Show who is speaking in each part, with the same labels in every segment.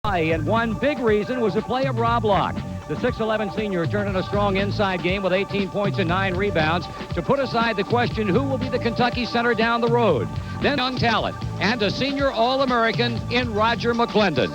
Speaker 1: And one big reason was the play of Rob Locke. The 6'11 senior turned in a strong inside game with 18 points and 9 rebounds to put aside the question, who will be the Kentucky center down the road? Then young talent and a senior All-American in Roger McClendon.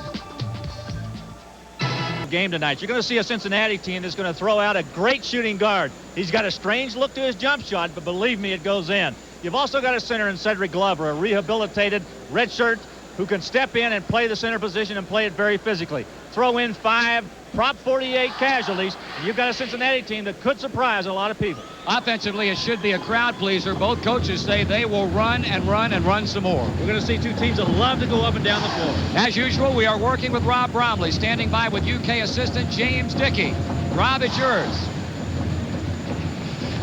Speaker 2: Game tonight. You're going to see a Cincinnati team that's going to throw out a great shooting guard. He's got a strange look to his jump shot, but believe me, it goes in. You've also got a center in Cedric Glover, a rehabilitated redshirt who can step in and play the center position and play it very physically. Throw in 5 Prop 48 casualties, and you've got a Cincinnati team that could surprise a lot of people.
Speaker 1: Offensively, it should be a crowd pleaser. Both coaches say they will run and run and run some more.
Speaker 2: We're going to see two teams that love to go up and down the floor.
Speaker 1: As usual, we are working with Rob Bromley, standing by with UK assistant James Dickey. Rob, it's yours.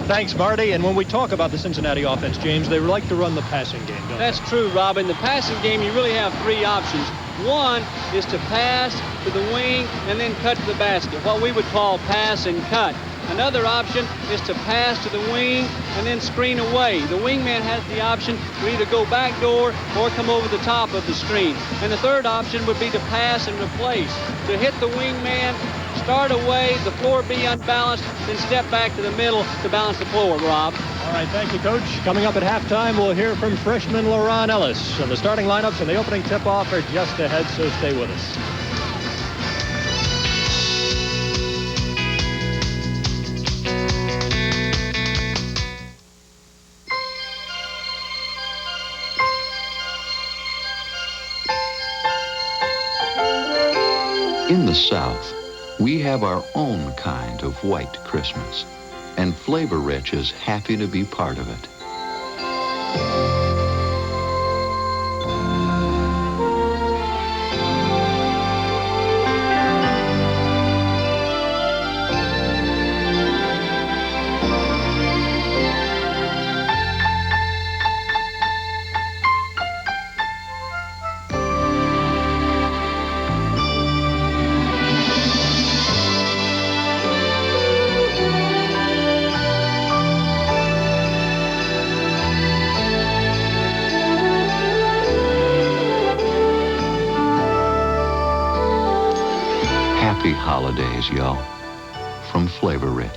Speaker 3: Thanks, Marty. And when we talk about the Cincinnati offense, James, they like to run the passing game, don't
Speaker 4: That's true, Rob. In the passing game, you really have 3 options. One is to pass to the wing and then cut to the basket, what we would call pass and cut. Another option is to pass to the wing and then screen away. The wingman has the option to either go back door or come over the top of the screen. And the third option would be to pass and replace. To hit the wingman, start away, the floor be unbalanced, then step back to the middle to balance the floor, Rob.
Speaker 3: All right, thank you, Coach. Coming up at halftime, we'll hear from freshman LaRon Ellis. And the starting lineups and the opening tip-off are just ahead, so stay with us.
Speaker 5: In the South, we have our own kind of white Christmas, and Flavor Rich is happy to be part of it. Happy holidays, y'all, from Flavor Rich.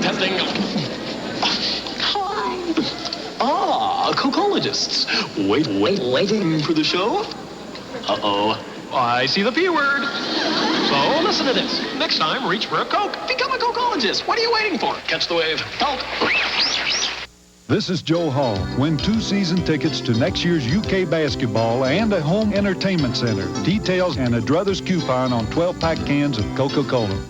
Speaker 6: Testing. Ah, cocologists. Waiting for the show? Uh-oh. I see the P word. So listen to this. Next time, reach for a Coke. Become a cocologist. What are you waiting for? Catch the wave. Coke.
Speaker 7: This is Joe Hall. Win 2 season tickets to next year's UK Basketball and a home entertainment center. Details and a Druthers coupon on 12-pack cans of Coca-Cola.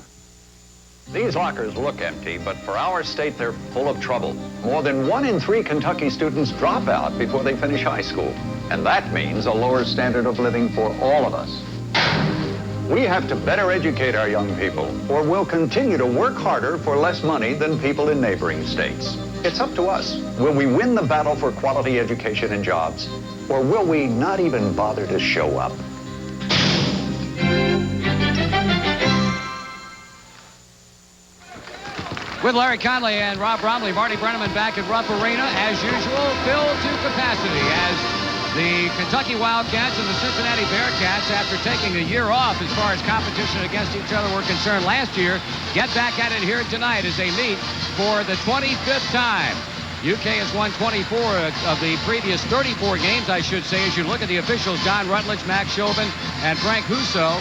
Speaker 8: These lockers look empty, but for our state, they're full of trouble. More than 1 in 3 Kentucky students drop out before they finish high school. And that means a lower standard of living for all of us. We have to better educate our young people, or we'll continue to work harder for less money than people in neighboring states. It's up to us. Will we win the battle for quality education and jobs? Or will we not even bother to show up?
Speaker 1: With Larry Conley and Rob Bromley, Marty Brenneman back at Rupp Arena, as usual, filled to capacity as the Kentucky Wildcats and the Cincinnati Bearcats, after taking a year off as far as competition against each other were concerned last year, get back at it here tonight as they meet for the 25th time. UK has won 24 of the previous 34 games, I should say, as you look at the officials, John Rutledge, Max Chauvin, and Frank Husso.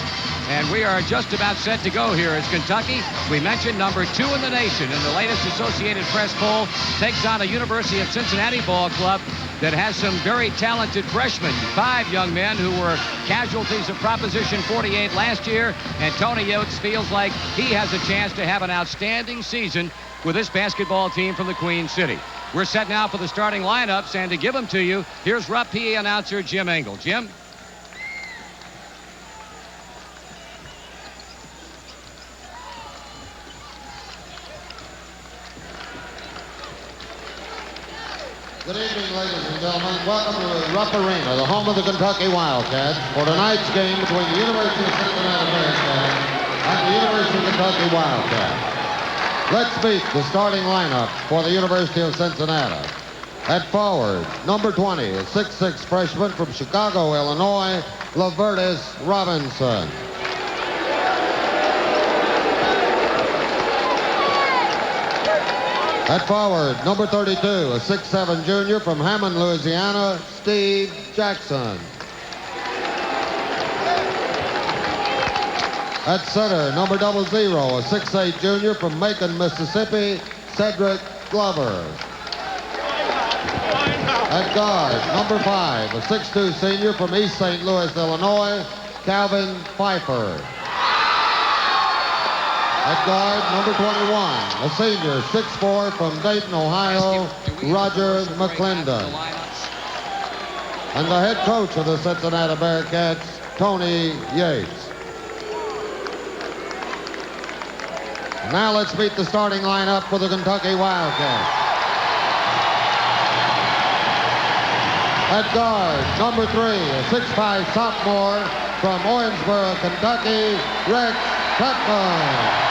Speaker 1: And we are just about set to go here as Kentucky, we mentioned, number 2 in the nation in the latest Associated Press poll, takes on a University of Cincinnati ball club that has some very talented freshmen. 5 young men who were casualties of Proposition 48 last year, and Tony Oates feels like he has a chance to have an outstanding season with this basketball team from the Queen City. We're set now for the starting lineups, and to give them to you, here's Rupp PA announcer Jim Engel. Jim?
Speaker 9: Good evening, ladies and gentlemen. Welcome to the Rupp Arena, the home of the Kentucky Wildcats, for tonight's game between the University of Cincinnati Bearcats and the University of Kentucky Wildcats. Let's meet the starting lineup for the University of Cincinnati. At forward, number 20, a 6'6" freshman from Chicago, Illinois, Lavertus Robinson. At forward, number 32, a 6'7" junior from Hammond, Louisiana, Steve Jackson. At center, number 00, a 6'8" junior from Macon, Mississippi, Cedric Glover. At guard, number 5, a 6'2" senior from East St. Louis, Illinois, Calvin Pfeiffer. At guard, number 21, a senior, 6'4", from Dayton, Ohio, Roger McClendon. And the head coach of the Cincinnati Bearcats, Tony Yates. Now let's meet the starting lineup for the Kentucky Wildcats. At guard, number 3, a 6'5" sophomore from Owensboro, Kentucky, Rex Putman.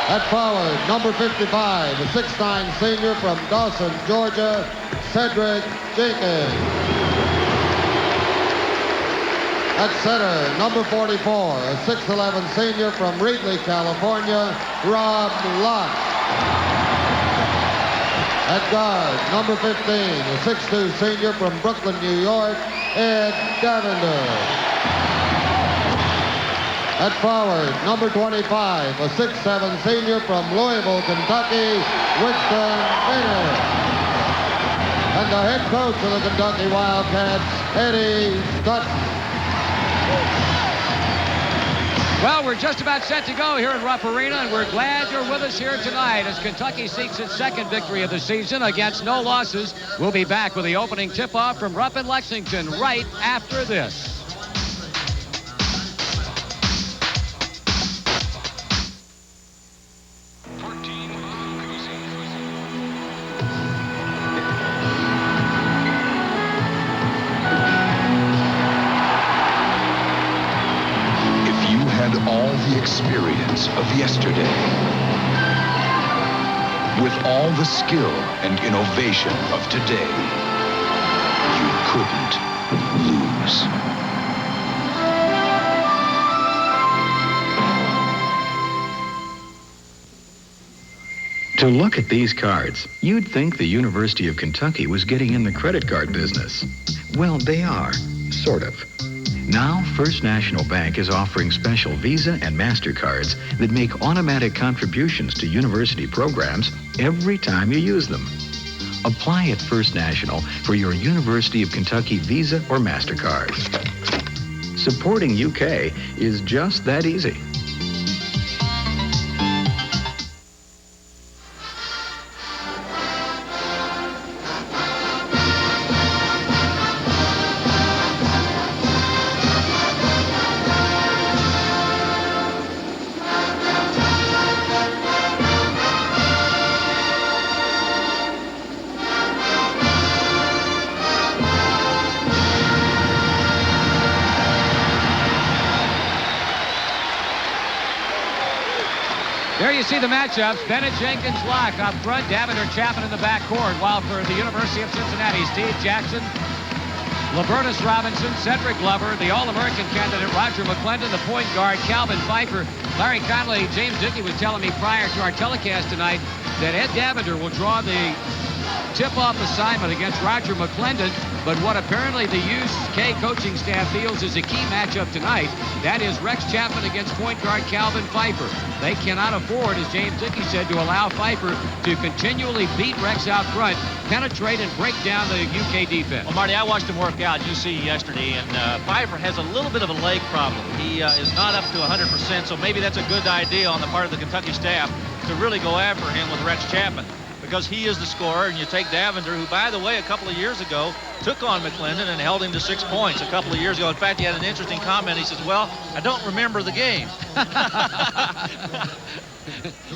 Speaker 9: At forward, number 55, a 6'9" senior from Dawson, Georgia, Cedric Jenkins. At center, number 44, a 6'11" senior from Reedley, California, Rob Locke. At guard, number 15, a 6'2" senior from Brooklyn, New York, Ed Davender. At forward, number 25, a 6'7" senior from Louisville, Kentucky, Winston Bader. And the head coach of the Kentucky Wildcats, Eddie Stutton.
Speaker 1: Well, we're just about set to go here at Rupp Arena, and we're glad you're with us here tonight as Kentucky seeks its second victory of the season against no losses. We'll be back with the opening tip-off from Rupp in Lexington right after this.
Speaker 10: Experience of yesterday with all the skill and innovation of today, you couldn't lose.
Speaker 11: To look at these cards, you'd think the University of Kentucky was getting in the credit card business. Well, they are, sort of. Now, First National Bank is offering special Visa and MasterCards that make automatic contributions to university programs every time you use them. Apply at First National for your University of Kentucky Visa or MasterCard. Supporting UK is just that easy.
Speaker 1: There you see the matchups. Bennett, Jenkins, Locke up front. Davender, Chapman in the backcourt. While for the University of Cincinnati, Steve Jackson, Lavertus Robinson, Cedric Glover, the All-American candidate Roger McClendon, the point guard Calvin Pfeiffer. Larry Conley, James Dickey was telling me prior to our telecast tonight that Ed Davender will draw the tip-off assignment against Roger McClendon, but what apparently the UK coaching staff feels is a key matchup tonight. That is Rex Chapman against point guard Calvin Pfeiffer. They cannot afford, as James Dickey said, to allow Pfeiffer to continually beat Rex out front, penetrate and break down the UK defense.
Speaker 2: Well, Marty, I watched him work out UC yesterday, and Pfeiffer has a little bit of a leg problem. He is not up to 100%, so maybe that's a good idea on the part of the Kentucky staff to really go after him with Rex Chapman, because he is the scorer, and you take Davender, who, by the way, a couple of years ago took on McClendon and held him to 6 points a couple of years ago. In fact, he had an interesting comment. He says, well, I don't remember the game.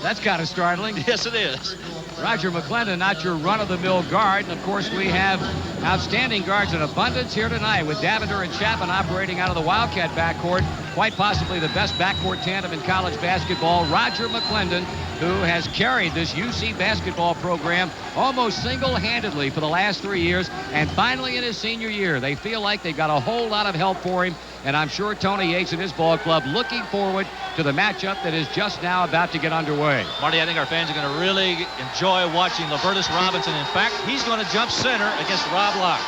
Speaker 1: That's kind of startling.
Speaker 2: Yes, it is.
Speaker 1: Roger McClendon, not your run-of-the-mill guard. And, of course, we have outstanding guards in abundance here tonight with Davender and Chapman operating out of the Wildcat backcourt. quite possibly the best backcourt tandem in college basketball. Roger McClendon, who has carried this UC basketball program almost single-handedly for the last 3 years, and finally in his senior year, they feel like they've got a whole lot of help for him, and I'm sure Tony Yates and his ball club looking forward to the matchup that is just now about to get underway.
Speaker 2: Marty, I think our fans are going to really enjoy watching Libertus Robinson. In fact, he's going to jump center against Rob Locke.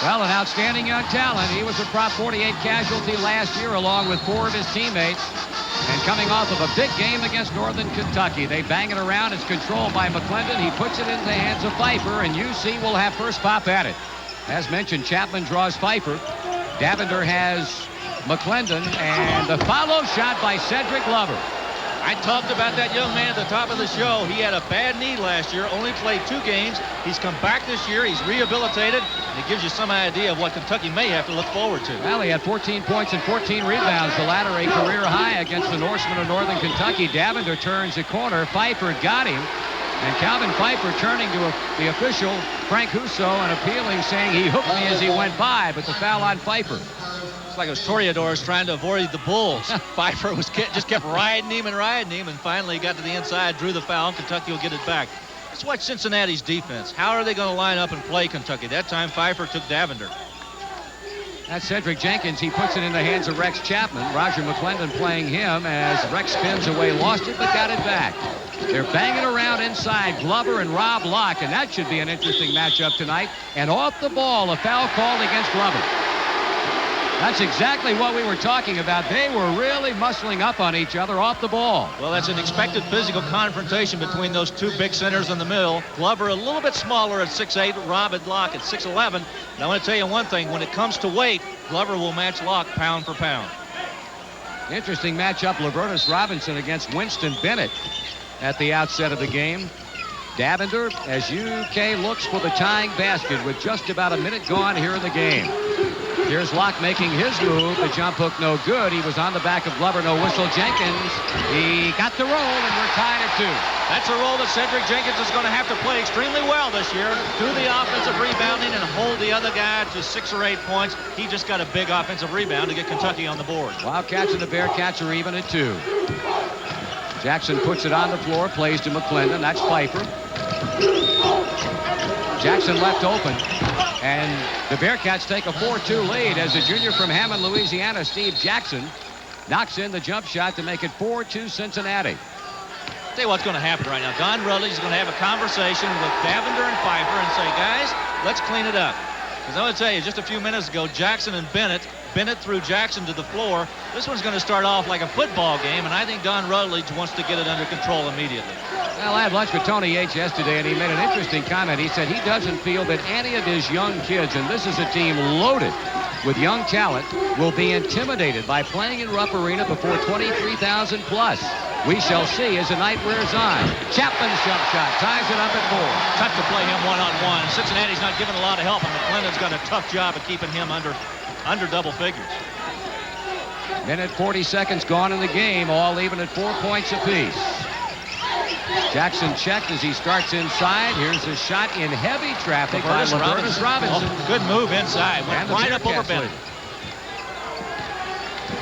Speaker 1: Well, an outstanding young talent. He was a Prop 48 casualty last year along with 4 of his teammates. And coming off of a big game against Northern Kentucky, they bang it around. It's controlled by McClendon. He puts it into the hands of Pfeiffer, and UC will have first pop at it. As mentioned, Chapman draws Pfeiffer. Davender has McClendon, and the follow shot by Cedric Glover.
Speaker 2: I talked about that young man at the top of the show. He had a bad knee last year, only played 2 games. He's come back this year. He's rehabilitated, and it gives you some idea of what Kentucky may have to look forward to.
Speaker 1: Well, he had 14 points and 14 rebounds, the latter a career high against the Norsemen of Northern Kentucky. Davender turns the corner. Pfeiffer got him, and Calvin Pfeiffer turning to the official, Frank Husso, and appealing, saying he hooked me as he went by, but the foul on Pfeiffer.
Speaker 2: Like it was Toreadors trying to avoid the Bulls. Pfeiffer just kept riding him, and finally got to the inside, drew the foul, and Kentucky will get it back. Let's watch Cincinnati's defense. How are they going to line up and play Kentucky? That time Pfeiffer took Davender.
Speaker 1: That's Cedric Jenkins. He puts it in the hands of Rex Chapman. Roger McClendon playing him as Rex spins away, lost it, but got it back. They're banging around inside, Glover and Rob Locke, and that should be an interesting matchup tonight. And off the ball, a foul called against Glover. That's exactly what we were talking about. They were really muscling up on each other off the ball.
Speaker 2: Well, that's an expected physical confrontation between those 2 big centers in the middle. Glover a little bit smaller at 6'8", Rob and Locke at 6'11". And I want to tell you one thing. When it comes to weight, Glover will match Locke pound for pound.
Speaker 1: Interesting matchup, Libertus Robinson against Winston Bennett at the outset of the game. Davender, as UK looks for the tying basket with just about a minute gone here in the game. Here's Locke making his move. The jump hook no good. He was on the back of Glover. No whistle. Jenkins, he got the roll, and we're tied at 2.
Speaker 2: That's a role that Cedric Jenkins is going to have to play extremely well this year. Do the offensive rebounding and hold the other guy to 6 or 8 points. He just got a big offensive rebound to get Kentucky on the board.
Speaker 1: Wildcats and the Bearcats are even at 2. Jackson puts it on the floor, plays to McClendon. That's Pfeiffer. Jackson left open, and the Bearcats take a 4-2 lead as the junior from Hammond, Louisiana, Steve Jackson, knocks in the jump shot to make it 4-2 Cincinnati.
Speaker 2: Tell you what's going to happen right now. Don Rutledge is going to have a conversation with Davender and Pfeiffer and say, guys, let's clean it up. Because I want to tell you, just a few minutes ago, Jackson and Bennett threw Jackson to the floor. This one's going to start off like a football game, and I think Don Rutledge wants to get it under control immediately.
Speaker 1: Well, I had lunch with Tony Yates yesterday, and he made an interesting comment. He said he doesn't feel that any of his young kids, and this is a team loaded with young talent, will be intimidated by playing in Rupp Arena before 23,000 plus. We shall see as the night wears on. Chapman's jump shot ties it up at 4.
Speaker 2: Tough to play him one-on-one. Cincinnati's not giving a lot of help, and McClendon's got a tough job of keeping him under double figures.
Speaker 1: Minute 40 seconds gone in the game, all even at 4 points apiece. Jackson checked as he starts inside. Here's a shot in heavy traffic by Libertus Robinson.
Speaker 2: Oh, good move inside. Went right up over Bennett.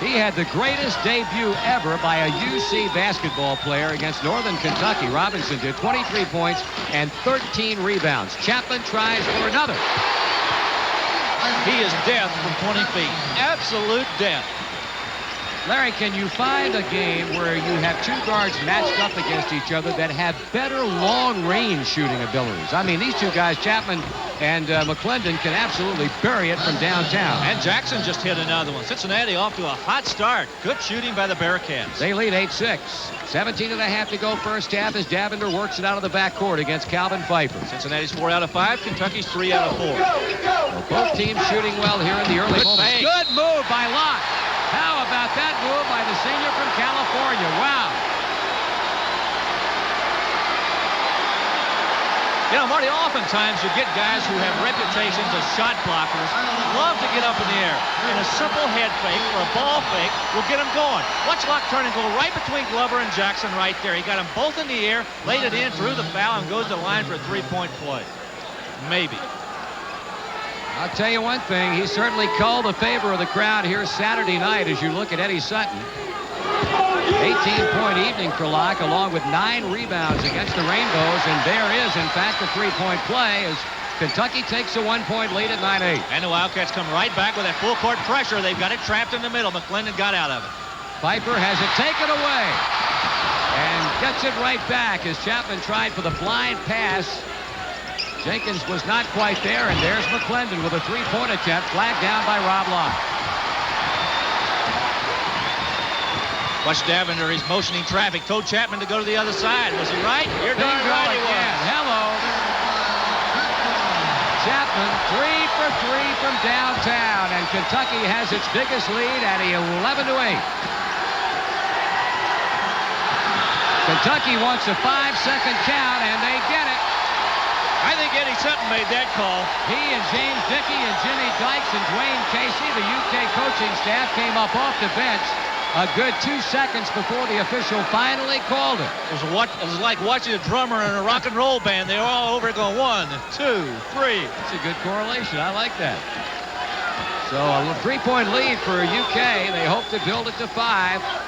Speaker 1: He had the greatest debut ever by a UC basketball player against Northern Kentucky. Robinson did 23 points and 13 rebounds. Chapman tries for another.
Speaker 2: He is death from 20 feet. Absolute death.
Speaker 1: Larry, can you find a game where you have 2 guards matched up against each other that have better long-range shooting abilities? I mean, these 2 guys, Chapman and McClendon, can absolutely bury it from downtown.
Speaker 2: And Jackson just hit another one. Cincinnati off to a hot start. Good shooting by the Bearcats.
Speaker 1: They lead 8-6. 17.5 to go first half as Davender works it out of the backcourt against Calvin Pfeiffer.
Speaker 2: Cincinnati's 4 out of 5. Kentucky's 3 out of 4.
Speaker 1: Well, both teams shooting well here in the early moments. Good move by Locke. How about that move by the senior from California? Wow.
Speaker 2: You know, Marty, oftentimes you get guys who have reputations as shot blockers, love to get up in the air. And a simple head fake or a ball fake will get them going. Watch Locke turn and go right between Glover and Jackson right there. He got them both in the air, laid it in, drew the foul, and goes to the line for a 3-point play. Maybe.
Speaker 1: I'll tell you one thing. He certainly called the favor of the crowd here Saturday night as you look at Eddie Sutton. 18-point evening for Locke, along with 9 rebounds against the Rainbows. And there is, in fact, a 3-point play as Kentucky takes a 1-point lead at 9-8.
Speaker 2: And the Wildcats come right back with that full court pressure. They've got it trapped in the middle. McClendon got out of it.
Speaker 1: Pfeiffer has it taken away and gets it right back as Chapman tried for the blind pass. Jenkins was not quite there, and there's McClendon with a 3-point attempt, flagged down by Rob Locke.
Speaker 2: Watch Davender. He's motioning traffic. Told Chapman to go to the other side. Was he right? You're darn right he was.
Speaker 1: Hello. Chapman 3 for 3 from downtown, and Kentucky has its biggest lead at 11-8. Kentucky wants a 5-second count, and they get it.
Speaker 2: I think Eddie Sutton made that call.
Speaker 1: He and James Dickey and Jimmy Dykes and Dwayne Casey, the UK coaching staff, came up off the bench a good 2 seconds before the official finally called it.
Speaker 2: It was like watching a drummer in a rock and roll band. They were all over it going 1, 2, 3.
Speaker 1: That's a good correlation. I like that. So a 3-point lead for UK. They hope to build it to 5.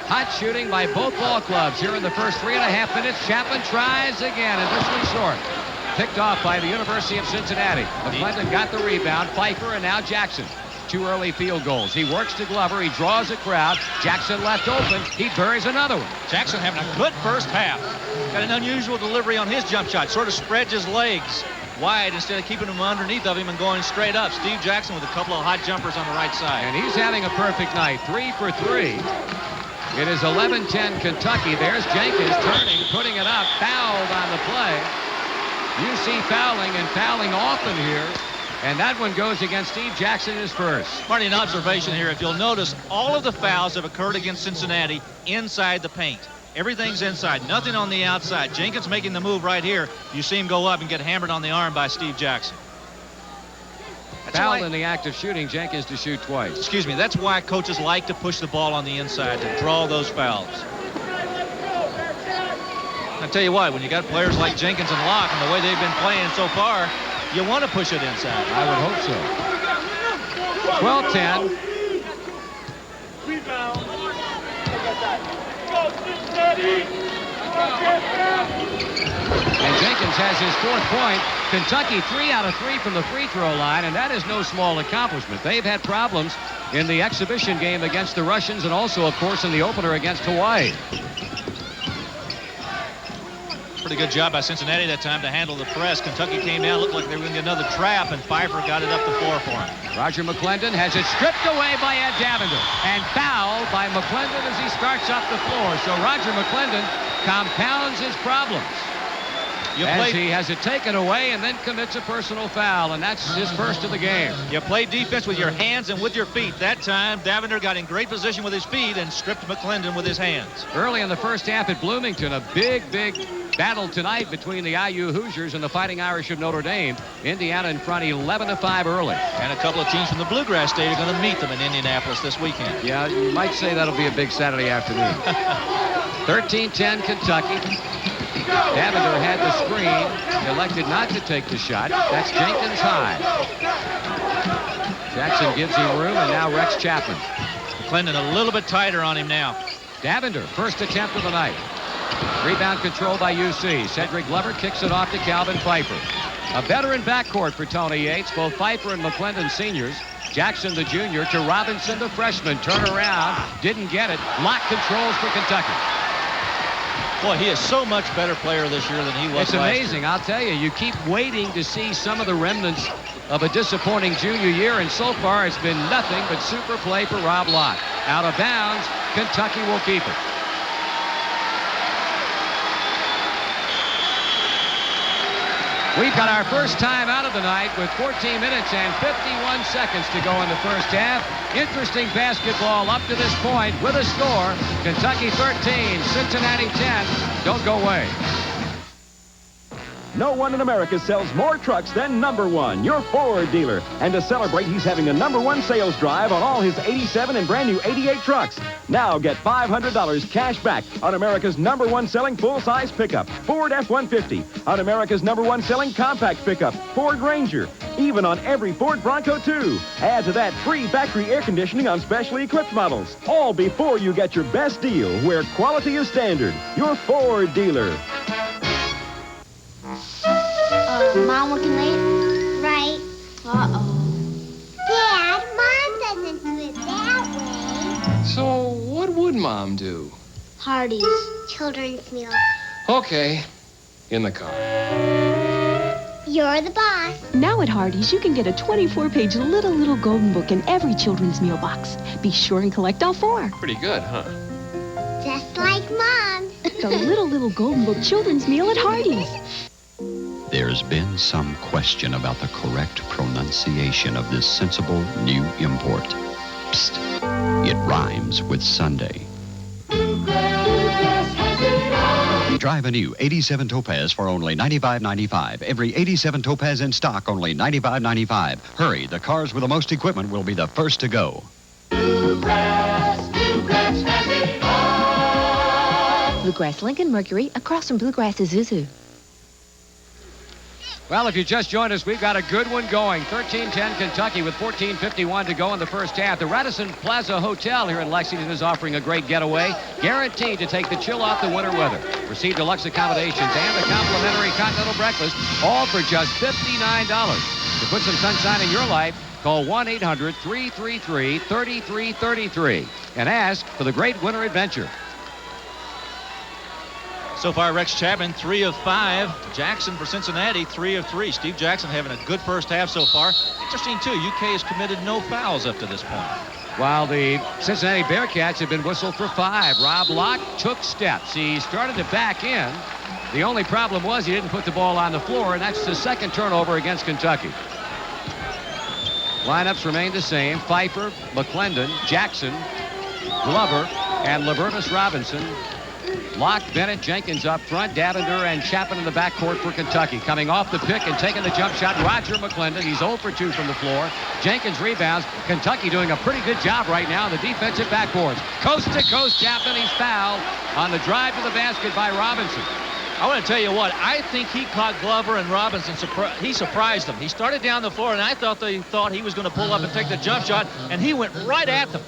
Speaker 1: Hot shooting by both ball clubs here in the first 3.5 minutes. Chapman tries again, and this one's short. Picked off by the University of Cincinnati. McClendon got the rebound. Pfeiffer and now Jackson. 2 early field goals. He works to Glover. He draws a crowd. Jackson left open. He buries another one.
Speaker 2: Jackson having a good first half. Got an unusual delivery on his jump shot. Sort of spreads his legs wide instead of keeping him underneath of him and going straight up. Steve Jackson with a couple of hot jumpers on the right side.
Speaker 1: And he's having a perfect night. 3 for 3. It is 11-10 Kentucky. There's Jenkins turning, putting it up. Fouled on the play. UC fouling and fouling often here. And that one goes against Steve Jackson, his first.
Speaker 2: Marty, an observation here. If you'll notice, all of the fouls have occurred against Cincinnati inside the paint. Everything's inside, nothing on the outside. Jenkins making the move right here. You see him go up and get hammered on the arm by Steve Jackson.
Speaker 1: Fouled in the act of shooting, Jenkins to shoot twice.
Speaker 2: Excuse me, that's why coaches like to push the ball on the inside, to draw those fouls. I tell you what, when you got players like Jenkins and Locke and the way they've been playing so far, you want to push it inside.
Speaker 1: I would hope so. 12-10. And Jenkins has his 4th point. Kentucky 3 out of 3 from the free throw line, and that is no small accomplishment. They've had problems in the exhibition game against the Russians and also, of course, in the opener against Hawaii.
Speaker 2: Pretty good job by Cincinnati that time to handle the press. Kentucky came down, looked like they were going to get another trap, and Pfeiffer got it up the floor for him.
Speaker 1: Roger McClendon has it stripped away by Ed Davender and fouled by McClendon as he starts up the floor. So Roger McClendon compounds his problems as he has it taken away and then commits a personal foul, and that's his first of the game.
Speaker 2: You play defense with your hands and with your feet. That time, Davender got in great position with his feet and stripped McClendon with his hands.
Speaker 1: Early in the first half at Bloomington, a big battle tonight between the IU Hoosiers and the Fighting Irish of Notre Dame. Indiana in front 11-5 early.
Speaker 2: And a couple of teams from the Bluegrass State are going to meet them in Indianapolis this weekend.
Speaker 1: Yeah, you might say that'll be a big Saturday afternoon. 13-10 Kentucky. Davender had the screen, elected not to take the shot. That's Jenkins high. Jackson gives him room, and now Rex Chapman.
Speaker 2: McClendon a little bit tighter on him now.
Speaker 1: Davender, first attempt of the night. Rebound control by UC. Cedric Glover kicks it off to Calvin Pfeiffer. A veteran backcourt for Tony Yates, both Pfeiffer and McClendon seniors. Jackson, the junior, to Robinson, the freshman. Turn around, didn't get it. Lock controls for Kentucky.
Speaker 2: Boy, he is so much better player this year than he was
Speaker 1: last year. It's amazing, I'll tell you. You keep waiting to see some of the remnants of a disappointing junior year, and so far it's been nothing but super play for Rob Locke. Out of bounds, Kentucky will keep it. We've got our first time out of the night with 14 minutes and 51 seconds to go in the first half. Interesting basketball up to this point with a score. Kentucky 13, Cincinnati 10. Don't go away.
Speaker 12: No one in America sells more trucks than number one, your Ford dealer. And to celebrate, he's having a number one sales drive on all his 87 and brand new 88 trucks. Now get $500 cash back on America's number one selling full-size pickup, Ford F-150. On America's number one selling compact pickup, Ford Ranger. Even on every Ford Bronco, too. Add to that free factory air conditioning on specially equipped models. All before you get your best deal, where quality is standard. Your Ford dealer.
Speaker 13: Mom working late? Right. Uh-oh. Dad, Mom doesn't do it that way.
Speaker 14: So what would Mom do?
Speaker 13: Hardee's children's meal.
Speaker 14: Okay. In the car.
Speaker 13: You're the boss.
Speaker 15: Now at Hardee's, you can get a 24-page little golden book in every children's meal box. Be sure and collect all 4.
Speaker 14: Pretty good, huh?
Speaker 13: Just like Mom.
Speaker 15: The little golden book children's meal at Hardee's.
Speaker 16: There's been some question about the correct pronunciation of this sensible new import. Psst. It rhymes with Sunday. Drive a new 87 Topaz for only $95.95. Every 87 Topaz in stock, only $95.95. Hurry, the cars with the most equipment will be the first to go.
Speaker 15: Bluegrass has it all. Bluegrass Lincoln Mercury, across from Bluegrass Isuzu.
Speaker 1: Well, if you just joined us, we've got a good one going. 13-10 Kentucky with 14:51 to go in the first half. The Radisson Plaza Hotel here in Lexington is offering a great getaway, guaranteed to take the chill off the winter weather. Receive deluxe accommodations and a complimentary continental breakfast, all for just $59. To put some sunshine in your life, call 1-800-333-3333 and ask for the great winter adventure.
Speaker 2: So far, Rex Chapman, 3 of 5. Jackson for Cincinnati, 3 of 3. Steve Jackson having a good first half so far. Interesting, too, UK has committed no fouls up to this point.
Speaker 1: While the Cincinnati Bearcats have been whistled for 5. Rob Locke took steps. He started to back in. The only problem was he didn't put the ball on the floor, and that's the second turnover against Kentucky. Lineups remain the same. Pfeiffer, McClendon, Jackson, Glover, and Lavertus Robinson. Locke, Bennett, Jenkins up front, Davender and Chapman in the backcourt for Kentucky. Coming off the pick and taking the jump shot, Roger McClendon. He's 0 for 2 from the floor. Jenkins rebounds. Kentucky doing a pretty good job right now in the defensive backboards. Coast to coast, Chapman. He's fouled on the drive to the basket by Robinson.
Speaker 2: I want to tell you what, I think he caught Glover and Robinson. He surprised them. He started down the floor, and I thought he was going to pull up and take the jump shot, and he went right at them.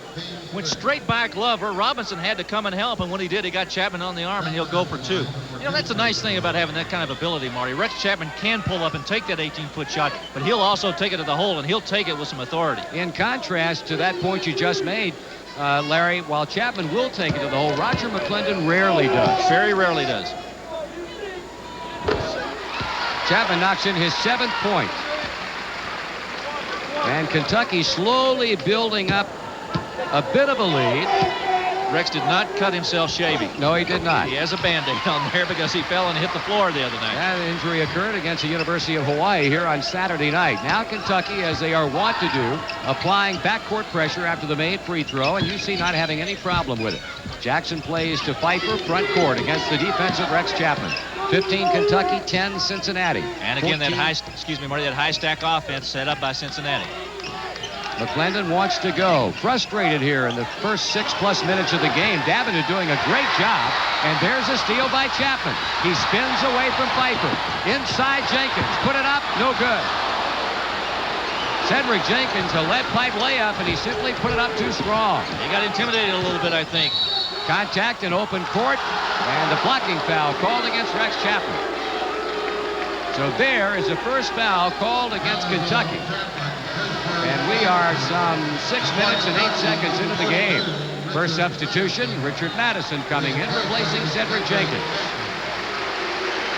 Speaker 2: Went straight by Glover. Robinson had to come and help, and when he did, he got Chapman on the arm, and he'll go for 2. You know, that's a nice thing about having that kind of ability, Marty. Rex Chapman can pull up and take that 18-foot shot, but he'll also take it to the hole, and he'll take it with some authority.
Speaker 1: In contrast to that point you just made, Larry, while Chapman will take it to the hole, Roger McClendon rarely does.
Speaker 2: Very rarely does.
Speaker 1: Chapman knocks in his 7th point. And Kentucky slowly building up a bit of a lead.
Speaker 2: Rex did not cut himself shaving.
Speaker 1: No, he did not.
Speaker 2: He has a Band-Aid on there because he fell and hit the floor the other night.
Speaker 1: That injury occurred against the University of Hawaii here on Saturday night. Now Kentucky, as they are wont to do, applying backcourt pressure after the made free throw, and UC not having any problem with it. Jackson plays to Pfeiffer, front court against the defensive Rex Chapman. 15 Kentucky, 10 Cincinnati.
Speaker 2: And again, that high stack offense set up by Cincinnati.
Speaker 1: McClendon wants to go. Frustrated here in the first 6+ minutes of the game. Davender doing a great job. And there's a steal by Chapman. He spins away from Pfeiffer. Inside Jenkins. Put it up. No good. Cedric Jenkins, a lead pipe layup, and he simply put it up too strong.
Speaker 2: He got intimidated a little bit, I think.
Speaker 1: Contact in open court, and the blocking foul called against Rex Chapman. So there is the first foul called against Kentucky. And we are some 6 minutes and 8 seconds into the game. First substitution, Richard Madison coming in, replacing Cedric Jenkins.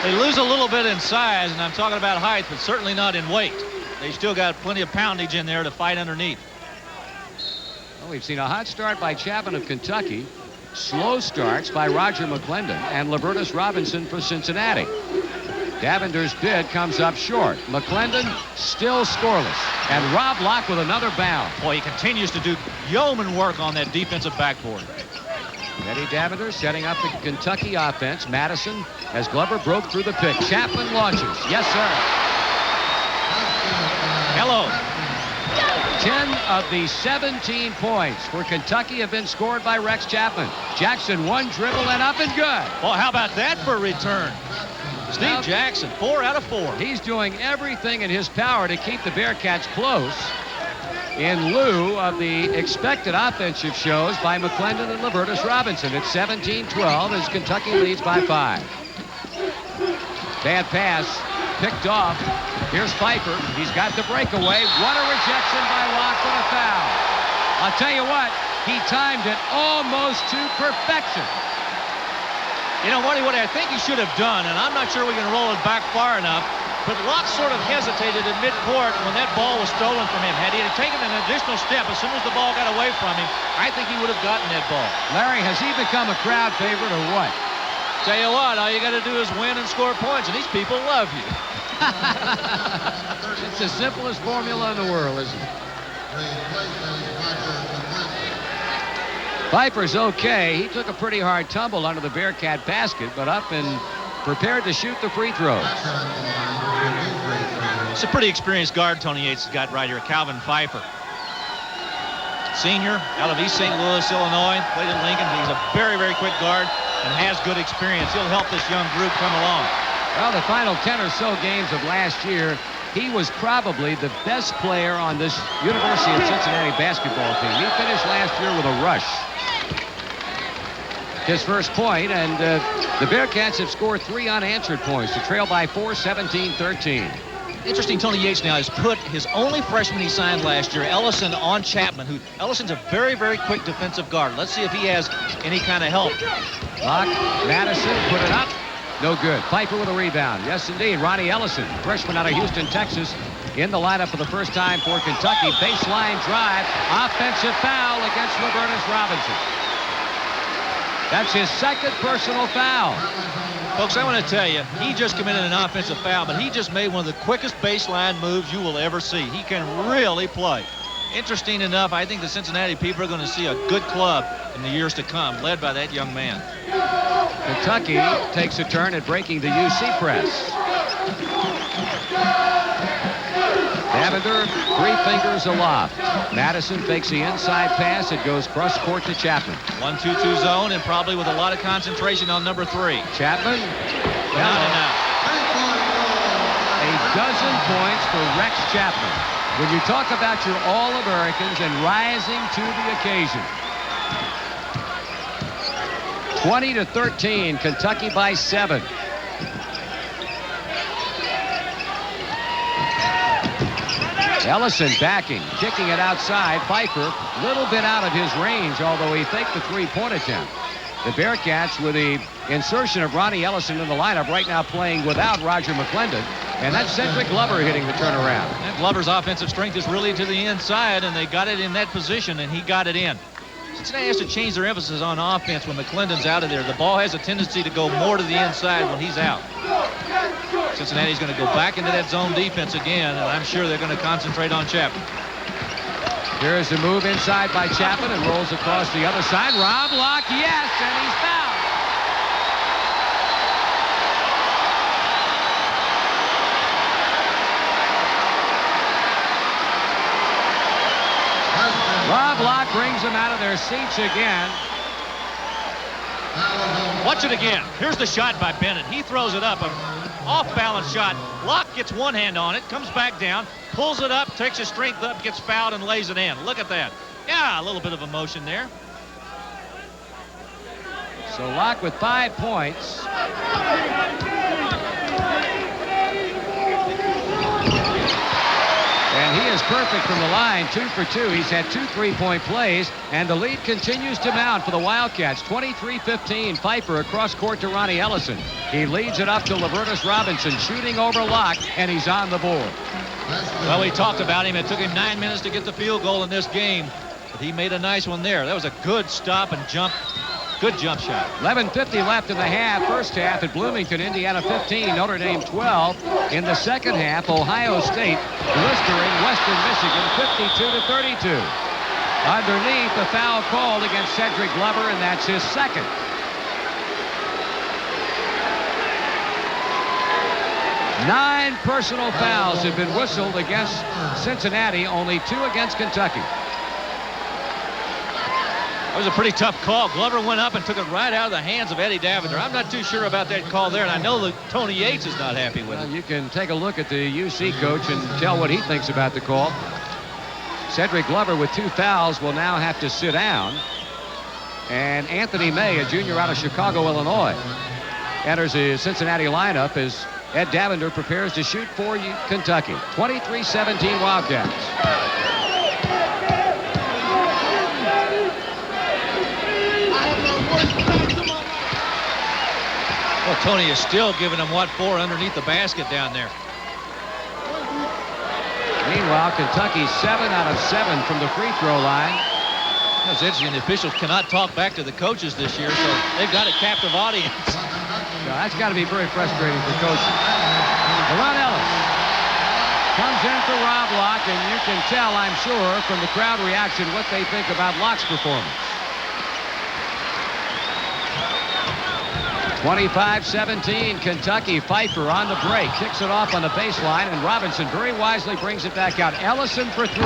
Speaker 2: They lose a little bit in size, and I'm talking about height, but certainly not in weight. They still got plenty of poundage in there to fight underneath.
Speaker 1: Well, we've seen a hot start by Chapman of Kentucky. Slow starts by Roger McClendon and Lavertus Robinson for Cincinnati. Davender's bid comes up short. McClendon still scoreless. And Rob Locke with another bound.
Speaker 2: Boy, he continues to do yeoman work on that defensive backboard.
Speaker 1: Eddie Davender setting up the Kentucky offense. Madison, as Glover broke through the pick. Chapman launches. Yes, sir.
Speaker 2: Hello.
Speaker 1: 10 of the 17 points for Kentucky have been scored by Rex Chapman. Jackson, one dribble and up and good.
Speaker 2: Well, how about that for a return? Steve Jackson, 4 out of 4.
Speaker 1: He's doing everything in his power to keep the Bearcats close in lieu of the expected offensive shows by McClendon and Lavertus Robinson. It's 17-12 as Kentucky leads by 5. Bad pass, picked off. Here's Pfeiffer. He's got the breakaway. What a rejection by Locke, but a foul. I'll tell you what, he timed it almost to perfection.
Speaker 2: You know, Marty, what I think he should have done, and I'm not sure we can roll it back far enough, but Locke sort of hesitated at midcourt when that ball was stolen from him. Had he taken an additional step as soon as the ball got away from him, I think he would have gotten that ball.
Speaker 1: Larry, has he become a crowd favorite or what?
Speaker 2: Tell you what, all you got to do is win and score points, and these people love you.
Speaker 1: It's the simplest formula in the world, isn't it? Pfeiffer's okay. He took a pretty hard tumble under the Bearcat basket, but up and prepared to shoot the free throws.
Speaker 2: It's a pretty experienced guard Tony Yates has got right here, Calvin Pfeiffer. Senior out of East St. Louis, Illinois, played at Lincoln. He's a very, very quick guard and has good experience. He'll help this young group come along.
Speaker 1: Well, the final 10 or so games of last year, he was probably the best player on this University of Cincinnati basketball team. He finished last year with a rush. His first point, and the Bearcats have scored 3 unanswered points to trail by 4, 17-13.
Speaker 2: Interesting, Tony Yates now has put his only freshman he signed last year, Ellison, on Chapman, Ellison's a very, very quick defensive guard. Let's see if he has any kind of help.
Speaker 1: Locke, Madison, put it up. No good. Pfeiffer with a rebound. Yes, indeed. Ronnie Ellison, freshman out of Houston, Texas, in the lineup for the first time for Kentucky. Baseline drive. Offensive foul against Lavertus Robinson. That's his second personal foul.
Speaker 2: Folks, I want to tell you, he just committed an offensive foul, but he just made one of the quickest baseline moves you will ever see. He can really play. Interesting enough, I think the Cincinnati people are going to see a good club in the years to come, led by that young man.
Speaker 1: Kentucky takes a turn at breaking the UC press. Davender, 3 fingers aloft. Madison fakes the inside pass. It goes cross court to Chapman.
Speaker 2: 1-2-2 zone, and probably with a lot of concentration on number 3.
Speaker 1: Chapman.
Speaker 2: Not enough.
Speaker 1: A dozen points for Rex Chapman. When you talk about your All-Americans and rising to the occasion. 20-13, Kentucky by 7. Ellison backing, kicking it outside. Pfeiffer, little bit out of his range, although he faked the 3-point attempt. The Bearcats, with the insertion of Ronnie Ellison in the lineup, right now playing without Roger McClendon, and that's Cedric Glover hitting the turnaround.
Speaker 2: And Glover's offensive strength is really to the inside, and they got it in that position, and he got it in. Cincinnati has to change their emphasis on offense when McClendon's out of there. The ball has a tendency to go more to the inside when he's out. Cincinnati's going to go back into that zone defense again, and I'm sure they're going to concentrate on Chapman.
Speaker 1: Here's the move inside by Chapman and rolls across the other side. Rob Locke, yes, and he's fouled. Rob Locke brings them out of their seats again.
Speaker 2: Watch it again. Here's the shot by Bennett. He throws it up, an off-balance shot. Locke gets one hand on it, comes back down, pulls it up, takes his strength up, gets fouled, and lays it in. Look at that. Yeah, a little bit of emotion there.
Speaker 1: So Locke with 5 points. And he is perfect from the line, 2 for 2. He's had 2 3-point plays, and the lead continues to mount for the Wildcats. 23-15, Pfeiffer across court to Ronnie Ellison. He leads it up to Lavertus Robinson, shooting over Locke, and he's on the board.
Speaker 2: Well, we talked about him. It took him 9 minutes to get the field goal in this game, but he made a nice one there. That was a good stop and jump. Good jump shot.
Speaker 1: 11:50 left in the half. First half at Bloomington, Indiana 15, Notre Dame 12. In the second half, Ohio State blistering Western Michigan 52-32. Underneath, the foul called against Cedric Glover, and that's his second. Nine personal fouls have been whistled against Cincinnati, only 2 against Kentucky.
Speaker 2: That was a pretty tough call. Glover went up and took it right out of the hands of Eddie Davender. I'm not too sure about that call there, and I know that Tony Yates is not happy with it.
Speaker 1: You can take a look at the UC coach and tell what he thinks about the call. Cedric Glover with 2 fouls will now have to sit down. And Anthony May, a junior out of Chicago, Illinois, enters the Cincinnati lineup as Ed Davender prepares to shoot for Kentucky. 23-17 Wildcats.
Speaker 2: Well, Tony is still giving him, 4 underneath the basket down there.
Speaker 1: Meanwhile, Kentucky 7 out of 7 from the free throw line.
Speaker 2: That's interesting. The officials cannot talk back to the coaches this year, so they've got a captive audience.
Speaker 1: Now, that's got to be very frustrating for coaches. LeRon Ellis comes in for Rob Locke, and you can tell, I'm sure, from the crowd reaction what they think about Locke's performance. 25-17, Kentucky. Pfeiffer on the break, kicks it off on the baseline, and Robinson very wisely brings it back out. Ellison for 3.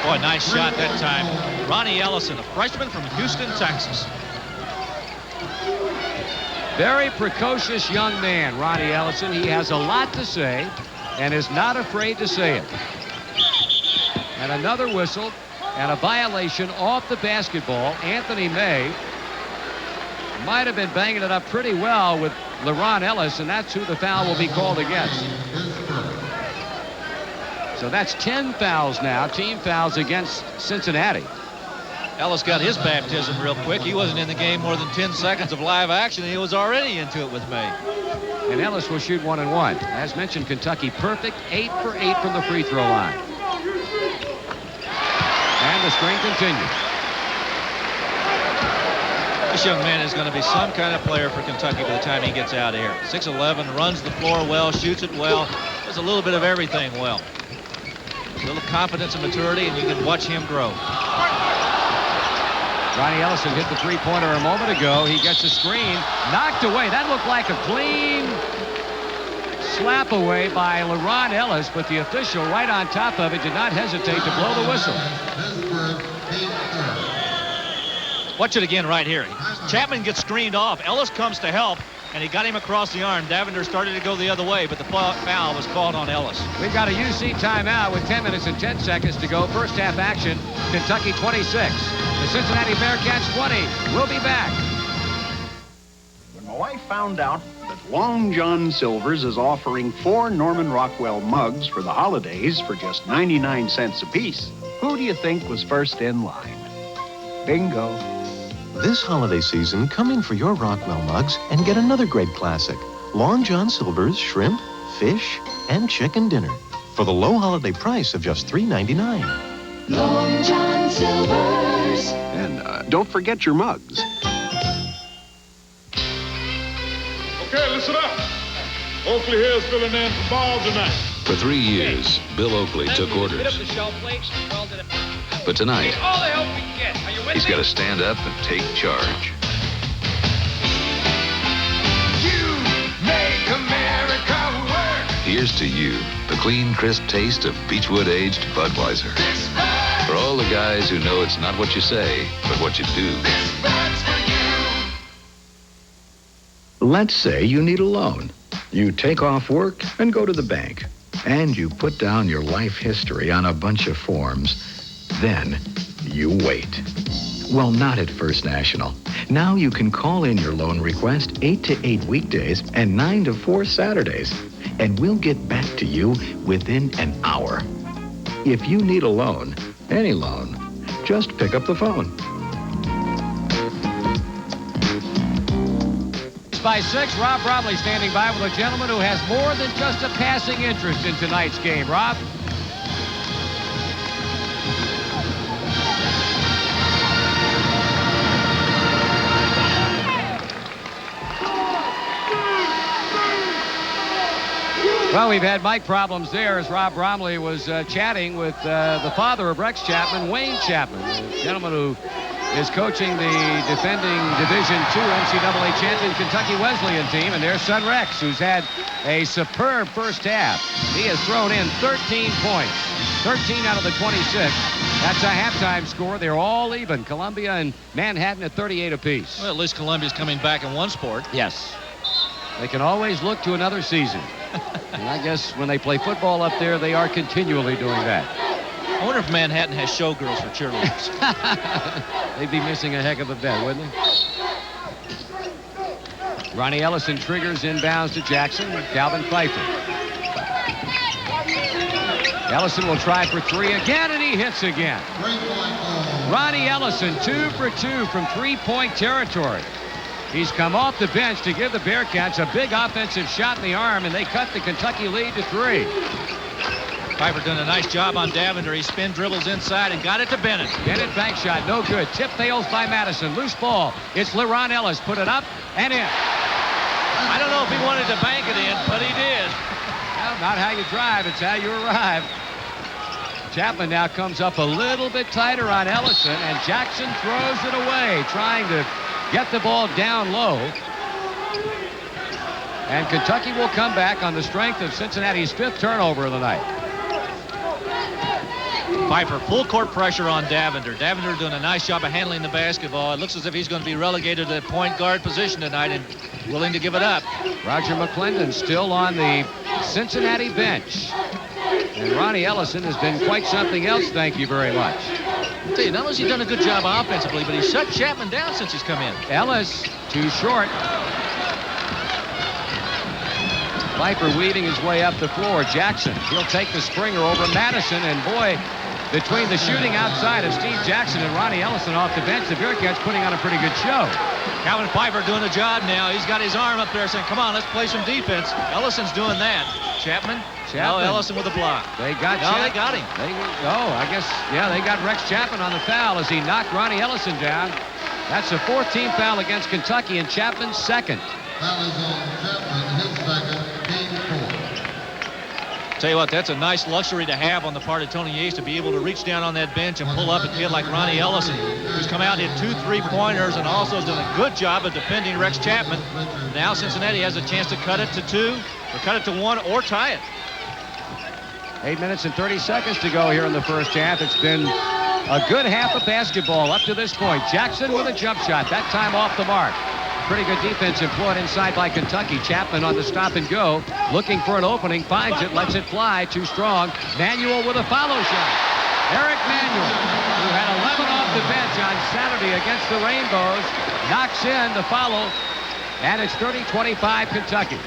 Speaker 2: Boy, nice shot that time. Ronnie Ellison, a freshman from Houston, Texas.
Speaker 1: Very precocious young man, Ronnie Ellison. He has a lot to say and is not afraid to say it. And another whistle and a violation off the basketball. Anthony May might have been banging it up pretty well with LeRon Ellis, and that's who the foul will be called against. So that's 10 fouls now, team fouls against Cincinnati.
Speaker 2: Ellis got his baptism real quick. He wasn't in the game more than 10 seconds of live action, and he was already into it with May.
Speaker 1: And Ellis will shoot 1 and 1. As mentioned, Kentucky perfect, 8 for 8 from the free throw line. And the string continues.
Speaker 2: This young man is going to be some kind of player for Kentucky by the time he gets out of here. 6'11", runs the floor well, shoots it well, does a little bit of everything well. A little confidence and maturity, and you can watch him grow.
Speaker 1: Ronnie Ellison hit the three-pointer a moment ago. He gets a screen, knocked away. That looked like a clean slap away by LeRon Ellis, but the official right on top of it did not hesitate to blow the whistle.
Speaker 2: Watch it again right here. Chapman gets screened off. Ellis comes to help, and he got him across the arm. Davender started to go the other way, but the foul was called on Ellis.
Speaker 1: We've got a UC timeout with 10 minutes and 10 seconds to go. First half action, Kentucky 26. The Cincinnati Bearcats 20. We'll be back.
Speaker 17: When my wife found out that Long John Silver's is offering 4 Norman Rockwell mugs for the holidays for just 99 cents apiece, who do you think was first in line? Bingo.
Speaker 18: This holiday season, come in for your Rockwell mugs and get another great classic. Long John Silver's shrimp, fish, and chicken dinner for the low holiday price of just $3.99.
Speaker 19: Long John Silver's.
Speaker 17: And don't forget your mugs.
Speaker 20: Okay, listen up. Oakley Hill's filling in for ball tonight.
Speaker 10: For 3 years, Bill Oakley took orders. But tonight, he's got to stand up and take charge.
Speaker 19: You make America work.
Speaker 10: Here's to you, the clean, crisp taste of Beechwood-aged Budweiser. For all the guys who know it's not what you say, but what you do.
Speaker 11: Let's say you need a loan. You take off work and go to the bank. And you put down your life history on a bunch of forms. Then you wait. Well, not at First National. Now you can call in your loan request 8 to 8 weekdays and 9 to 4 Saturdays. And we'll get back to you within an hour. If you need a loan, any loan, just pick up the phone.
Speaker 1: By 6, Rob Bromley standing by with a gentleman who has more than just a passing interest in tonight's game. Rob? Well, we've had mic problems there as Rob Bromley was chatting with the father of Rex Chapman, Wayne Chapman, the gentleman who is coaching the defending Division II NCAA champion Kentucky Wesleyan team, and their son Rex, who's had a superb first half. He has thrown in 13 points, 13 out of the 26. That's a halftime score. They're all even. Columbia and Manhattan at 38 apiece.
Speaker 2: Well, at least Columbia's coming back in one sport.
Speaker 1: Yes. They can always look to another season. And I guess when they play football up there, they are continually doing that.
Speaker 2: I wonder if Manhattan has showgirls for cheerleaders.
Speaker 1: They'd be missing a heck of a bet, wouldn't they? Ronnie Ellison triggers inbounds to Jackson. Calvin Pfeiffer. Ellison will try for three again, and he hits again. Ronnie Ellison, 2 for 2 from three-point territory. He's come off the bench to give the Bearcats a big offensive shot in the arm, and they cut the Kentucky lead to 3.
Speaker 2: Pfeiffer doing a nice job on Davender. He spin dribbles inside and got it to Bennett.
Speaker 1: Bennett bank shot, no good. Tip fails by Madison. Loose ball. It's LeRon Ellis. Put it up and in.
Speaker 2: I don't know if he wanted to bank it in, but he did.
Speaker 1: Well, not how you drive, it's how you arrive. Chapman now comes up a little bit tighter on Ellison, and Jackson throws it away, trying to get the ball down low. And Kentucky will come back on the strength of Cincinnati's 5th turnover of the night.
Speaker 2: Pfeiffer, full court pressure on Davender. Davender doing a nice job of handling the basketball. It looks as if he's going to be relegated to the point guard position tonight and willing to give it up.
Speaker 1: Roger McClendon still on the Cincinnati bench. And Ronnie Ellison has been quite something else, thank you very much.
Speaker 2: I'll tell you, not only has he done a good job offensively, but he's shut Chapman down since he's come in.
Speaker 1: Ellis, too short. Pfeiffer weaving his way up the floor. Jackson, he'll take the Springer over Madison, and boy, between the shooting outside of Steve Jackson and Ronnie Ellison off the bench, the Bearcats putting on a pretty good show.
Speaker 2: Calvin Pfeiffer doing a job now. He's got his arm up there saying, come on, let's play some defense. Ellison's doing that. Chapman. No, Ellison with a block.
Speaker 1: They got
Speaker 2: They got him.
Speaker 1: I guess, yeah, they got Rex Chapman on the foul as he knocked Ronnie Ellison down. That's the 14th foul against Kentucky, and Chapman's second.
Speaker 9: Foul is on Chapman, his second, team 4.
Speaker 2: Tell you what, that's a nice luxury to have on the part of Tony Yates, to be able to reach down on that bench and pull up a kid like Ronnie Ellison, who's come out and hit 2 3-pointers and also done a good job of defending Rex Chapman. Now Cincinnati has a chance to cut it to 2, or cut it to 1, or tie it.
Speaker 1: 8 minutes and 30 seconds to go here in the first half. It's been a good half of basketball up to this point. Jackson with a jump shot, that time off the mark. Pretty good defense employed inside by Kentucky. Chapman on the stop and go, looking for an opening, finds it, lets it fly, too strong. Manuel with a follow shot. Eric Manuel, who had 11 off the bench on Saturday against the Rainbows, knocks in the follow, and it's 30-25 Kentucky.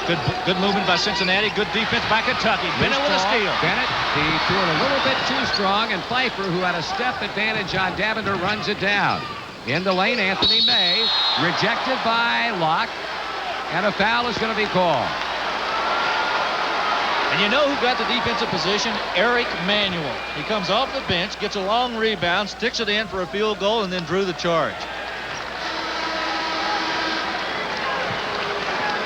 Speaker 2: Good movement by Cincinnati. Good defense by Kentucky. Bennett with a steal.
Speaker 1: Bennett, he threw it a little bit too strong, and Pfeiffer, who had a step advantage on Davender, runs it down. In the lane, Anthony May, rejected by Locke, and a foul is going to be called.
Speaker 2: And you know who got the defensive position? Eric Manuel. He comes off the bench, gets a long rebound, sticks it in for a field goal, and then drew the charge.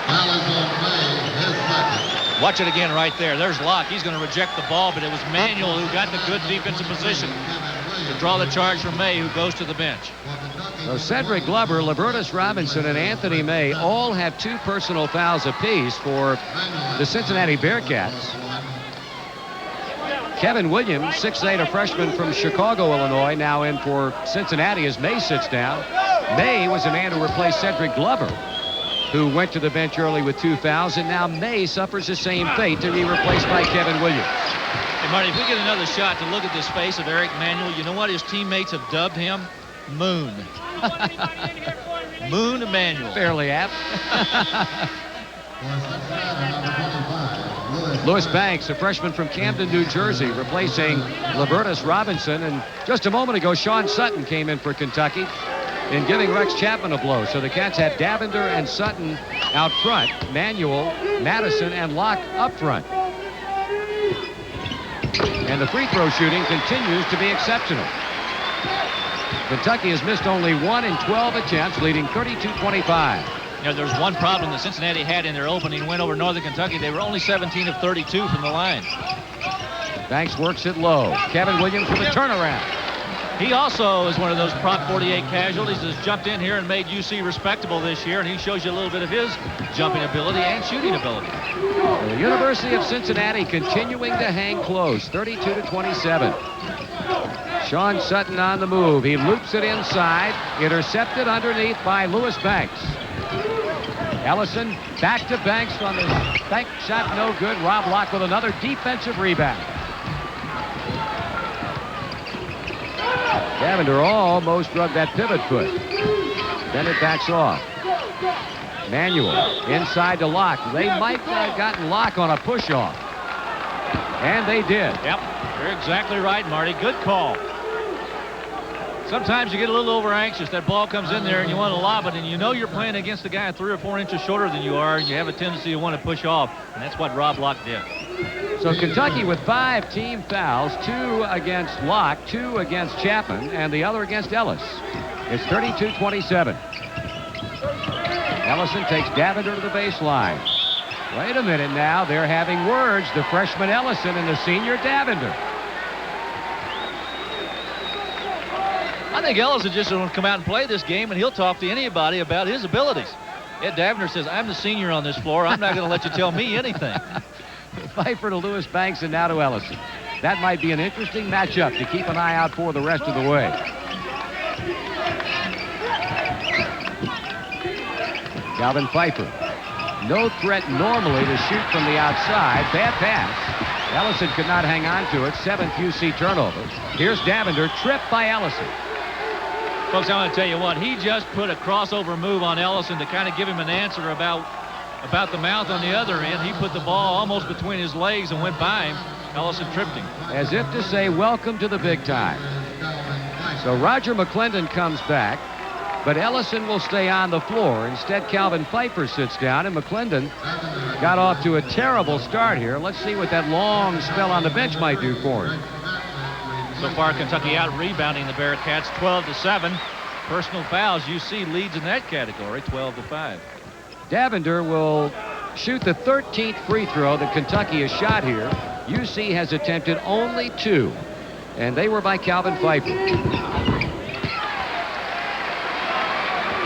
Speaker 9: Foul is on May, his second.
Speaker 2: Watch it again right there. There's Locke. He's going to reject the ball, but it was Manuel who got the good defensive position to draw the charge from May, who goes to the bench.
Speaker 1: So Cedric Glover, Libertus Robinson, and Anthony May all have 2 personal fouls apiece for the Cincinnati Bearcats. Kevin Williams, 6'8", a freshman from Chicago, Illinois, now in for Cincinnati as May sits down. May was a man who replaced Cedric Glover, who went to the bench early with 2 fouls, and now May suffers the same fate to be replaced by Kevin Williams.
Speaker 2: Hey, Marty, if we get another shot to look at this face of Eric Manuel, you know what his teammates have dubbed him? Moon. Moon Manuel.
Speaker 1: Fairly apt. Lewis Banks, a freshman from Camden, New Jersey, replacing Libertus Robinson. And just a moment ago, Sean Sutton came in for Kentucky in giving Rex Chapman a blow. So the Cats have Davender and Sutton out front, Manuel, Madison, and Locke up front. And the free throw shooting continues to be exceptional. Kentucky has missed only 1 in 12 attempts, leading 32-25.
Speaker 2: You know, there's one problem that Cincinnati had in their opening win over Northern Kentucky. They were only 17 of 32 from the line.
Speaker 1: Banks works it low. Kevin Williams with a turnaround.
Speaker 2: He also is one of those Prop 48 casualties that's jumped in here and made UC respectable this year, and he shows you a little bit of his jumping ability and shooting ability.
Speaker 1: The University of Cincinnati continuing to hang close, 32-27. Sean Sutton on the move. He loops it inside, intercepted underneath by Lewis Banks. Ellison back to Banks on the bank shot, no good. Rob Locke with another defensive rebound. Davender almost rubbed that pivot foot. Then it backs off. Manuel inside to Locke. They might have gotten Locke on a push-off. And they did.
Speaker 2: Yep, you're exactly right, Marty. Good call. Sometimes you get a little over-anxious. That ball comes in there and you want to lob it, and you know you're playing against a guy 3 or 4 inches shorter than you are, and you have a tendency to want to push off, and that's what Rob Locke did.
Speaker 1: So Kentucky with 5 team fouls, 2 against Locke, 2 against Chapman, and the other against Ellis. It's 32-27. Ellison takes Davender to the baseline. Wait a minute now. They're having words, the freshman Ellison and the senior Davender.
Speaker 2: I think Ellison just want to come out and play this game, and he'll talk to anybody about his abilities. Ed Davender says, I'm the senior on this floor. I'm not going to let you tell me anything.
Speaker 1: Pfeiffer to Lewis Banks and now to Ellison. That might be an interesting matchup to keep an eye out for the rest of the way. Calvin Pfeiffer. No threat normally to shoot from the outside. Bad pass. Ellison could not hang on to it. 7th UC turnover. Here's Davender, tripped by Ellison.
Speaker 2: Folks, I want to tell you what, he just put a crossover move on Ellison to kind of give him an answer about the mouth on the other end. He put the ball almost between his legs and went by him. Ellison tripped him.
Speaker 1: As if to say, welcome to the big time. So Roger McClendon comes back, but Ellison will stay on the floor. Instead, Calvin Pfeiffer sits down, and McClendon got off to a terrible start here. Let's see what that long spell on the bench might do for him.
Speaker 2: So far, Kentucky out-rebounding the Bearcats 12-7. Personal fouls, UC leads in that category, 12-5.
Speaker 1: Davender will shoot the 13th free throw that Kentucky has shot here. UC has attempted only 2, and they were by Calvin Pfeiffer.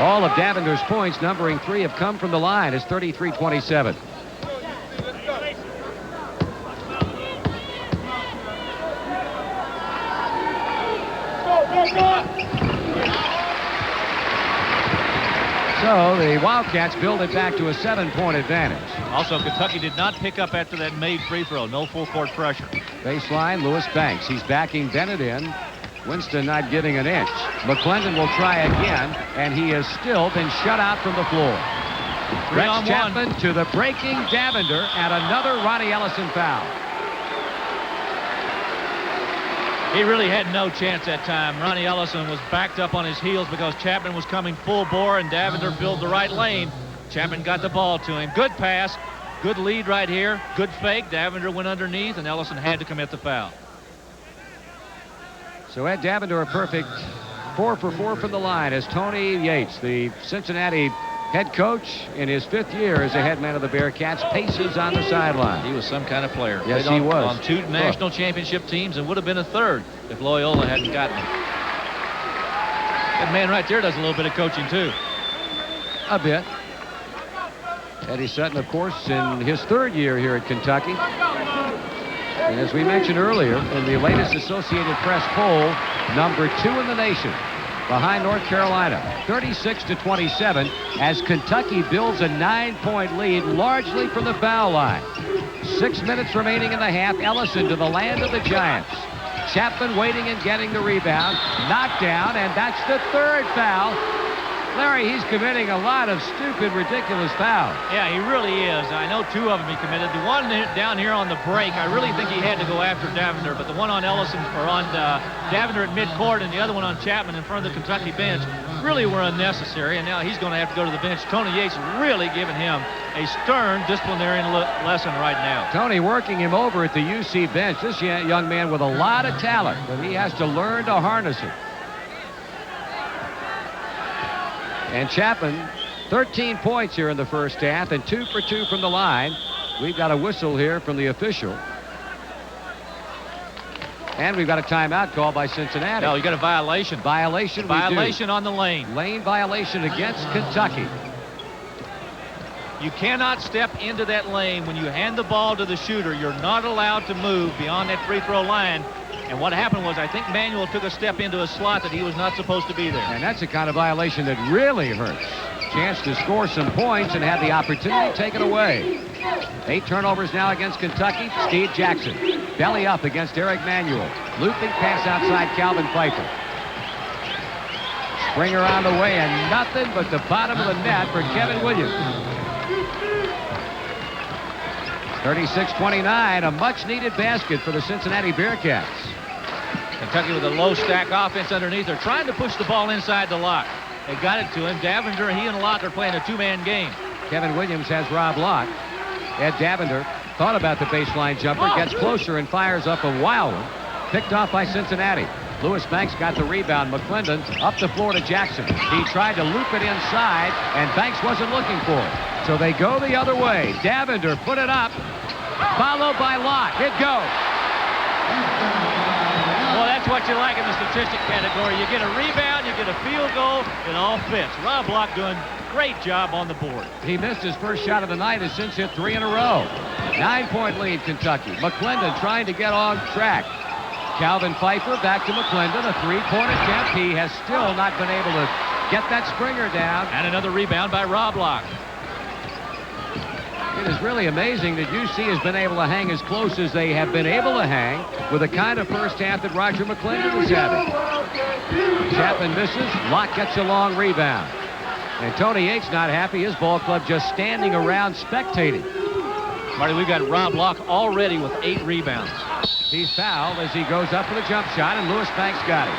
Speaker 1: All of Davender's points, numbering 3, have come from the line. It's 33-27. So the Wildcats build it back to a 7-point advantage.
Speaker 2: Also, Kentucky did not pick up after that made free throw. No full court pressure.
Speaker 1: Baseline, Lewis Banks. He's backing Bennett in. Winston not giving an inch. McClendon will try again, and he has still been shut out from the floor. Rex Chapman to the breaking Davender, and another Ronnie Ellison foul.
Speaker 2: He really had no chance that time. Ronnie Ellison was backed up on his heels because Chapman was coming full bore, and Davender filled the right lane. Chapman got the ball to him. Good pass. Good lead right here. Good fake. Davender went underneath, and Ellison had to commit the foul.
Speaker 1: So Ed Davender a perfect 4 for 4 from the line as Tony Yates, the Cincinnati head coach in his 5th year as a head man of the Bearcats, paces on the sideline.
Speaker 2: He was some kind of player.
Speaker 1: Yes, he was.
Speaker 2: On 2 national championship teams and would have been a 3rd if Loyola hadn't gotten him. That man right there does a little bit of coaching too.
Speaker 1: A bit. Eddie Sutton, of course, in his 3rd year here at Kentucky. And as we mentioned earlier, in the latest Associated Press poll, number 2 in the nation, behind North Carolina, 36-27, as Kentucky builds a 9-point lead, largely from the foul line. 6 minutes remaining in the half. Ellison to the land of the Giants. Chapman waiting and getting the rebound. Knocked down, and that's the 3rd foul. Larry, he's committing a lot of stupid, ridiculous fouls.
Speaker 2: Yeah, he really is. I know 2 of them he committed. The one down here on the break, I really think he had to go after Davender, but the one on Ellison, or on Davender at midcourt, and the other one on Chapman in front of the Kentucky bench really were unnecessary, and now he's going to have to go to the bench. Tony Yates really giving him a stern disciplinarian lesson right now.
Speaker 1: Tony working him over at the UC bench. This young man with a lot of talent, but he has to learn to harness it. And Chapman 13 points here in the first half and 2 for 2 from the line. We've got a whistle here from the official. And we've got a timeout called by Cincinnati.
Speaker 2: No, you got a violation.
Speaker 1: Violation.
Speaker 2: Violation on the lane.
Speaker 1: Lane violation against Kentucky.
Speaker 2: You cannot step into that lane when you hand the ball to the shooter. You're not allowed to move beyond that free throw line. And what happened was I think Manuel took a step into a slot that he was not supposed to be there.
Speaker 1: And that's the kind of violation that really hurts. Chance to score some points and have the opportunity taken away. 8 turnovers now against Kentucky. Steve Jackson. Belly up against Eric Manuel. Looping pass outside Calvin Pfeiffer. Springer on the way and nothing but the bottom of the net for Kevin Williams. 36-29, a much-needed basket for the Cincinnati Bearcats.
Speaker 2: Kentucky with a low stack offense underneath. They're trying to push the ball inside the Locke. They got it to him. Davender, he and Locke are playing a two-man game.
Speaker 1: Kevin Williams has Rob Locke. Ed Davender thought about the baseline jumper, gets closer and fires up a wild one. Picked off by Cincinnati. Lewis Banks got the rebound. McClendon up the floor to Jackson. He tried to loop it inside, and Banks wasn't looking for it. So they go the other way. Davender put it up, followed by Locke. It goes.
Speaker 2: Well, that's what you like in the statistic category. You get a rebound, you get a field goal, it all fits. Rob Locke doing a great job on the board.
Speaker 1: He missed his first shot of the night, has since hit 3 in a row. 9-point lead, Kentucky. McClendon trying to get on track. Calvin Pfeiffer back to McClendon, a 3-point attempt. He has still not been able to get that Springer down.
Speaker 2: And another rebound by Rob Locke.
Speaker 1: It is really amazing that UC has been able to hang as close as they have been able to hang with the kind of first half that Roger McClendon is having. Chapman misses. Locke gets a long rebound. And Tony Yates not happy. His ball club just standing around spectating.
Speaker 2: Marty, we've got Rob Locke already with 8 rebounds.
Speaker 1: He's fouled as he goes up for the jump shot, and Lewis Banks got it.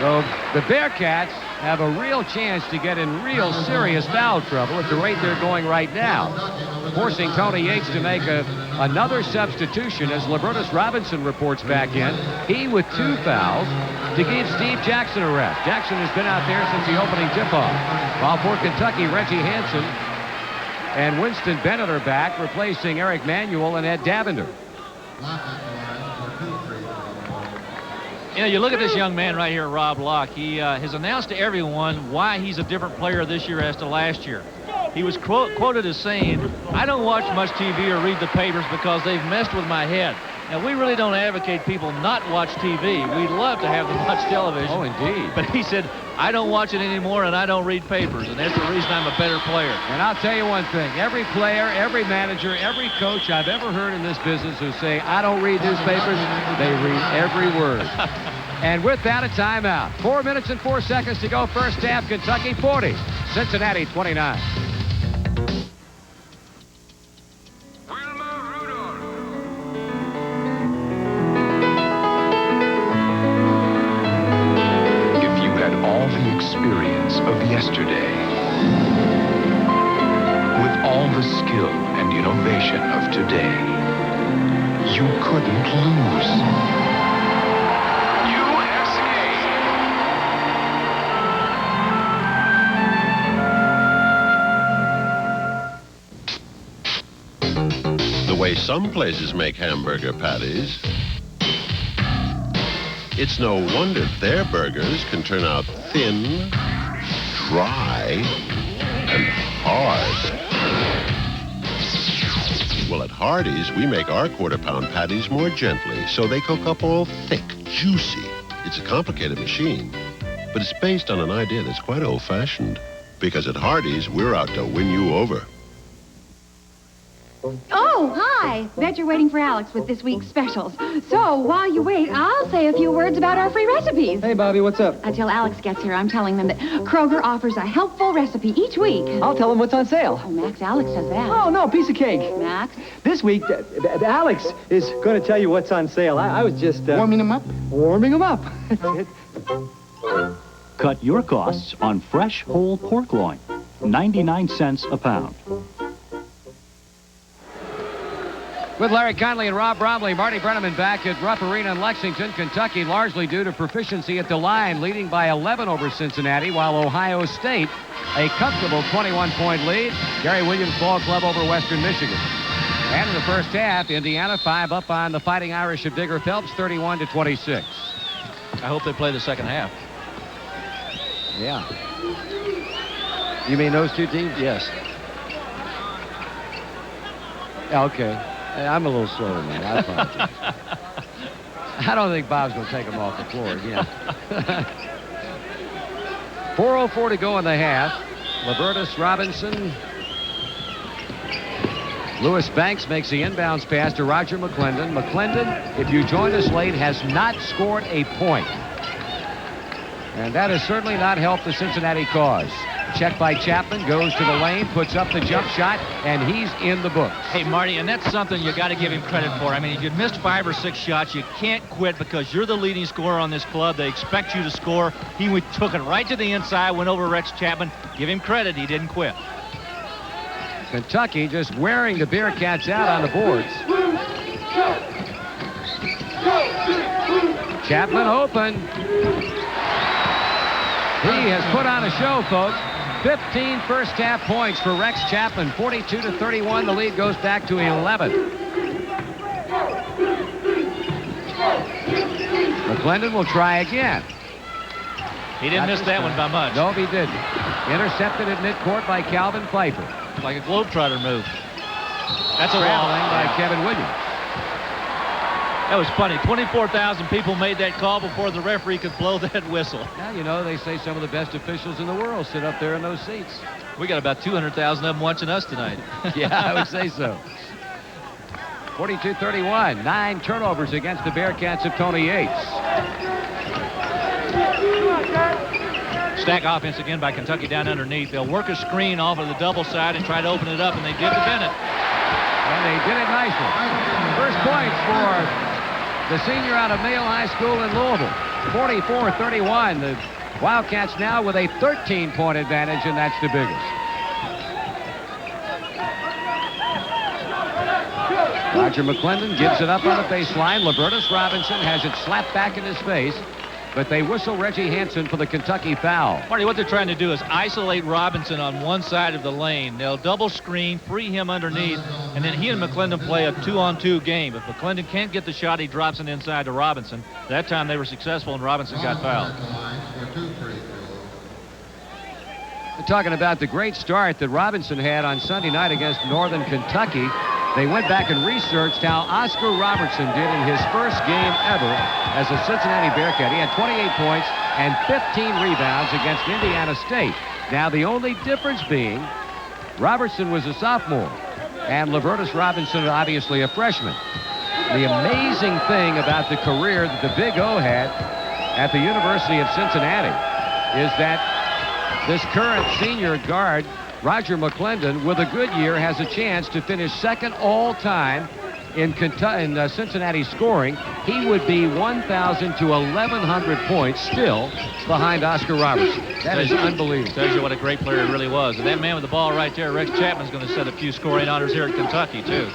Speaker 1: So the Bearcats have a real chance to get in real serious foul trouble at the rate they're going right now, forcing Tony Yates to make another substitution as Libertus Robinson reports back in. He with 2 fouls to give Steve Jackson a rest. Jackson has been out there since the opening tip-off. While for Kentucky, Reggie Hansen and Winston Bennett are back, replacing Eric Manuel and Ed Davender.
Speaker 2: You know, you look at this young man right here, Rob Locke. He has announced to everyone why he's a different player this year as to last year. He was quoted as saying, "I don't watch much TV or read the papers because they've messed with my head." Now, we really don't advocate people not watch TV. We'd love to have them watch television.
Speaker 1: Oh, indeed.
Speaker 2: But he said, "I don't watch it anymore and I don't read papers, and that's the reason I'm a better player."
Speaker 1: And I'll tell you one thing. Every player, every manager, every coach I've ever heard in this business who say, "I don't read newspapers," they read every word. And with that, a timeout. 4 minutes and 4 seconds to go. First half, Kentucky 40, Cincinnati 29.
Speaker 10: If you had all the experience of yesterday, with all the skill and innovation of today, you couldn't lose.
Speaker 21: The way some places make hamburger patties, it's no wonder their burgers can turn out thin, dry, and hard. Well, at Hardee's, we make our quarter-pound patties more gently, so they cook up all thick, juicy. It's a complicated machine, but it's based on an idea that's quite old-fashioned. Because at Hardee's, we're out to win you over.
Speaker 22: Oh, hi. Bet you're waiting for Alex with this week's specials. So, while you wait, I'll say a few words about our free recipes.
Speaker 23: Hey, Bobby, what's up?
Speaker 22: Until Alex gets here, I'm telling them that Kroger offers a helpful recipe each week.
Speaker 23: I'll tell them what's on sale.
Speaker 22: Oh, Max, Alex does that.
Speaker 23: Oh, no, piece of cake.
Speaker 22: Max?
Speaker 23: This week, Alex is going to tell you what's on sale. I was just... warming him up? Warming him up.
Speaker 24: Cut your costs on fresh whole pork loin, 99 cents a pound.
Speaker 1: With Larry Conley and Rob Bromley, Marty Brenneman back at Rupp Arena in Lexington, Kentucky, largely due to proficiency at the line, leading by 11 over Cincinnati, while Ohio State, a comfortable 21-point lead. Gary Williams Ball Club over Western Michigan. And in the first half, Indiana 5 up on the Fighting Irish of Digger Phelps, 31-26.
Speaker 2: I hope they play the second half.
Speaker 1: Yeah. You mean those two teams?
Speaker 2: Yes.
Speaker 1: Okay. I'm a little slow, man. I apologize. I don't think Bob's going to take him off the floor again. 4:04 to go in the half. Libertus Robinson. Lewis Banks makes the inbounds pass to Roger McClendon. McClendon, if you joined us late, has not scored a point. And that has certainly not helped the Cincinnati cause. Check by Chapman, goes to the lane, puts up the jump shot, and he's in the books.
Speaker 2: Hey, Marty, and that's something you got to give him credit for. I mean, if you missed 5 or 6 shots, you can't quit because you're the leading scorer on this club. They expect you to score. He took it right to the inside, went over Rex Chapman. Give him credit. He didn't quit.
Speaker 1: Kentucky just wearing the Bearcats out on the boards. Chapman open. He has put on a show, folks. 15 first half points for Rex Chapman. 42-31. The lead goes back to 11. McClendon will try again.
Speaker 2: He didn't miss that one by much.
Speaker 1: No, he didn't. Intercepted at midcourt by Calvin Pfeiffer.
Speaker 2: Like a Globetrotter move. That's a
Speaker 1: traveling by Kevin Williams.
Speaker 2: That was funny. 24,000 people made that call before the referee could blow that whistle.
Speaker 1: Now, you know, they say some of the best officials in the world sit up there in those seats.
Speaker 2: We got about 200,000 of them watching us tonight.
Speaker 1: Yeah, I would say so. 42-31. 9 turnovers against the Bearcats of Tony Yates.
Speaker 2: Stack offense again by Kentucky down underneath. They'll work a screen off of the double side and try to open it up, and they did to Bennett.
Speaker 1: And they did it nicely. First points for the senior out of Mayo High School in Louisville. 44-31. The Wildcats now with a 13-point advantage, and that's the biggest. Roger McClendon gives it up on the baseline. Libertus Robinson has it slapped back in his face, but they whistle Reggie Hansen for the Kentucky foul.
Speaker 2: Marty, what they're trying to do is isolate Robinson on one side of the lane. They'll double screen, free him underneath, and then he and McClendon play a 2-on-2 game. If McClendon can't get the shot, he drops it inside to Robinson. That time they were successful, and Robinson got fouled.
Speaker 1: We're talking about the great start that Robinson had on Sunday night against Northern Kentucky. They went back and researched how Oscar Robertson did in his first game ever as a Cincinnati Bearcat. He had 28 points and 15 rebounds against Indiana State. Now, the only difference being Robertson was a sophomore and Libertus Robinson obviously a freshman. The amazing thing about the career that the Big O had at the University of Cincinnati is that this current senior guard, Roger McClendon, with a good year, has a chance to finish second all-time in Cincinnati scoring. He would be 1,000 to 1,100 points still behind Oscar Robertson. That is unbelievable.
Speaker 2: Tells you what a great player he really was. And that man with the ball right there, Rex Chapman's going to set a few scoring honors here at Kentucky, too.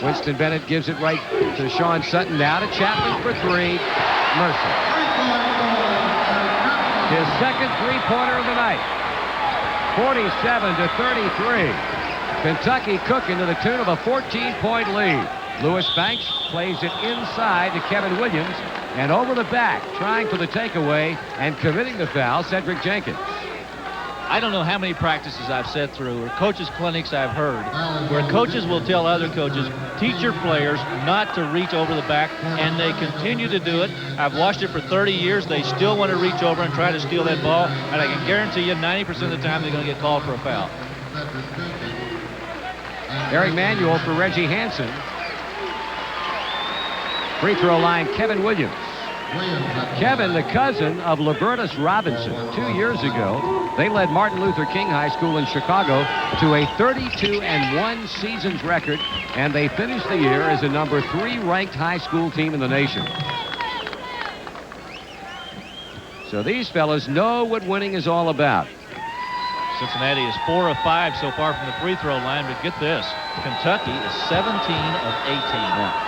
Speaker 1: Winston Bennett gives it right to Sean Sutton. Now to Chapman for 3. Mercer. His second three-pointer of the night. 47-33. Kentucky cooking to the tune of a 14-point lead. Lewis Banks plays it inside to Kevin Williams, and over the back, trying for the takeaway and committing the foul, Cedric Jenkins.
Speaker 2: I don't know how many practices I've sat through or coaches' clinics I've heard where coaches will tell other coaches, teach your players not to reach over the back, and they continue to do it. I've watched it for 30 years. They still want to reach over and try to steal that ball, and I can guarantee you 90% of the time they're going to get called for a foul.
Speaker 1: Eric Manuel for Reggie Hansen. Free throw line, Kevin Williams. Kevin, the cousin of Libertus Robinson. 2 years ago, they led Martin Luther King High School in Chicago to a 32-1 seasons record, and they finished the year as a number 3 ranked high school team in the nation. So these fellas know what winning is all about.
Speaker 2: Cincinnati is 4 of 5 so far from the free throw line, but get this. Kentucky is 17 of 18.
Speaker 1: Yeah.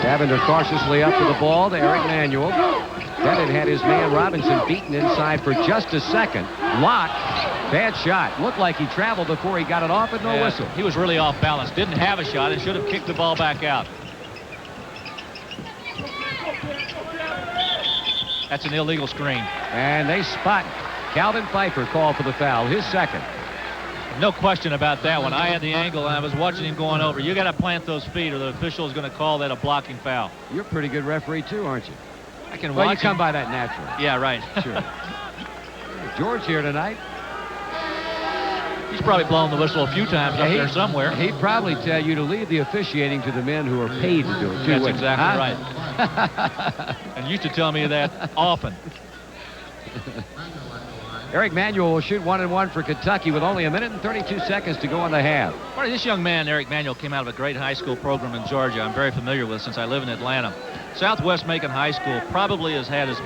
Speaker 1: Davender cautiously up to the ball to Eric Manuel. Bennett had his man Robinson beaten inside for just a second. Lott, bad shot. Looked like he traveled before he got it off, but no whistle.
Speaker 2: He was really off balance. Didn't have a shot and should have kicked the ball back out. That's an illegal screen.
Speaker 1: And they spot Calvin Pfeiffer called for the foul, his second.
Speaker 2: No question about that one. I had the angle, and I was watching him going over. You got to plant those feet, or the official is going to call that a blocking foul.
Speaker 1: You're a pretty good referee, too, aren't you?
Speaker 2: I can
Speaker 1: well,
Speaker 2: watch
Speaker 1: you come
Speaker 2: him.
Speaker 1: by that naturally.
Speaker 2: Yeah, right.
Speaker 1: Sure. George here tonight.
Speaker 2: He's probably blown the whistle a few times up there somewhere.
Speaker 1: He'd probably tell you to leave the officiating to the men who are paid to do it.
Speaker 2: That's exactly right. And used to tell me that often.
Speaker 1: Eric Manuel will shoot 1-1 for Kentucky with only 1 minute and 32 seconds to go in the half.
Speaker 2: This young man, Eric Manuel, came out of a great high school program in Georgia. I'm very familiar with since I live in Atlanta. Southwest Macon High School probably has as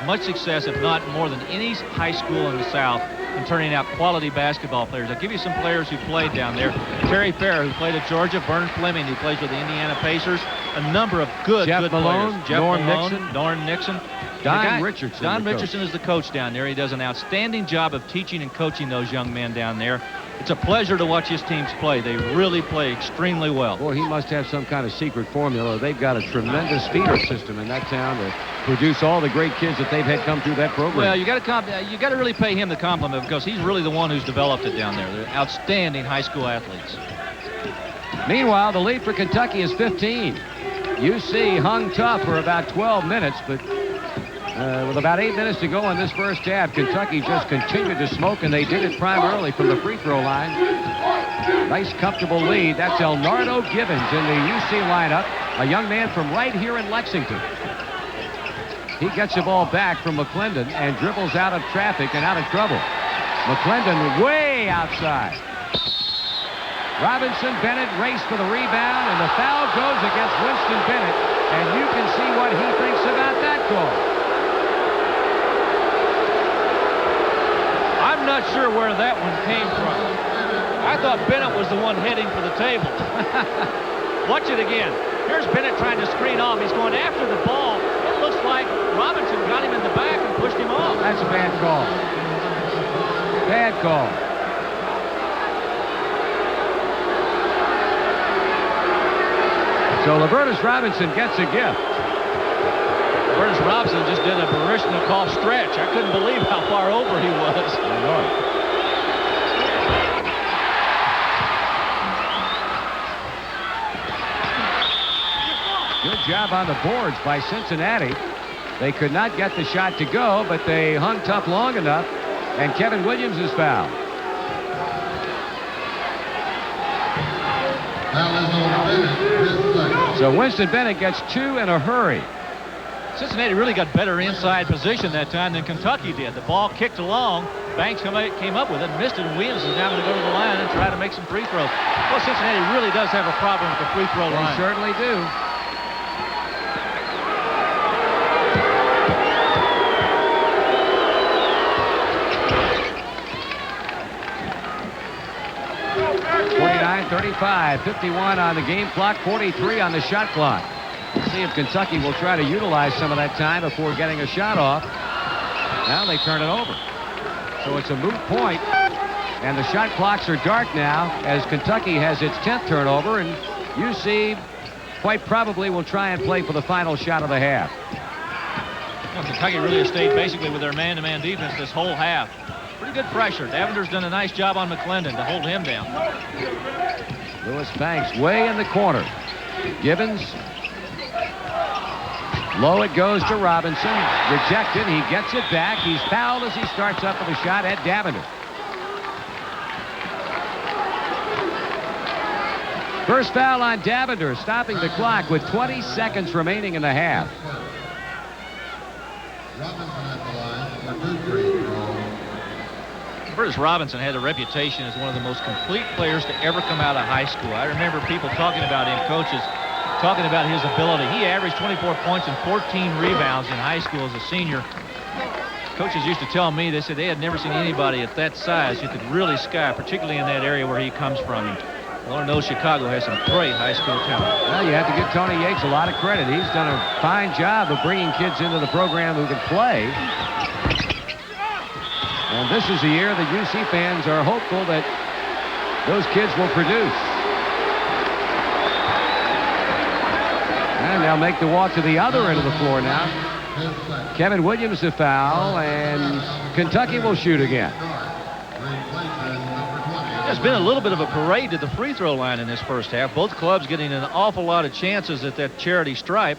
Speaker 2: much success, if not more than any high school in the South, in turning out quality basketball players. I'll give you some players who played down there. Terry Fair, who played at Georgia. Vern Fleming, who plays with the Indiana Pacers. A number of good
Speaker 1: Malone,
Speaker 2: players. Jeff Malone, Norm Nixon.
Speaker 1: Don Richardson.
Speaker 2: Don Richardson is the coach down there. He does an outstanding job of teaching and coaching those young men down there. It's a pleasure to watch his teams play. They really play extremely well.
Speaker 1: Boy, he must have some kind of secret formula. They've got a tremendous feeder system in that town to produce all the great kids that they've had come through that program.
Speaker 2: Well, you got to really pay him the compliment because he's really the one who's developed it down there. They're outstanding high school athletes.
Speaker 1: Meanwhile, the lead for Kentucky is 15. UC hung tough for about 12 minutes, but with about 8 minutes to go in this first half, Kentucky just continued to smoke, and they did it primarily from the free throw line. Nice, comfortable lead. That's Elnardo Gibbons in the UC lineup, a young man from right here in Lexington. He gets the ball back from McClendon and dribbles out of traffic and out of trouble. McClendon way outside. Robinson Bennett raced for the rebound, and the foul goes against Winston Bennett, and you can see what he thinks about that call.
Speaker 2: I'm not sure where that one came from. I thought Bennett was the one heading for the table. Watch it again. Here's Bennett trying to screen off. He's going after the ball. It looks like Robinson got him in the back and pushed him off.
Speaker 1: That's a bad call. Bad call. So Lavertus Robinson gets a gift.
Speaker 2: Lavertus Robinson just did a Baryshnikov stretch. I couldn't believe how far over he was.
Speaker 1: I know it. Good job on the boards by Cincinnati. They could not get the shot to go, but they hung tough long enough, and Kevin Williams is fouled. So Winston Bennett gets 2 in a hurry.
Speaker 2: Cincinnati really got better inside position that time than Kentucky did. The ball kicked along. Banks came up with it, missed it, and Williams is now going to go to the line and try to make some free throws. Well, Cincinnati really does have a problem with the free throw line.
Speaker 1: They certainly do. .35, 51 on the game clock, 43 on the shot clock. We'll see if Kentucky will try to utilize some of that time before getting a shot off. Now they turn it over. So it's a moot point, and the shot clocks are dark now as Kentucky has its 10th turnover, and UC quite probably will try and play for the final shot of the half.
Speaker 2: Well, Kentucky really has stayed basically with their man-to-man defense this whole half. Pretty good pressure. Davender's done a nice job on McClendon to hold him down.
Speaker 1: Lewis Banks way in the corner. Gibbons. Low it goes to Robinson. Rejected. He gets it back. He's fouled as he starts up with a shot at Davender. First foul on Davender, stopping the clock with 20 seconds remaining in the half.
Speaker 2: Curtis Robinson had a reputation as one of the most complete players to ever come out of high school. I remember people talking about him, coaches. talking about his ability. He averaged 24 points and 14 rebounds in high school as a senior. Coaches used to tell me, they said they had never seen anybody at that size who could really sky, particularly in that area where he comes from. And Lord knows Chicago has some great high school talent.
Speaker 1: Well, you have to give Tony Yates a lot of credit. He's done a fine job of bringing kids into the program who can play. And this is the year that UC fans are hopeful that those kids will produce. And they'll make the walk to the other end of the floor now. Kevin Williams a foul, and Kentucky will shoot again.
Speaker 2: There's been a little bit of a parade to the free throw line in this first half. Both clubs getting an awful lot of chances at that charity stripe.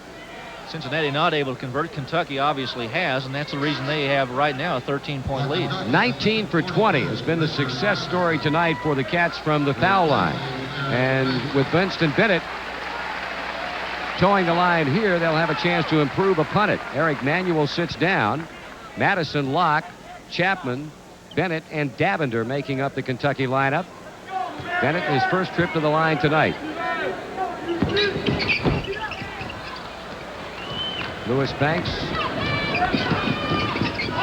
Speaker 2: Cincinnati not able to convert. Kentucky obviously has, and that's the reason they have right now a 13-point lead.
Speaker 1: 19 for 20 has been the success story tonight for the Cats from the foul line. And with Winston Bennett towing the line here, they'll have a chance to improve upon it. Eric Manuel sits down. Madison, Locke, Chapman, Bennett, and Davender making up the Kentucky lineup. Bennett, his first trip to the line tonight. Lewis Banks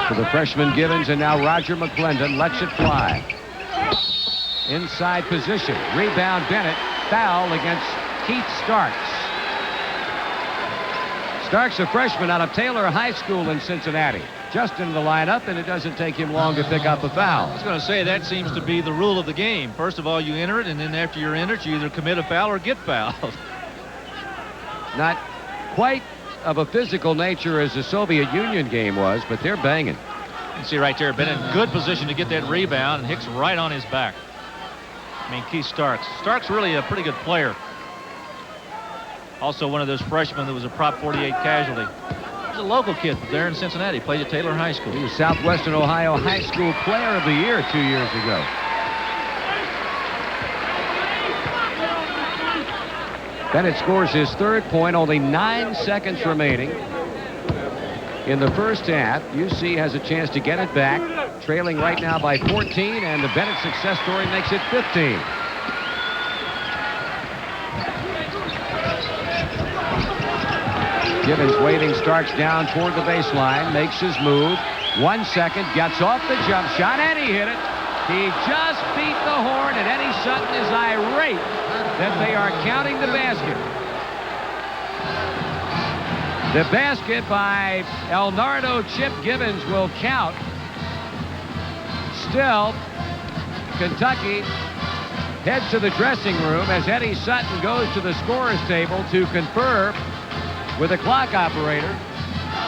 Speaker 1: for the freshman Givens, and now Roger McClendon lets it fly. Inside position. Rebound Bennett. Foul against Keith Starks. Starks, a freshman out of Taylor High School in Cincinnati. Just in the lineup, and it doesn't take him long to pick up a foul.
Speaker 2: I was going to say, that seems to be the rule of the game. First of all, you enter it, and then after you're in it, you either commit a foul or get fouled.
Speaker 1: Not quite of a physical nature as the Soviet Union game was, but they're banging.
Speaker 2: You can see right there, been in good position to get that rebound, and Hicks right on his back. I mean, Keith Starks. Starks really a pretty good player. Also one of those freshmen that was a Prop 48 casualty. He's a local kid there in Cincinnati. Played at Taylor High School.
Speaker 1: He was Southwestern Ohio High School Player of the Year 2 years ago. Bennett scores his third point, only 9 seconds remaining in the first half. UC has a chance to get it back, trailing right now by 14, and the Bennett success story makes it 15. Givens waiting, Starks down toward the baseline, makes his move. 1 second, gets off the jump shot, and he hit it. He just beat the horn, and Eddie Sutton is irate that they are counting the basket. The basket by Elnardo Chip Givens will count. Still, Kentucky heads to the dressing room as Eddie Sutton goes to the scorer's table to confer with the clock operator,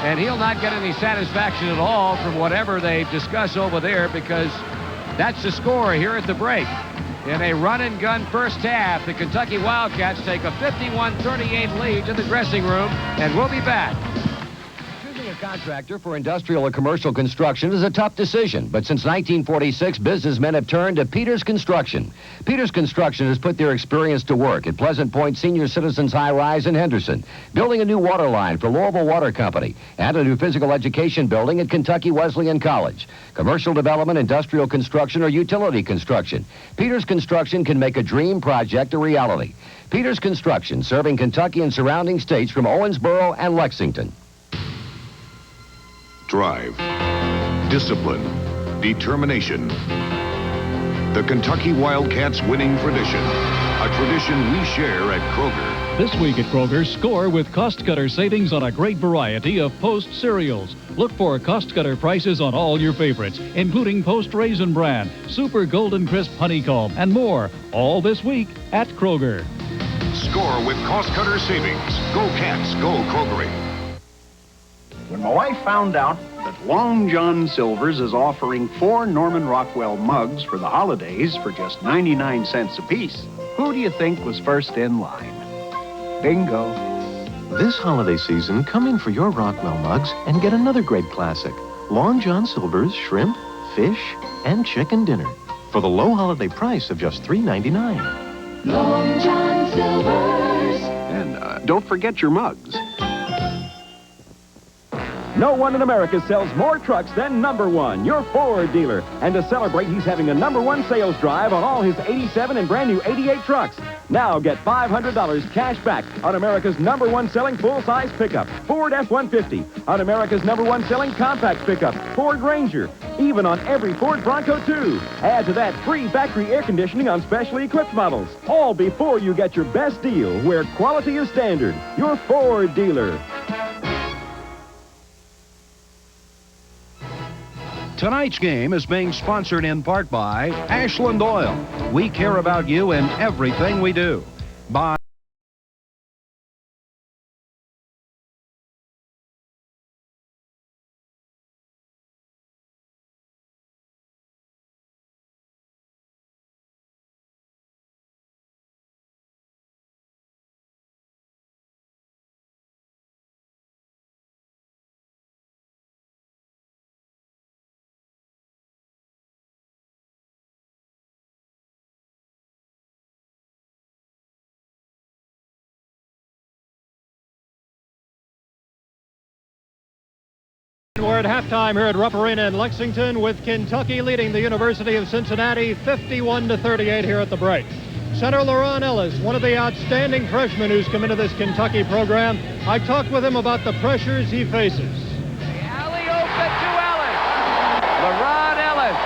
Speaker 1: and he'll not get any satisfaction at all from whatever they discuss over there, because that's the score here at the break. In a run-and-gun first half, the Kentucky Wildcats take a 51-38 lead to the dressing room, and we'll be back. Choosing a contractor for industrial or commercial construction is a tough decision, but since 1946, businessmen have turned to Peters Construction. Peters Construction has put their experience to work at Pleasant Point Senior Citizens High Rise in Henderson, building a new water line for Louisville Water Company, and a new physical education building at Kentucky Wesleyan College. Commercial development, industrial construction, or utility construction, Peters Construction can make a dream project a reality. Peters Construction, serving Kentucky and surrounding states from Owensboro and Lexington.
Speaker 3: Drive, discipline, determination. The Kentucky Wildcats' winning tradition, a tradition we share at Kroger.
Speaker 24: This week at Kroger, score with Cost Cutter savings on a great variety of Post cereals. Look for Cost Cutter prices on all your favorites, including Post Raisin Bran, Super Golden Crisp Honeycomb, and more. All this week at Kroger.
Speaker 3: Score with Cost Cutter savings. Go Cats, go Kroger.
Speaker 17: When my wife found out that Long John Silver's is offering 4 Norman Rockwell mugs for the holidays for just 99 cents apiece, who do you think was first in line? Bingo.
Speaker 18: This holiday season, come in for your Rockwell mugs and get another great classic. Long John Silver's shrimp, fish, and chicken dinner for the low holiday price of just $3.99.
Speaker 19: Long John Silver's.
Speaker 17: And don't forget your mugs.
Speaker 12: No one in America sells more trucks than number one, your Ford dealer. And to celebrate, he's having a number one sales drive on all his 87 and brand new 88 trucks. Now get $500 cash back on America's #1 selling full-size pickup, Ford F-150, on America's #1 selling compact pickup, Ford Ranger, even on every Ford Bronco, too. Add to that free factory air conditioning on specially equipped models. All before you get your best deal, where quality is standard. Your Ford dealer.
Speaker 4: Tonight's game is being sponsored in part by Ashland Oil. We care about you in everything we do. By
Speaker 2: We're at halftime here at Rupp Arena in Lexington with Kentucky leading the University of Cincinnati 51-38 here at the break. Center LaRon Ellis, one of the outstanding freshmen who's come into this Kentucky program. I talked with him about the pressures he faces.
Speaker 1: Alley-oop to Ellis. LaRon Ellis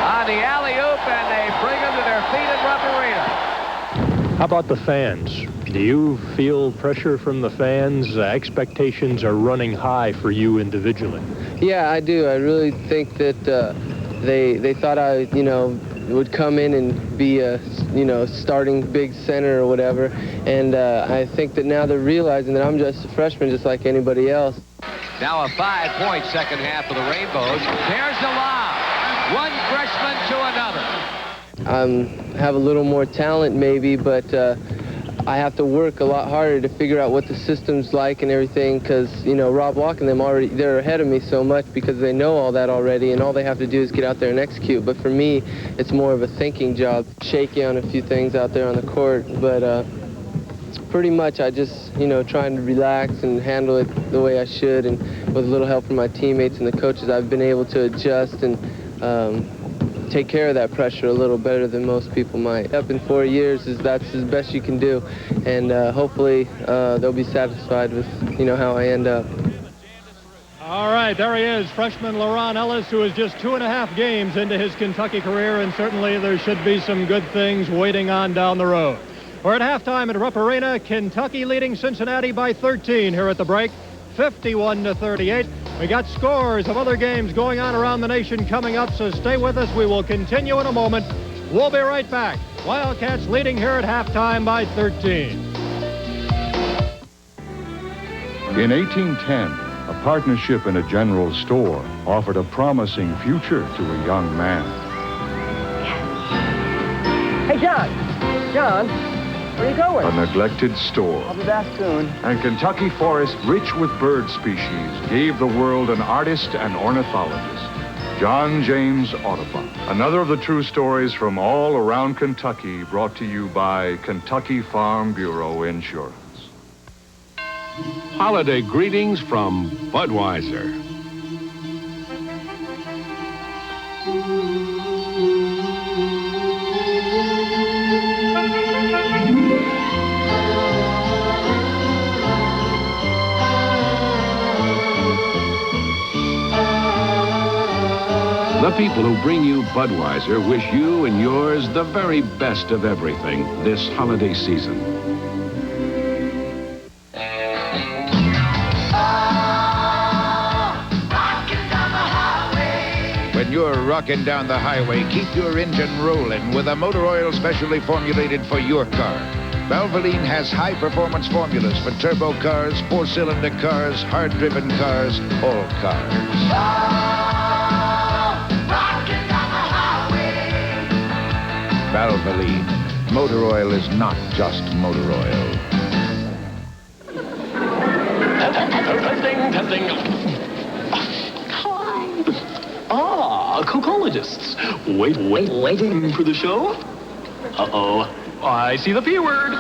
Speaker 1: on the alley-oop, and they bring him to their feet at Rupp Arena.
Speaker 5: How about the fans? Do you feel pressure from the fans? Expectations are running high for you individually.
Speaker 6: Yeah, I do. I really think that they thought I, would come in and be a, starting big center or whatever. And I think that now they're realizing that I'm just a freshman just like anybody else.
Speaker 1: Now a 5-point second half for the Rainbows. There's the lob. One freshman to another.
Speaker 6: I have a little more talent maybe, but I have to work a lot harder to figure out what the system's like and everything, because, Rob Walk and them they're ahead of me so much because they know all that already, and all they have to do is get out there and execute. But for me, it's more of a thinking job, shaky on a few things out there on the court, but pretty much I just, trying to relax and handle it the way I should, and with a little help from my teammates and the coaches, I've been able to adjust and take care of that pressure a little better than most people might. Up in 4 years, that's the best you can do, and hopefully they'll be satisfied with how I end up.
Speaker 2: All right, there he is, freshman LaRon Ellis, who is just 2.5 games into his Kentucky career, and certainly there should be some good things waiting on down the road. We're at halftime at Rupp Arena, Kentucky leading Cincinnati by 13 here at the break, 51-38. We got scores of other games going on around the nation coming up, so stay with us. We will continue in a moment. We'll be right back. Wildcats leading here at halftime by 13.
Speaker 20: In 1810, a partnership in a general store offered a promising future to a young man.
Speaker 6: Hey, John, where are you going?
Speaker 20: A neglected store.
Speaker 6: I'll be back soon.
Speaker 20: And Kentucky forest rich with bird species gave the world an artist and ornithologist, John James Audubon. Another of the true stories from all around Kentucky, brought to you by Kentucky Farm Bureau Insurance.
Speaker 3: Holiday greetings from Budweiser. The people who bring you Budweiser wish you and yours the very best of everything this holiday season.
Speaker 7: When you're rocking down the highway, keep your engine rolling with a motor oil specially formulated for your car. Valvoline has high-performance formulas for turbo cars, 4-cylinder cars, hard-driven cars, all cars. Valvoline. Motor oil is not just motor oil.
Speaker 25: Testing. Ah, cocologists. Waiting for the show? Uh-oh. I see the P word.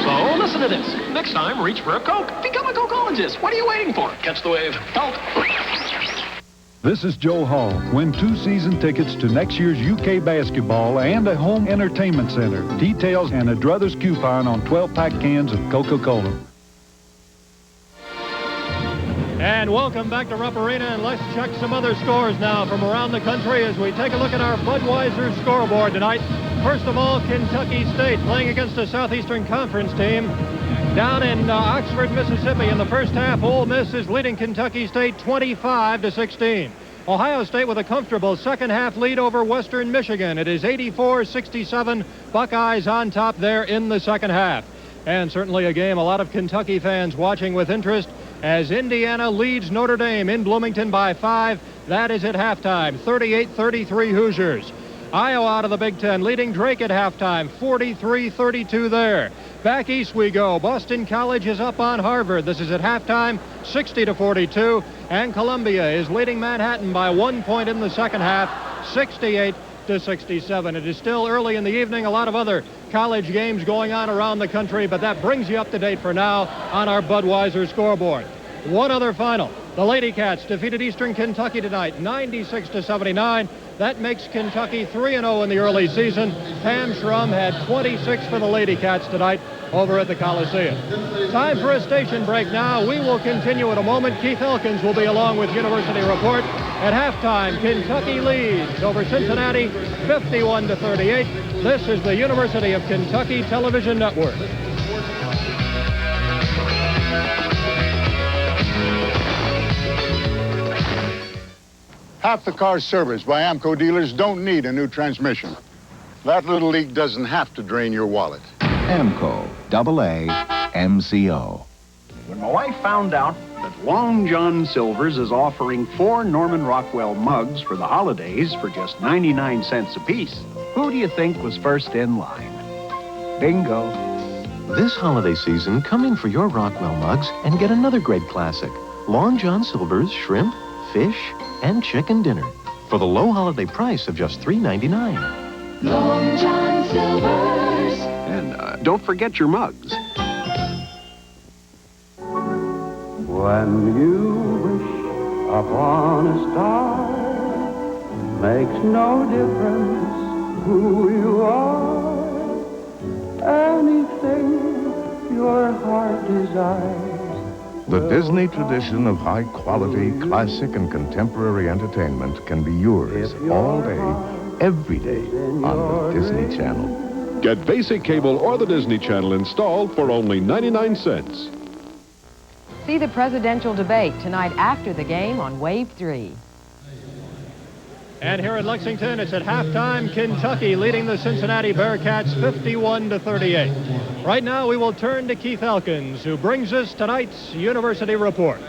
Speaker 25: So listen to this. Next time, reach for a Coke. Become a cocologist. What are you waiting for? Catch the wave. Coke.
Speaker 8: This is Joe Hall. Win 2 season tickets to next year's UK Basketball and a home entertainment center. Details and a Druthers coupon on 12-pack cans of Coca-Cola.
Speaker 2: And welcome back to Rupp Arena, and let's check some other scores now from around the country as we take a look at our Budweiser scoreboard tonight. First of all, Kentucky State playing against a Southeastern Conference team down in Oxford, Mississippi. In the first half, Ole Miss is leading Kentucky State 25-16. Ohio State with a comfortable second half lead over Western Michigan. It is 84-67, Buckeyes on top there in the second half. And certainly a game a lot of Kentucky fans watching with interest as Indiana leads Notre Dame in Bloomington by 5. That is at halftime, 38-33 Hoosiers. Iowa out of the Big Ten leading Drake at halftime, 43-32 there. Back east we go. Boston College is up on Harvard. This is at halftime, 60-42. And Columbia is leading Manhattan by 1 point in the second half, 68-67. It is still early in the evening. A lot of other college games going on around the country, but that brings you up to date for now on our Budweiser scoreboard. One other final. The Lady Cats defeated Eastern Kentucky tonight, 96-79. That makes Kentucky 3-0 in the early season. Pam Schrum had 26 for the Lady Cats tonight over at the Coliseum. Time for a station break now. We will continue in a moment. Keith Elkins will be along with University Report. At halftime, Kentucky leads over Cincinnati 51-38. This is the University of Kentucky Television Network.
Speaker 13: Half the cars serviced by Aamco dealers don't need a new transmission. That little leak doesn't have to drain your wallet.
Speaker 14: Aamco, AA, MCO.
Speaker 17: When my wife found out that Long John Silver's is offering 4 Norman Rockwell mugs for the holidays for just 99 cents apiece, who do you think was first in line? Bingo.
Speaker 18: This holiday season, come in for your Rockwell mugs and get another great classic. Long John Silver's shrimp, fish, and chicken dinner for the low holiday price of just $3.99.
Speaker 19: Long John Silver's.
Speaker 17: And don't forget your mugs.
Speaker 15: When you wish upon a star, makes no difference who you are. Anything your heart desires.
Speaker 16: The Disney tradition of high-quality, classic, and contemporary entertainment can be yours all day, every day on the Disney Channel.
Speaker 26: Get basic cable or the Disney Channel installed for only 99 cents. See the presidential debate tonight after the game on Wave 3.
Speaker 2: And here at Lexington, it's at halftime, Kentucky leading the Cincinnati Bearcats 51-38. Right now, we will turn to Keith Elkins, who brings us tonight's University Report.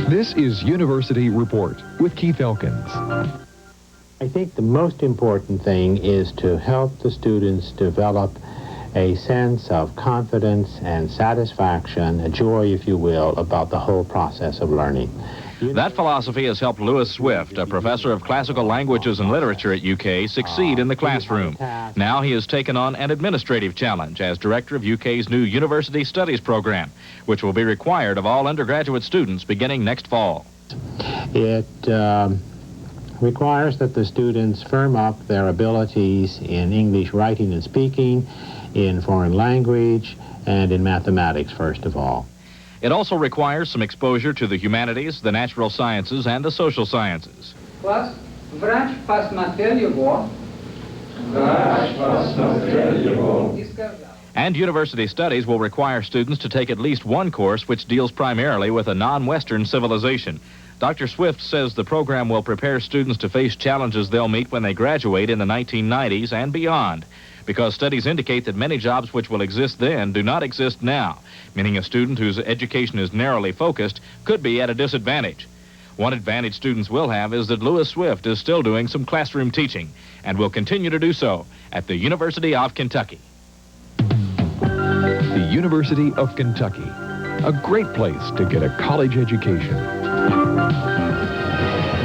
Speaker 27: This is University Report with Keith Elkins.
Speaker 5: I think the most important thing is to help the students develop a sense of confidence and satisfaction, a joy, if you will, about the whole process of learning.
Speaker 28: That philosophy has helped Louis Swift, a professor of classical languages and literature at UK, succeed in the classroom. Now he has taken on an administrative challenge as director of UK's new University Studies program, which will be required of all undergraduate students beginning next fall.
Speaker 5: It requires that the students firm up their abilities in English writing and speaking, in foreign language, and in mathematics, first of all.
Speaker 28: It also requires some exposure to the humanities, the natural sciences, and the social sciences.
Speaker 29: Plus, vrać pas materiowo.
Speaker 28: And University Studies will require students to take at least one course which deals primarily with a non-Western civilization. Dr. Swift says the program will prepare students to face challenges they'll meet when they graduate in the 1990s and beyond, because studies indicate that many jobs which will exist then do not exist now, meaning a student whose education is narrowly focused could be at a disadvantage. One advantage students will have is that Louis Swift is still doing some classroom teaching and will continue to do so at the University of Kentucky.
Speaker 27: The University of Kentucky, a great place to get a college education.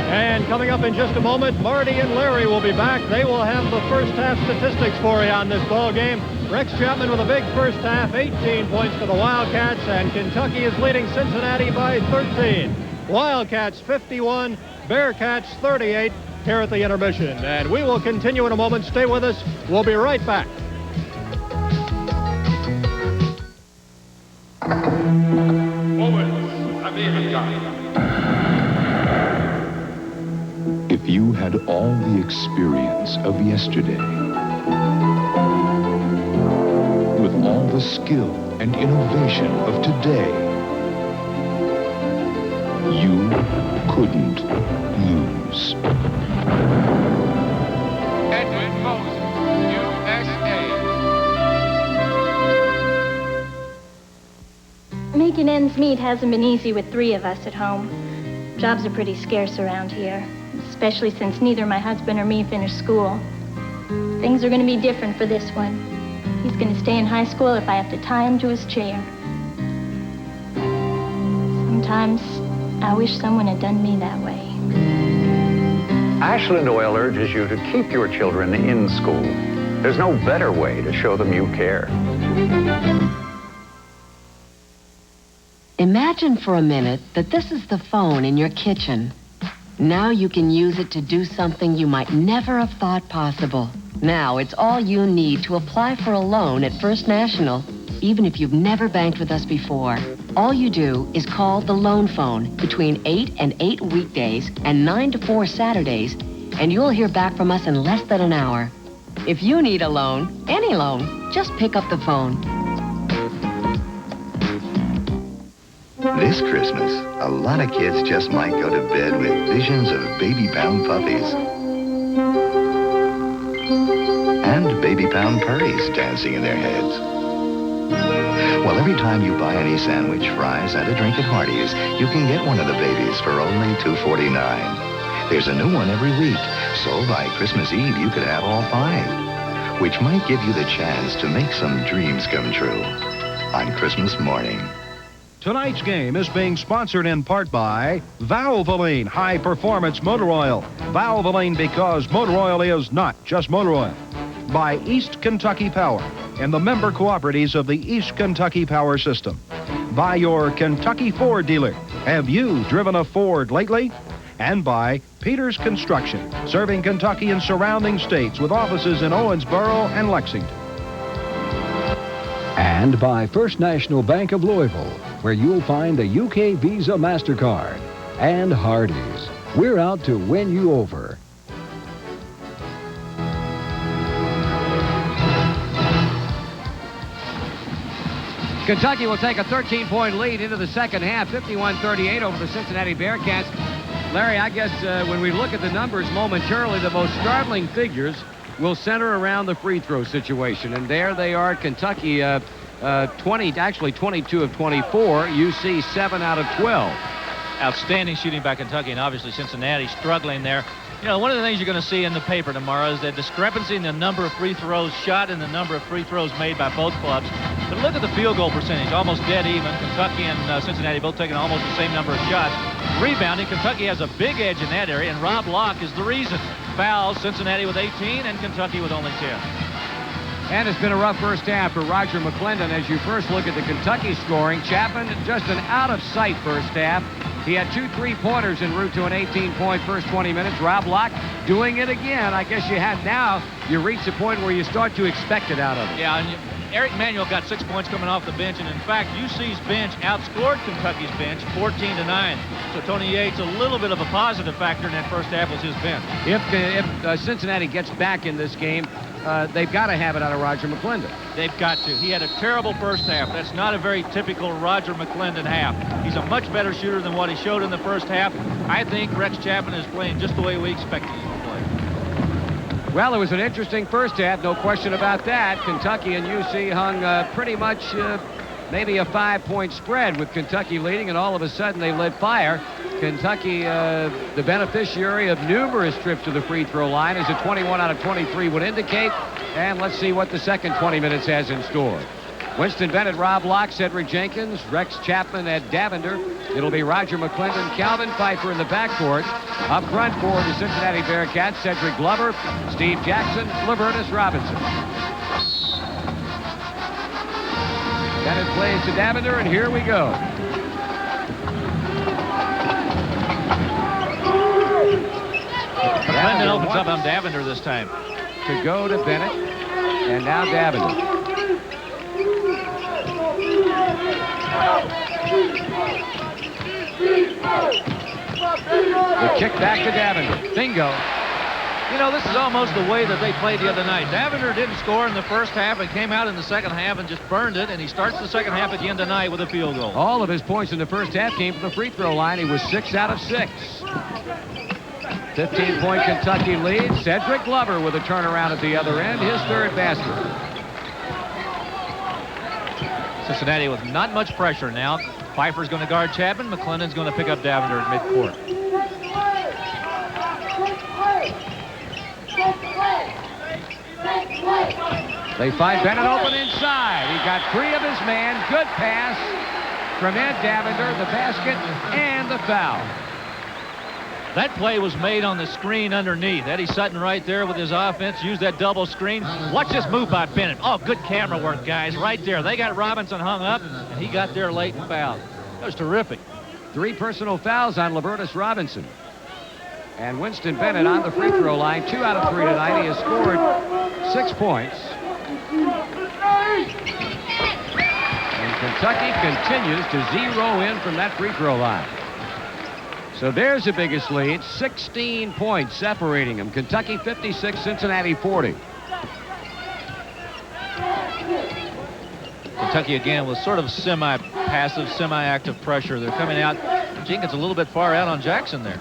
Speaker 2: And coming up in just a moment, Marty and Larry will be back. They will have the first half statistics for you on this ball game. Rex Chapman with a big first half, 18 points for the Wildcats, and Kentucky is leading Cincinnati by 13. Wildcats 51, Bearcats 38 here at the intermission. And we will continue in a moment. Stay with us. We'll be right back.
Speaker 3: If you had all the experience of yesterday, with all the skill and innovation of today, you couldn't lose.
Speaker 4: Edwin Moses, USA.
Speaker 9: Making ends meet hasn't been easy with 3 of us at home. Jobs are pretty scarce around here, especially since neither my husband or me finished school. Things are going to be different for this one. He's going to stay in high school if I have to tie him to his chair. Sometimes I wish someone had done me that way.
Speaker 10: Ashland Oil urges you to keep your children in school. There's no better way to show them you care.
Speaker 11: Imagine for a minute that this is the phone in your kitchen. Now you can use it to do something you might never have thought possible. Now it's all you need to apply for a loan at First National, even if you've never banked with us before. All you do is call the loan phone between 8 and 8 weekdays and 9 to 4 Saturdays, and you'll hear back from us in less than an hour. If you need a loan, any loan, just pick up the phone.
Speaker 12: This Christmas, a lot of kids just might go to bed with visions of baby pound puppies and baby pound purries dancing in their heads. Well, every time you buy any sandwich, fries, and a drink at Hardee's, you can get one of the babies for only $2.49. There's a new one every week, so by Christmas Eve, you could have all 5, which might give you the chance to make some dreams come true on Christmas morning.
Speaker 21: Tonight's game is being sponsored in part by Valvoline High Performance Motor Oil. Valvoline, because motor oil is not just motor oil. By East Kentucky Power and the member cooperatives of the East Kentucky Power System. By your Kentucky Ford dealer. Have you driven a Ford lately? And by Peters Construction, serving Kentucky and surrounding states with offices in Owensboro and Lexington.
Speaker 27: And by First National Bank of Louisville, where you'll find a UK Visa MasterCard. And Hardee's. We're out to win you over.
Speaker 1: Kentucky will take a 13-point lead into the second half, 51-38 over the Cincinnati Bearcats. Larry, I guess when we look at the numbers momentarily, the most startling figures will center around the free throw situation. And there they are, Kentucky 22 of 24, UC 7 out of 12.
Speaker 2: Outstanding shooting by Kentucky, and obviously Cincinnati struggling there. You know, one of the things you're going to see in the paper tomorrow is the discrepancy in the number of free throws shot and the number of free throws made by both clubs. But look at the field goal percentage, almost dead even. Kentucky and Cincinnati both taking almost the same number of shots. Rebounding, Kentucky has a big edge in that area, and Rob Locke is the reason. Fouls, Cincinnati with 18 and Kentucky with only 10.
Speaker 1: And it's been a rough first half for Roger McClendon. As you first look at the Kentucky scoring, Chapman just an out-of-sight first half. He had 2 3-pointers en route to an 18-point first 20 minutes. Rob Locke doing it again. I guess you reach the point where you start to expect it out of him.
Speaker 2: Yeah, and Eric Manuel got 6 points coming off the bench, and in fact, UC's bench outscored Kentucky's bench 14-9. So Tony Yates, a little bit of a positive factor in that first half was his bench.
Speaker 1: If Cincinnati gets back in this game, they've got to have it out of Roger McClendon.
Speaker 2: They've got to. He had a terrible first half. That's not a very typical Roger McClendon half. He's a much better shooter than what he showed in the first half. I think Rex Chapman is playing just the way we expected him to play.
Speaker 1: Well, it was an interesting first half, no question about that. Kentucky and UC hung pretty much maybe a 5-point spread with Kentucky leading, and all of a sudden they lit fire. Kentucky, the beneficiary of numerous trips to the free throw line, as a 21 out of 23 would indicate. And let's see what the second 20 minutes has in store. Winston Bennett, Rob Locke, Cedric Jenkins, Rex Chapman at Davender. It'll be Roger McClendon, Calvin Pfeiffer in the backcourt. Up front for the Cincinnati Bearcats, Cedric Glover, Steve Jackson, Laverdus Robinson. Bennett plays to Davender, and here we go.
Speaker 2: McClendon opens up on Davender this time.
Speaker 1: To go to Bennett, and now Davender. The kick back to Davender. Bingo.
Speaker 2: You know, this is almost the way that they played the other night. Davender didn't score in the first half and came out in the second half and just burned it, and he starts the second half again tonight with a field goal.
Speaker 1: All of his points in the first half came from the free throw line. He was 6 out of 6. 15-point Kentucky lead. Cedric Glover with a turnaround at the other end. His third basket.
Speaker 2: Cincinnati with not much pressure now. Pfeiffer's going to guard Chapman. McClendon's going to pick up Davender at midcourt.
Speaker 1: They find Bennett open inside. He got free of his man. Good pass from Ed Davender. The basket and the foul.
Speaker 2: That play was made on the screen underneath. Eddie Sutton right there with his offense. Used that double screen. Watch this move by Bennett. Oh, good camera work, guys, right there. They got Robinson hung up, and he got there late and fouled. That was terrific.
Speaker 1: 3 personal fouls on Libertus Robinson. And Winston Bennett on the free throw line. 2 out of 3 tonight. He has scored 6 points. And Kentucky continues to zero in from that free throw line. So there's the biggest lead. 16 points separating them. Kentucky 56, Cincinnati 40.
Speaker 2: Kentucky again with sort of semi-passive, semi-active pressure. They're coming out. Jenkins a little bit far out on Jackson there.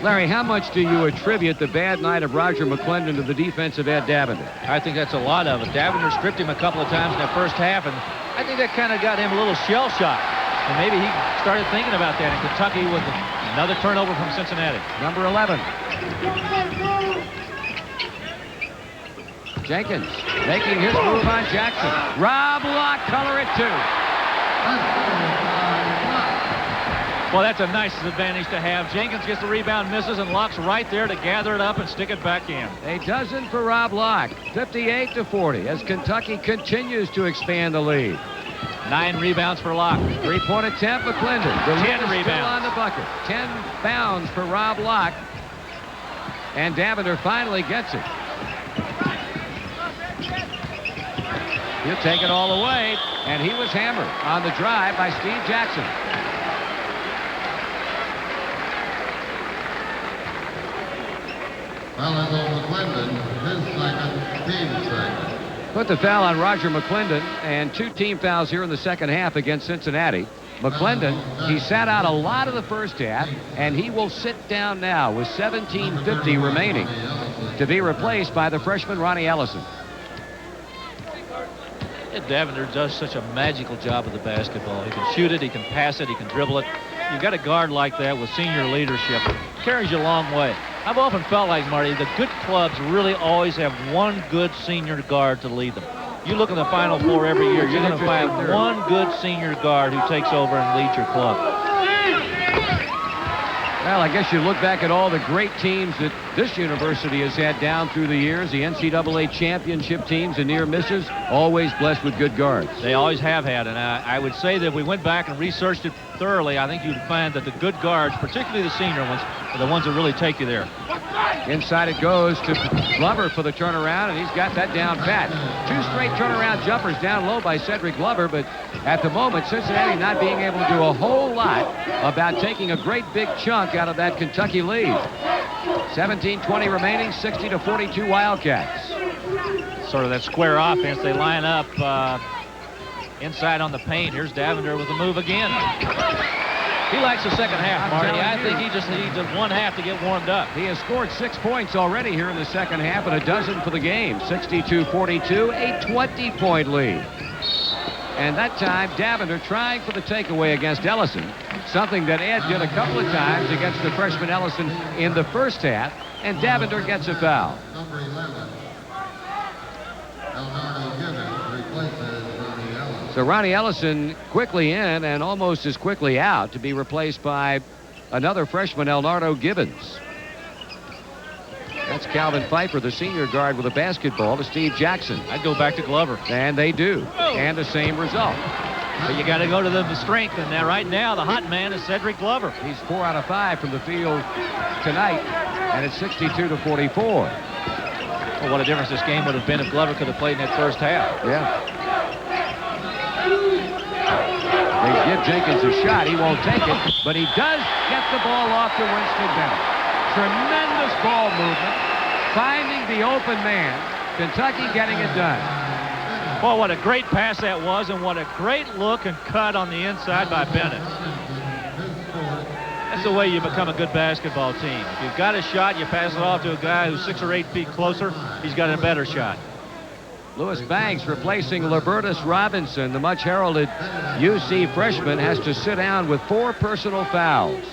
Speaker 1: Larry, how much do you attribute the bad night of Roger McClendon to the defense of Ed Davender?
Speaker 2: I think that's a lot of it. Davender stripped him a couple of times in that first half, and I think that kind of got him a little shell-shocked. And maybe he started thinking about that in Kentucky with another turnover from Cincinnati.
Speaker 1: Number 11. Jenkins making his move on Jackson. Rob Locke, color it 2.
Speaker 2: Well, that's a nice advantage to have. Jenkins gets the rebound, misses, and Locke's right there to gather it up and stick it back in.
Speaker 1: A dozen for Rob Locke. 58-40 as Kentucky continues to expand the lead.
Speaker 2: 9 rebounds for Locke.
Speaker 1: 3-point attempt, McClendon.
Speaker 2: 10 rebounds
Speaker 1: on the bucket. 10 bounds for Rob Locke. And Davender finally gets it. He'll take it all away. And he was hammered on the drive by Steve Jackson. Put the foul on Roger McClendon, and 2 team fouls here in the second half against Cincinnati. McClendon, he sat out a lot of the first half, and he will sit down now with 17:50 remaining to be replaced by the freshman Ronnie Ellison.
Speaker 2: Ed Davender does such a magical job of the basketball. He can shoot it, he can pass it, he can dribble it. You've got a guard like that with senior leadership. It carries you a long way. I've often felt like, Marty, the good clubs really always have one good senior guard to lead them. You look in the Final Four every year, you're going to find one good senior guard who takes over and leads your club.
Speaker 1: Well, I guess you look back at all the great teams that this university has had down through the years, the NCAA championship teams and near misses, always blessed with good guards.
Speaker 2: They always have had, and I would say that if we went back and researched it thoroughly, I think you'd find that the good guards, particularly the senior ones, are the ones that really take you there.
Speaker 1: Inside it goes to Glover for the turnaround, and he's got that down pat. 2 straight turnaround jumpers down low by Cedric Glover, but at the moment, Cincinnati not being able to do a whole lot about taking a great big chunk out of that Kentucky lead. 17:20 remaining, 60-42 Wildcats.
Speaker 2: Sort of that square offense. They line up inside on the paint. Here's Davender with the move again. He likes the second half, Marty. I think he just needs 1 half to get warmed up.
Speaker 1: He has scored 6 points already here in the second half and a dozen for the game. 62-42, a 20-point lead. And that time, Davender trying for the takeaway against Ellison, something that Ed did a couple of times against the freshman Ellison in the first half, and Davender gets a foul.
Speaker 6: Number 11.
Speaker 1: So Ronnie Ellison quickly in and almost as quickly out to be replaced by another freshman, Elnardo Gibbons. That's It's Calvin Pfeiffer, the senior guard, with a basketball to Steve Jackson.
Speaker 2: I'd go back to Glover.
Speaker 1: And they do. And the same result.
Speaker 2: But you got to go to the strength. And now, right now, the hot man is Cedric Glover.
Speaker 1: He's 4 out of 5 from the field tonight. And it's 62-44.
Speaker 2: Well, what a difference this game would have been if Glover could have played in that first half.
Speaker 1: Yeah. They give Jenkins a shot. He won't take it, but he does get the ball off to Winston Bennett. Tremendous ball movement, finding the open man. Kentucky getting it done.
Speaker 2: Well, what a great pass that was, and what a great look and cut on the inside by Bennett. That's the way you become a good basketball team. If you've got a shot, you pass it off to a guy who's 6 or 8 feet closer. He's got a better shot.
Speaker 1: Lewis Banks replacing Libertus Robinson. The much heralded UC freshman has to sit down with 4 personal fouls.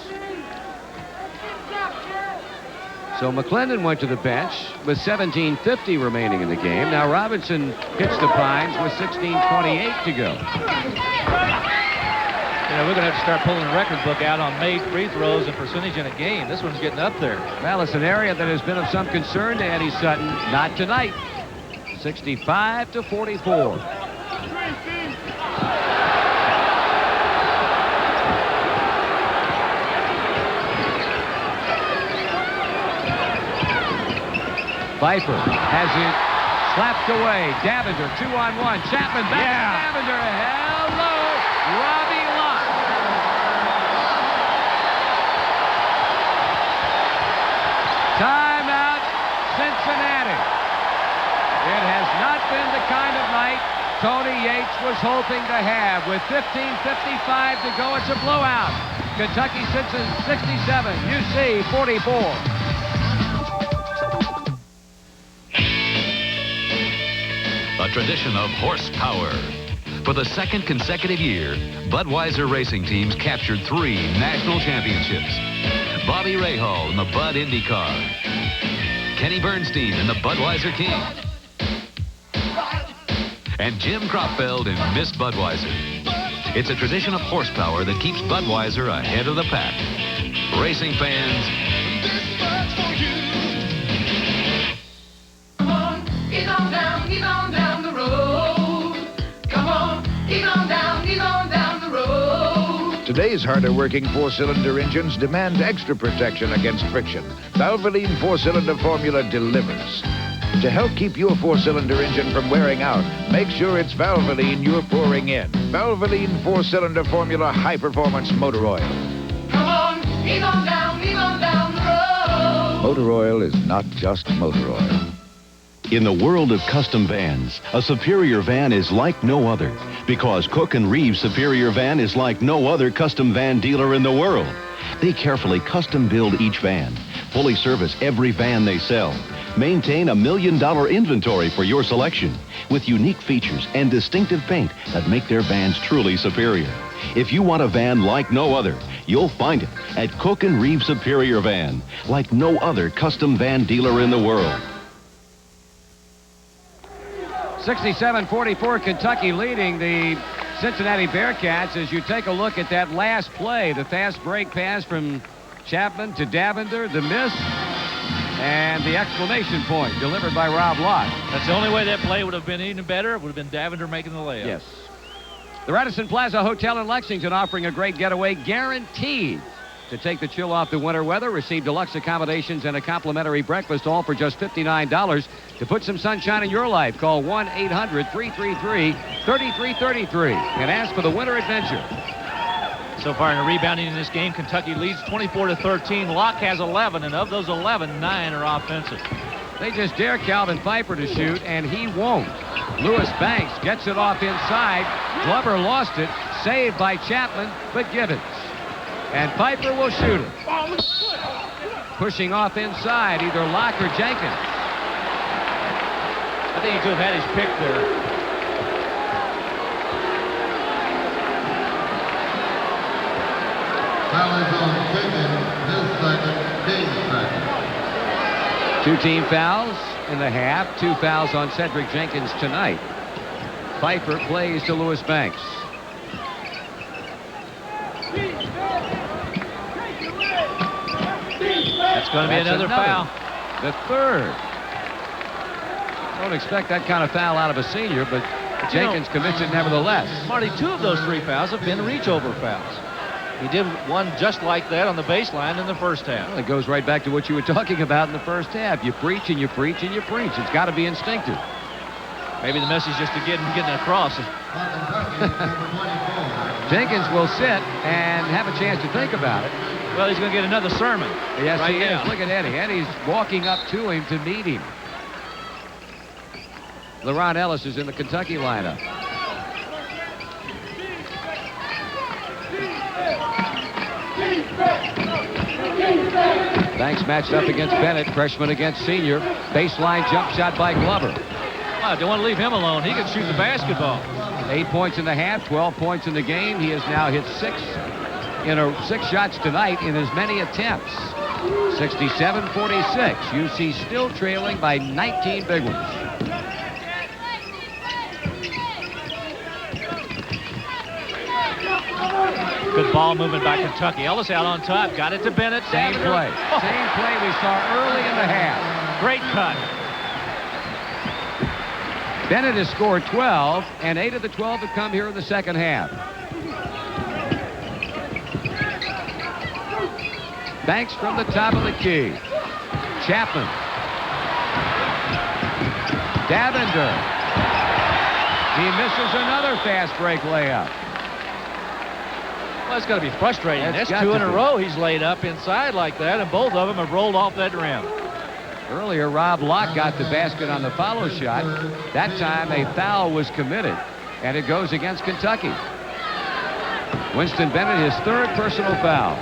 Speaker 1: So McClendon went to the bench with 17:50 remaining in the game. Now Robinson hits the Pines with 16:28 to go.
Speaker 2: You know, we're going to have to start pulling the record book out on made free throws and percentage in a game. This one's getting up there.
Speaker 1: Well, it's an area that has been of some concern to Eddie Sutton. Not tonight. 65-44. Viper has it slapped away. Davender, 2-on-1. Chapman back to Davender. Hello, Robbie Lott. Timeout, Cincinnati. It has not been the kind of night Tony Yates was hoping to have. With 15:55 to go, it's a blowout. Kentucky 67, UC 44.
Speaker 6: A tradition of horsepower. For the second consecutive year, Budweiser racing teams captured 3 national championships. Bobby Rahal in the Bud Indy car. Kenny Bernstein in the Budweiser King. And Jim Cropfeld in Miss Budweiser. It's a tradition of horsepower that keeps Budweiser ahead of the pack. Racing fans,
Speaker 19: Come on, get on down the road. Come on, get on down the road.
Speaker 7: Today's harder-working 4-cylinder engines demand extra protection against friction. Valvoline 4-cylinder formula delivers. To help keep your 4-cylinder engine from wearing out, make sure it's Valvoline you're pouring in. Valvoline 4-cylinder formula high-performance motor oil.
Speaker 19: Come on, get on down the road.
Speaker 7: Motor oil is not just motor oil.
Speaker 8: In the world of custom vans, a Superior van is like no other, because Cook and Reeves Superior van is like no other custom van dealer in the world. They carefully custom build each van, fully service every van they sell, maintain $1 million inventory for your selection, with unique features and distinctive paint that make their vans truly superior. If you want a van like no other, you'll find it at Cook and Reeves Superior Van, like no other custom van dealer in the world.
Speaker 1: 67-44, Kentucky leading the Cincinnati Bearcats. As you take a look at that last play, the fast break pass from Chapman to Davender, the miss, and the exclamation point delivered by Rob Lott.
Speaker 2: That's the only way that play would have been even better. It would have been Davender making the layup.
Speaker 1: Yes. The Radisson Plaza Hotel in Lexington offering a great getaway guaranteed. To take the chill off the winter weather, receive deluxe accommodations and a complimentary breakfast, all for just $59. To put some sunshine in your life, call 1-800-333-3333 and ask for the winter adventure.
Speaker 2: So far in the rebounding in this game, Kentucky leads 24-13. Locke has 11, and of those 11, 9 are offensive.
Speaker 1: They just dare Calvin Pfeiffer to shoot, and he won't. Lewis Banks gets it off inside. Glover lost it. Saved by Chapman, but Gibbons. And Pfeiffer will shoot it. Pushing off inside, either Locke or Jenkins.
Speaker 2: I think he could have had his pick there.
Speaker 1: Two team fouls in the half. 2 fouls on Cedric Jenkins tonight. Pfeiffer plays to Lewis Banks.
Speaker 2: That's going to be another foul.
Speaker 1: The third. Don't expect that kind of foul out of a senior, but Jenkins commits it nevertheless.
Speaker 2: Marty, 2 of those 3 fouls have been reach-over fouls. He did one just like that on the baseline in the first half.
Speaker 1: Well, it goes right back to what you were talking about in the first half. You preach and you preach and you preach. It's got to be instinctive.
Speaker 2: Maybe the message just to getting across.
Speaker 1: Jenkins will sit and have a chance to think about it.
Speaker 2: Well, he's going to get another sermon.
Speaker 1: Yes,
Speaker 2: right
Speaker 1: he
Speaker 2: now.
Speaker 1: is. Look at Eddie. Eddie's walking up to him to meet him. LeRon Ellis is in the Kentucky lineup. Banks matched up against Bennett, freshman against senior. Baseline jump shot by Glover.
Speaker 2: Oh, don't want to leave him alone. He can shoot the basketball.
Speaker 1: 8 points in the half, 12 points in the game. He has now hit 6 shots tonight in as many attempts. 67-46. UC still trailing by 19 big ones.
Speaker 2: Good ball movement by Kentucky. Ellis out on top. Got it to Bennett.
Speaker 1: Same play. Same play we saw early in the half.
Speaker 2: Great cut.
Speaker 1: Bennett has scored 12, and 8 of the 12 have come here in the second half. Banks from the top of the key. Chapman. Davender. He misses another fast break layup.
Speaker 2: Well, it's got to be frustrating. That's 2 in a row he's laid up inside like that, and both of them have rolled off that rim.
Speaker 1: Earlier, Rob Locke got the basket on the follow shot. That time, a foul was committed, and it goes against Kentucky. Winston Bennett, his 3rd personal foul.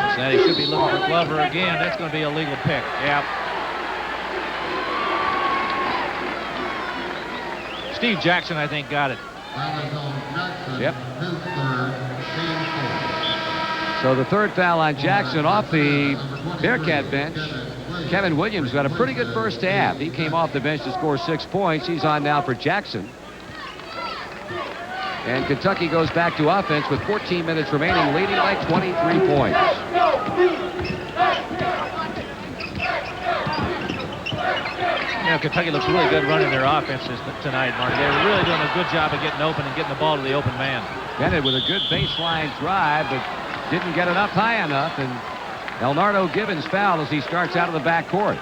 Speaker 2: Cincinnati should be looking for Glover again. That's going to be a legal pick.
Speaker 1: Yep.
Speaker 2: Steve Jackson, I think, got it.
Speaker 1: Yep. So the 3rd foul on Jackson off the Bearcat bench. Kevin Williams got a pretty good first half. He came off the bench to score 6 points. He's on now for Jackson. And Kentucky goes back to offense with 14 minutes remaining, leading by 23 points.
Speaker 2: You know, Kentucky looks really good running their offenses tonight, Marty. They're really doing a good job of getting open and getting the ball to the open man.
Speaker 1: Bennett with a good baseline drive, but didn't get it up high enough, and Elnardo Gibbons fouled as he starts out of the backcourt.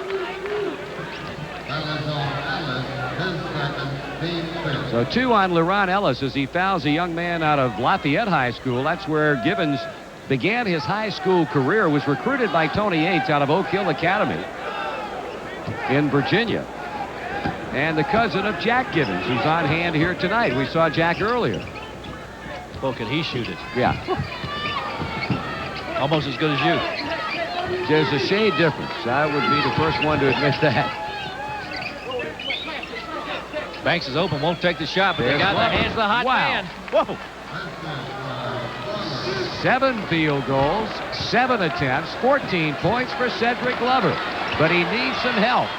Speaker 1: So 2 on LeRon Ellis as he fouls a young man out of Lafayette High School. That's where Gibbons began his high school career, was recruited by Tony Yates out of Oak Hill Academy in Virginia. And the cousin of Jack Gibbons, who's on hand here tonight. We saw Jack earlier.
Speaker 2: Well, can he shoot it?
Speaker 1: Yeah.
Speaker 2: Almost as good as you.
Speaker 1: There's a shade difference. I would be the first one to admit that.
Speaker 2: Banks is open, won't take the shot, but they got the hands of the hot man. Whoa.
Speaker 1: 7 field goals, 7 attempts, 14 points for Cedric Glover. But he needs some help.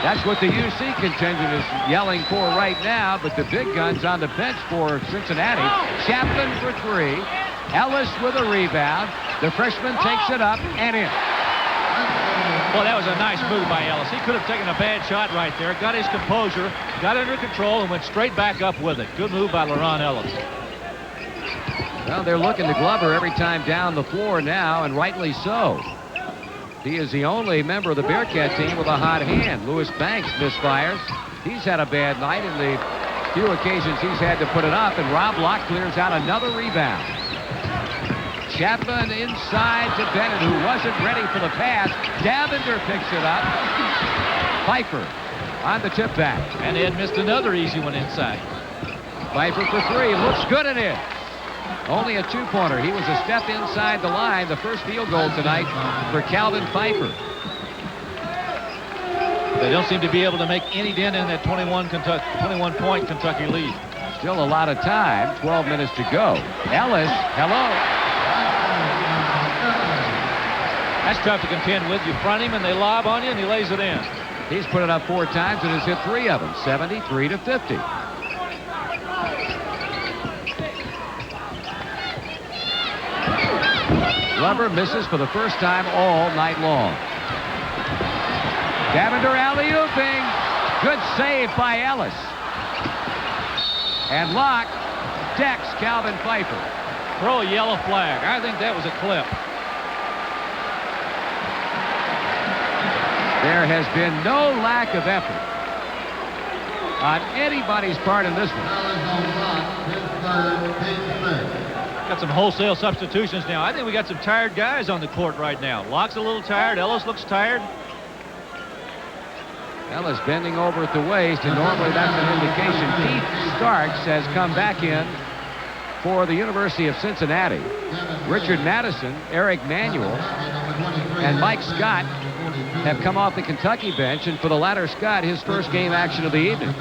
Speaker 1: That's what the UC contingent is yelling for right now, but the big guns on the bench for Cincinnati. Chapman for 3. Ellis with a rebound. The freshman takes it up and in.
Speaker 2: Well, that was a nice move by Ellis. He could have taken a bad shot right there, got his composure, got under control, and went straight back up with it. Good move by LeRon Ellis.
Speaker 1: Well, they're looking to Glover every time down the floor now, and rightly so. He is the only member of the Bearcat team with a hot hand. Lewis Banks misfires. He's had a bad night in the few occasions he's had to put it up, and Rob Locke clears out another rebound. Chapman inside to Bennett, who wasn't ready for the pass. Davender picks it up. Pfeiffer on the tip back.
Speaker 2: And Ed missed another easy one inside.
Speaker 1: Pfeiffer for 3. Looks good at it. Only a 2-pointer. He was a step inside the line. The first field goal tonight for Calvin Pfeiffer.
Speaker 2: They don't seem to be able to make any dent in that 21-point Kentucky lead.
Speaker 1: Still a lot of time. 12 minutes to go. Ellis, hello.
Speaker 2: That's tough to contend with. You front him and they lob on you and he lays it in.
Speaker 1: He's put it up 4 times and has hit 3 of them. 73-50. Glover misses for the first time all night long. Davender alley-ooping. Good save by Ellis. And Locke decks Calvin Pfeiffer.
Speaker 2: Throw a yellow flag. I think that was a clip.
Speaker 1: There has been no lack of effort on anybody's part in this one.
Speaker 2: Got some wholesale substitutions now. I think we got some tired guys on the court right now. Locke's a little tired. Ellis looks tired.
Speaker 1: Ellis bending over at the waist, and normally that's an indication. Keith Starks has come back in for the University of Cincinnati. Richard Madison, Eric Manuel, and Mike Scott have come off the Kentucky bench, and for the latter Scott, his first game action of the evening.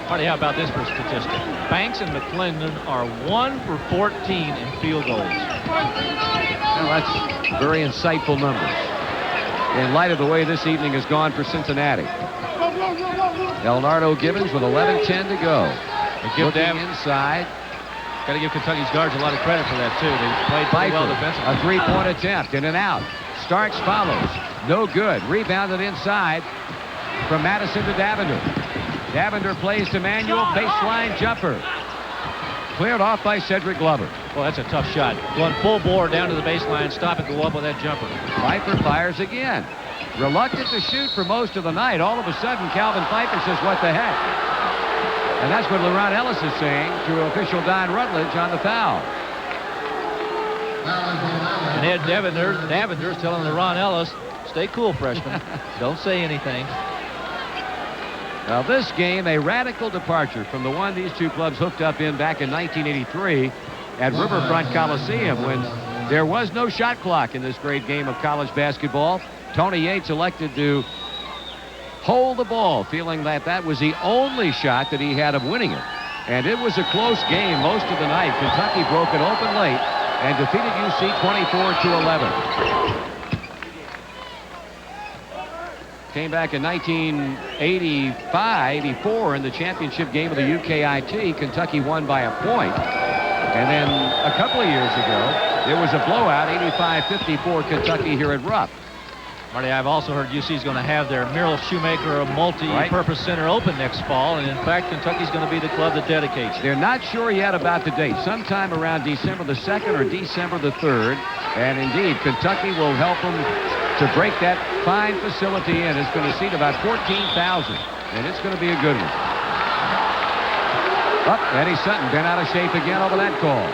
Speaker 2: Marty, how about this for a statistic? Banks and McClendon are 1 for 14 in field goals.
Speaker 1: Well, that's very insightful numbers in light of the way this evening has gone for Cincinnati. Elnardo Gibbons with 11:10 to go. Looking inside.
Speaker 2: Got to give Kentucky's guards a lot of credit for that, too. They played pretty well defensively.
Speaker 1: A three-point attempt, in and out. Starks follows. No good. Rebounded inside from Madison to Davender. Davender plays to Manuel. Baseline jumper. Cleared off by Cedric Glover.
Speaker 2: Well, that's a tough shot. Going full bore down to the baseline. Stop it, go up with that jumper.
Speaker 1: Pfeiffer fires again. Reluctant to shoot for most of the night. All of a sudden, Calvin Pfeiffer says, what the heck? And that's what LeRon Ellis is saying to official Don Rutledge on the foul.
Speaker 2: And Ed Davender's telling LeRon Ellis, stay cool, freshman. Don't say anything.
Speaker 1: Now, this game, a radical departure from the one these two clubs hooked up in back in 1983 at Riverfront Coliseum when there was no shot clock in this great game of college basketball. Tony Yates elected to hold the ball, feeling that that was the only shot that he had of winning it. And it was a close game most of the night. Kentucky broke it open late and defeated UC 24-11. Came back in 1985-84 in the championship game of the UKIT. Kentucky won by a point. And then a couple of years ago, there was a blowout, 85-54 Kentucky here at Rupp.
Speaker 2: Marty, I've also heard UC is going to have their Merrill Shoemaker multi-purpose center open next fall, and in fact, Kentucky's going to be the club that dedicates it.
Speaker 1: They're not sure yet about the date. Sometime around December the 2nd or December the 3rd, and indeed, Kentucky will help them to break that fine facility in. It's going to seat about 14,000, and it's going to be a good one. Eddie Sutton been out of shape again over that call.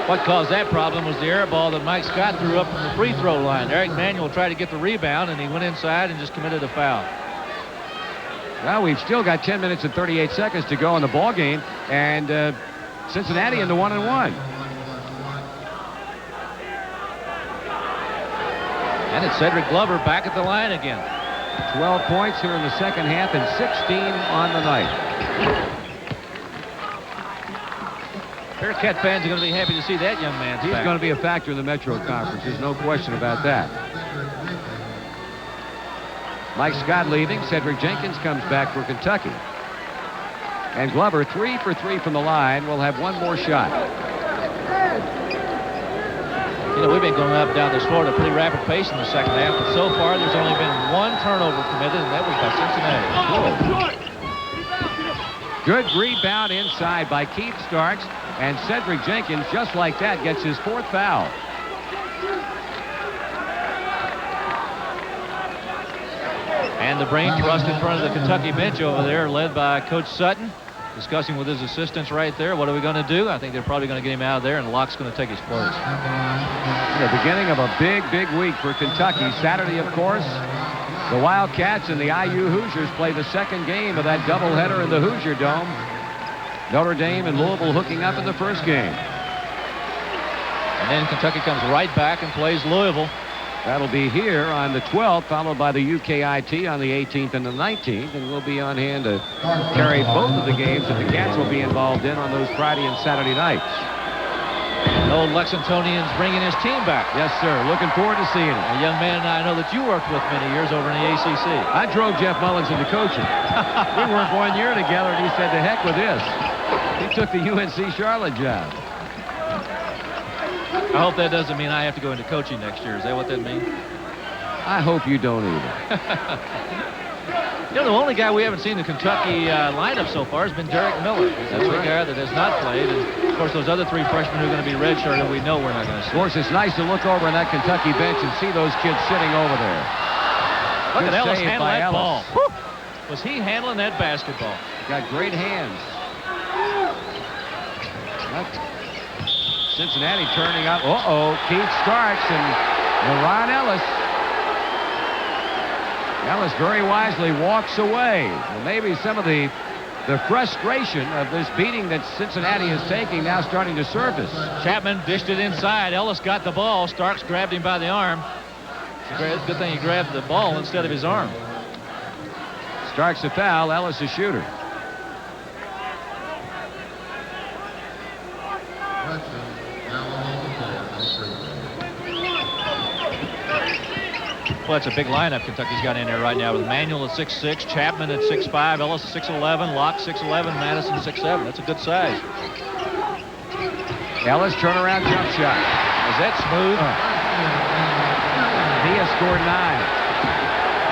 Speaker 2: What caused that problem was the air ball that Mike Scott threw up from the free throw line. Eric Manuel tried to get the rebound, and he went inside and just committed a foul.
Speaker 1: Well, we've still got 10 minutes and 38 seconds to go in the ball game, and Cincinnati in the 1-1.
Speaker 2: And it's Cedric Glover back at the line again.
Speaker 1: 12 points here in the second half and 16 on the night.
Speaker 2: Bearcat fans are going to be happy to see that young man.
Speaker 1: He's going to be a factor in the Metro Conference. There's no question about that. Mike Scott leaving. Cedric Jenkins comes back for Kentucky. And Glover, 3 for 3 from the line, will have one more shot.
Speaker 2: You know, we've been going up down this floor at a pretty rapid pace in the second half, but so far there's only been one turnover committed, and that was by Cincinnati.
Speaker 1: Good rebound inside by Keith Starks, and Cedric Jenkins, just like that, gets his 4th foul.
Speaker 2: And the brain trust in front of the Kentucky bench over there, led by Coach Sutton, discussing with his assistants right there. What are we going to do? I think they're probably going to get him out of there, and Locke's going to take his place.
Speaker 1: The beginning of a big week for Kentucky. Saturday, of course, the Wildcats and the IU Hoosiers play the second game of that doubleheader in the Hoosier Dome. Notre Dame and Louisville hooking up in the first game.
Speaker 2: And then Kentucky comes right back and plays Louisville.
Speaker 1: That'll be here on the 12th, followed by the UKIT on the 18th and the 19th, and we'll be on hand to carry both of the games that the Cats will be involved in on those Friday and Saturday nights.
Speaker 2: The old Lexingtonian's bringing his team back.
Speaker 1: Yes, sir. Looking forward to seeing him.
Speaker 2: A young man I know that you worked with many years over in the ACC.
Speaker 1: I drove Jeff Mullins into coaching. We worked 1 year together, and he said, to heck with this. He took the UNC Charlotte job.
Speaker 2: I hope that doesn't mean I have to go into coaching next year. Is that what that means?
Speaker 1: I hope you don't either.
Speaker 2: You know, the only guy we haven't seen in the Kentucky lineup so far has been Derek Miller. That's the guy that has not played. And, of course, those other three freshmen who are going to be redshirted, we know we're not going to see.
Speaker 1: Of course, it's nice to look over on that Kentucky bench and see those kids sitting over there.
Speaker 2: Look
Speaker 1: Good
Speaker 2: at Ellis
Speaker 1: save
Speaker 2: handle
Speaker 1: by
Speaker 2: that
Speaker 1: Ellis.
Speaker 2: ball. Woo! Was he handling that basketball?
Speaker 1: Got great hands. Cincinnati turning up. Keith Starks and LeRon Ellis. Ellis very wisely walks away. Well, maybe some of the frustration of this beating that Cincinnati is taking now starting to surface.
Speaker 2: Chapman dished it inside. Ellis got the ball. Starks grabbed him by the arm. Good thing he grabbed the ball instead of his arm.
Speaker 1: Starks a foul. Ellis a shooter.
Speaker 2: Well, that's a big lineup Kentucky's got in there right now with Manuel at 6'6", Chapman at 6'5", Ellis 6'11", Locke 6'11", Madison 6'7". That's a good size.
Speaker 1: Ellis turnaround jump shot.
Speaker 2: Is that smooth?
Speaker 1: He has scored 9.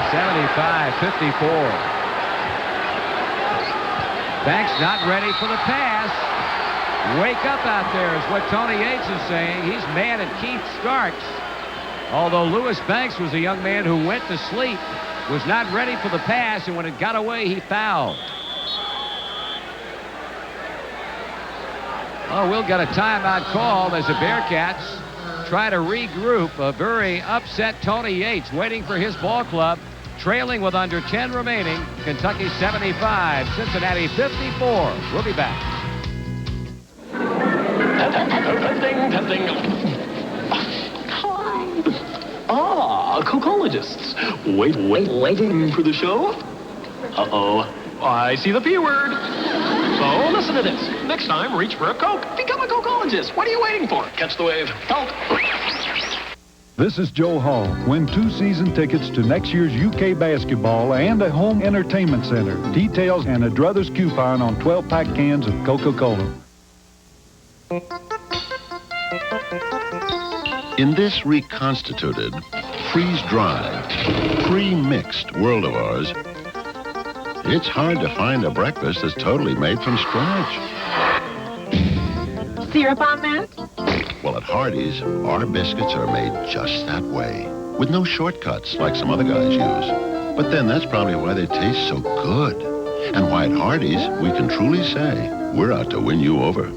Speaker 1: 75-54. Banks not ready for the pass. Wake up out there is what Tony Yates is saying. He's mad at Keith Starks. Although Lewis Banks was a young man who went to sleep, was not ready for the pass, and when it got away, he fouled. Oh, we'll get a timeout called as the Bearcats try to regroup. A very upset Tony Yates waiting for his ball club, trailing with under 10 remaining. Kentucky 75, Cincinnati 54. We'll be back.
Speaker 13: Testing. Cocologists. Waiting for the show? Uh-oh. I see the P word. So listen to this. Next time, reach for a Coke. Become a cocologist. What are you waiting for? Catch the wave. Coke.
Speaker 14: This is Joe Hall. Win 2 season tickets to next year's UK Basketball and a home entertainment center. Details and a Druthers coupon on 12-pack cans of Coca-Cola.
Speaker 8: In this reconstituted, freeze-dried, pre-mixed world of ours, it's hard to find a breakfast that's totally made from scratch.
Speaker 17: Syrup on that?
Speaker 8: Well, at Hardee's, our biscuits are made just that way, with no shortcuts like some other guys use. But then that's probably why they taste so good, and why at Hardee's we can truly say we're out to win you over.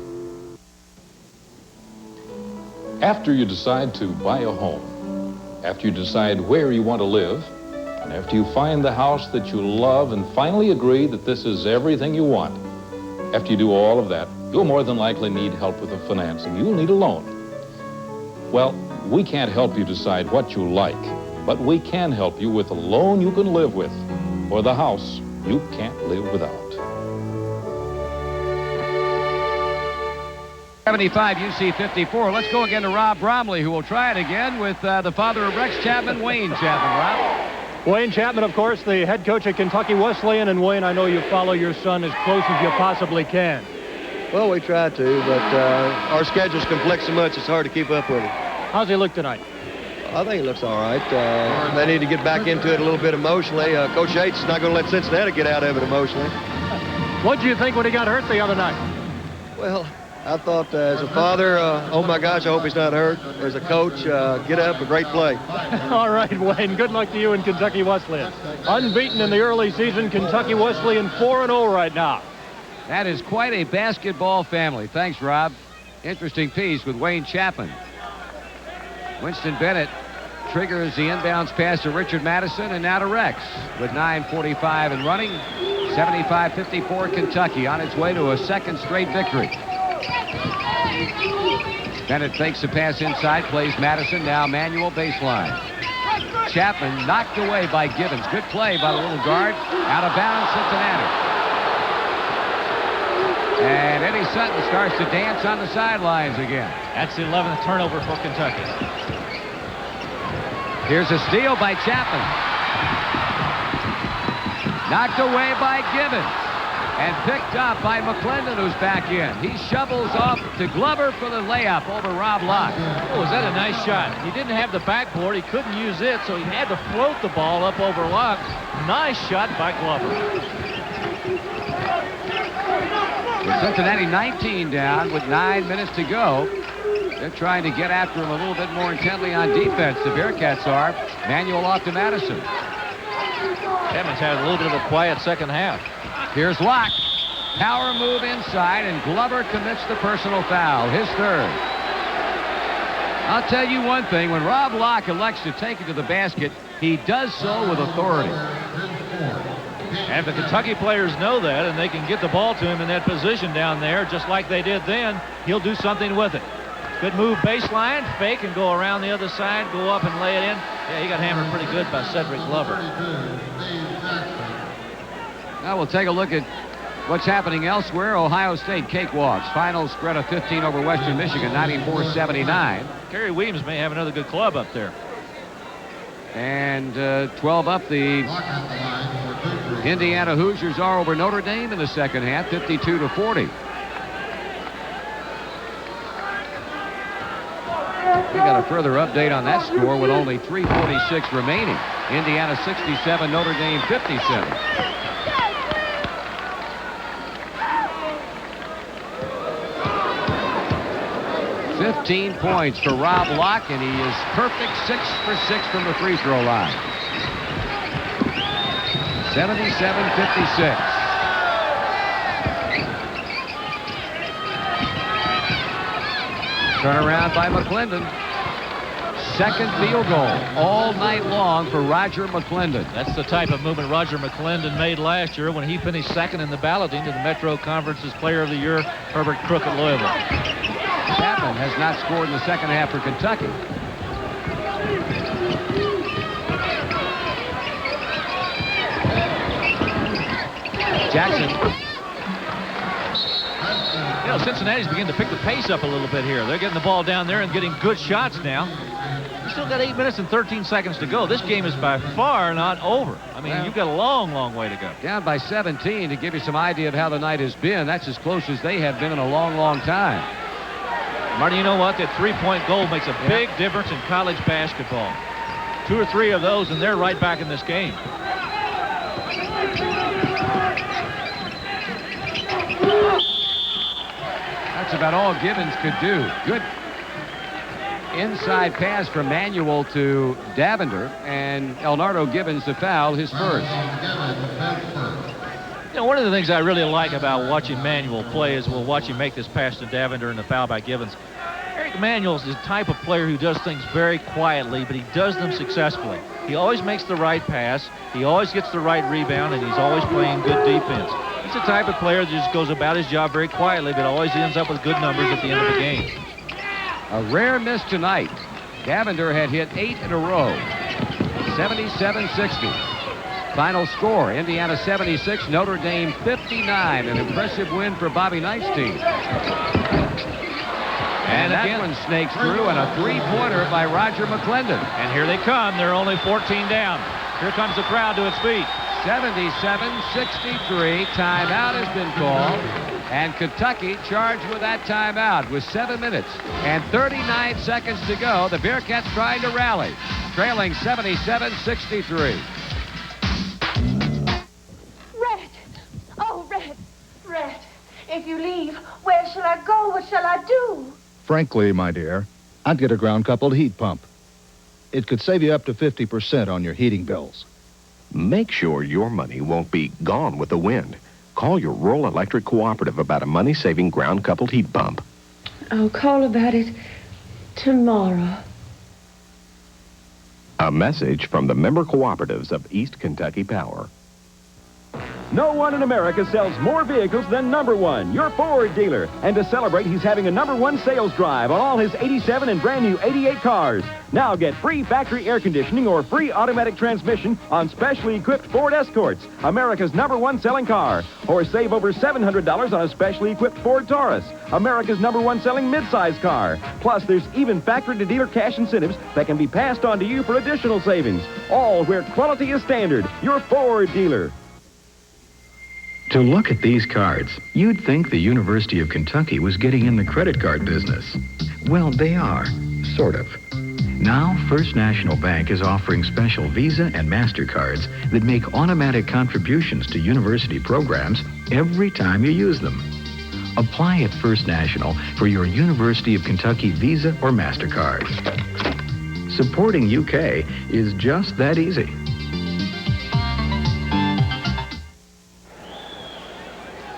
Speaker 18: After you decide to buy a home, after you decide where you want to live, and after you find the house that you love and finally agree that this is everything you want, after you do all of that, you'll more than likely need help with the financing. You'll need a loan. Well, we can't help you decide what you like, but we can help you with a loan you can live with, or the house you can't live without.
Speaker 1: 75 UC 54. Let's go again to Rob Bromley, who will try it again with the father of Rex Chapman, Wayne Chapman. Rob?
Speaker 2: Wayne Chapman, of course, the head coach at Kentucky Wesleyan. And Wayne, I know you follow your son as close as you possibly can.
Speaker 20: Well, we try to, but our schedules conflict so much it's hard to keep up with him.
Speaker 2: How's he look tonight?
Speaker 20: I think he looks all right. They need to get back into it a little bit emotionally. Coach Yates is not going to let Cincinnati get out of it emotionally.
Speaker 2: What did you think when he got hurt the other night?
Speaker 20: Well, I thought as a father, oh my gosh, I hope he's not hurt. As a coach, get up, a great play.
Speaker 2: All right, Wayne, good luck to you in Kentucky Wesleyan. Unbeaten in the early season, Kentucky Wesleyan 4-0 right now.
Speaker 1: That is quite a basketball family. Thanks, Rob. Interesting piece with Wayne Chapman. Winston Bennett triggers the inbounds pass to Richard Madison and now to Rex with 9:45 and running. 75-54 Kentucky on its way to a second straight victory. Bennett fakes the pass inside, plays Madison, now Manuel baseline. Chapman knocked away by Gibbons. Good play by the little guard. Out of bounds, Cincinnati. And Eddie Sutton starts to dance on the sidelines again.
Speaker 2: That's the 11th turnover for Kentucky.
Speaker 1: Here's a steal by Chapman. Knocked away by Gibbons. And picked up by McClendon, who's back in. He shovels off to Glover for the layup over Rob Locke.
Speaker 2: Oh, was that a nice shot? He didn't have the backboard. He couldn't use it, so he had to float the ball up over Locke. Nice shot by Glover.
Speaker 1: With Cincinnati 19 down with 9 minutes to go. They're trying to get after him a little bit more intently on defense. The Bearcats are. Manuel off to Madison.
Speaker 2: Evans had a little bit of a quiet second half.
Speaker 1: Here's Locke. Power move inside, and Glover commits the personal foul, his third. I'll tell you one thing. When Rob Locke elects to take it to the basket, he does so with authority.
Speaker 2: And the Kentucky players know that, and they can get the ball to him in that position down there, just like they did then. He'll do something with it. Good move baseline, fake, and go around the other side, go up and lay it in. Yeah, he got hammered pretty good by Cedric Glover.
Speaker 1: Now we'll take a look at what's happening elsewhere. Ohio State cakewalks. Final spread of 15 over Western Michigan, 94-79.
Speaker 2: Kerry Williams may have another good club up there.
Speaker 1: And 12 up the Indiana Hoosiers are over Notre Dame in the second half, 52-40. We got a further update on that score with only 3:46 remaining. Indiana 67, Notre Dame 57. $15 points for Rob Locke, and he is perfect 6 for 6 from the free throw line. 77-56. Turnaround by McClendon. Second field goal all night long for Roger McClendon.
Speaker 2: That's the type of movement Roger McClendon made last year when he finished second in the balloting to the Metro Conference's Player of the Year, Herbert Crook at Louisville.
Speaker 1: Chapman has not scored in the second half for Kentucky. Jackson.
Speaker 2: You know, Cincinnati's beginning to pick the pace up a little bit here. They're getting the ball down there and getting good shots now. You still got 8 minutes and 13 seconds to go. This game is by far not over. I mean, you've got a long, long way to go.
Speaker 1: Down by 17 to give you some idea of how the night has been. That's as close as they have been in a long, long time.
Speaker 2: Marty, you know what? That three-point goal makes a big difference in college basketball. 2 or 3 of those, and they're right back in this game.
Speaker 1: That's about all Gibbons could do. Good inside pass from Manuel to Davender, and Elnardo Gibbons to foul, his first.
Speaker 2: You know, one of the things I really like about watching Manuel play is we'll watch him make this pass to Davender and the foul by Gibbons. Eric Manuel is the type of player who does things very quietly, but he does them successfully. He always makes the right pass, he always gets the right rebound, and he's always playing good defense. He's the type of player that just goes about his job very quietly, but always ends up with good numbers at the end of the game.
Speaker 1: A rare miss tonight. Davender had hit 8 in a row. 77-60. Final score, Indiana 76, Notre Dame 59. An impressive win for Bobby Knight's team. And that one snakes through, and a three-pointer by Roger McClendon.
Speaker 2: And here they come. They're only 14 down. Here comes the crowd to its feet.
Speaker 1: 77-63. Timeout has been called. And Kentucky charged with that timeout with 7 minutes and 39 seconds to go. The Bearcats trying to rally, trailing 77-63.
Speaker 5: Red. Oh, Red. Red. If you leave, where shall I go? What shall I do?
Speaker 15: Frankly, my dear, I'd get a ground-coupled heat pump. It could save you up to 50% on your heating bills.
Speaker 16: Make sure your money won't be gone with the wind. Call your rural electric cooperative about a money-saving ground-coupled heat pump.
Speaker 5: I'll call about it tomorrow.
Speaker 16: A message from the member cooperatives of East Kentucky Power.
Speaker 17: No one in America sells more vehicles than Number One, your Ford dealer. And to celebrate, he's having a Number One sales drive on all his 87 and brand new 88 cars. Now get free factory air conditioning or free automatic transmission on specially equipped Ford Escorts, America's #1 selling car. Or save over $700 on a specially equipped Ford Taurus, America's #1 selling midsize car. Plus, there's even factory-to-dealer cash incentives that can be passed on to you for additional savings. All where quality is standard. Your Ford dealer.
Speaker 10: To look at these cards, you'd think the University of Kentucky was getting in the credit card business. Well, they are, sort of. Now, First National Bank is offering special Visa and MasterCards that make automatic contributions to university programs every time you use them. Apply at First National for your University of Kentucky Visa or MasterCard. Supporting UK is just that easy.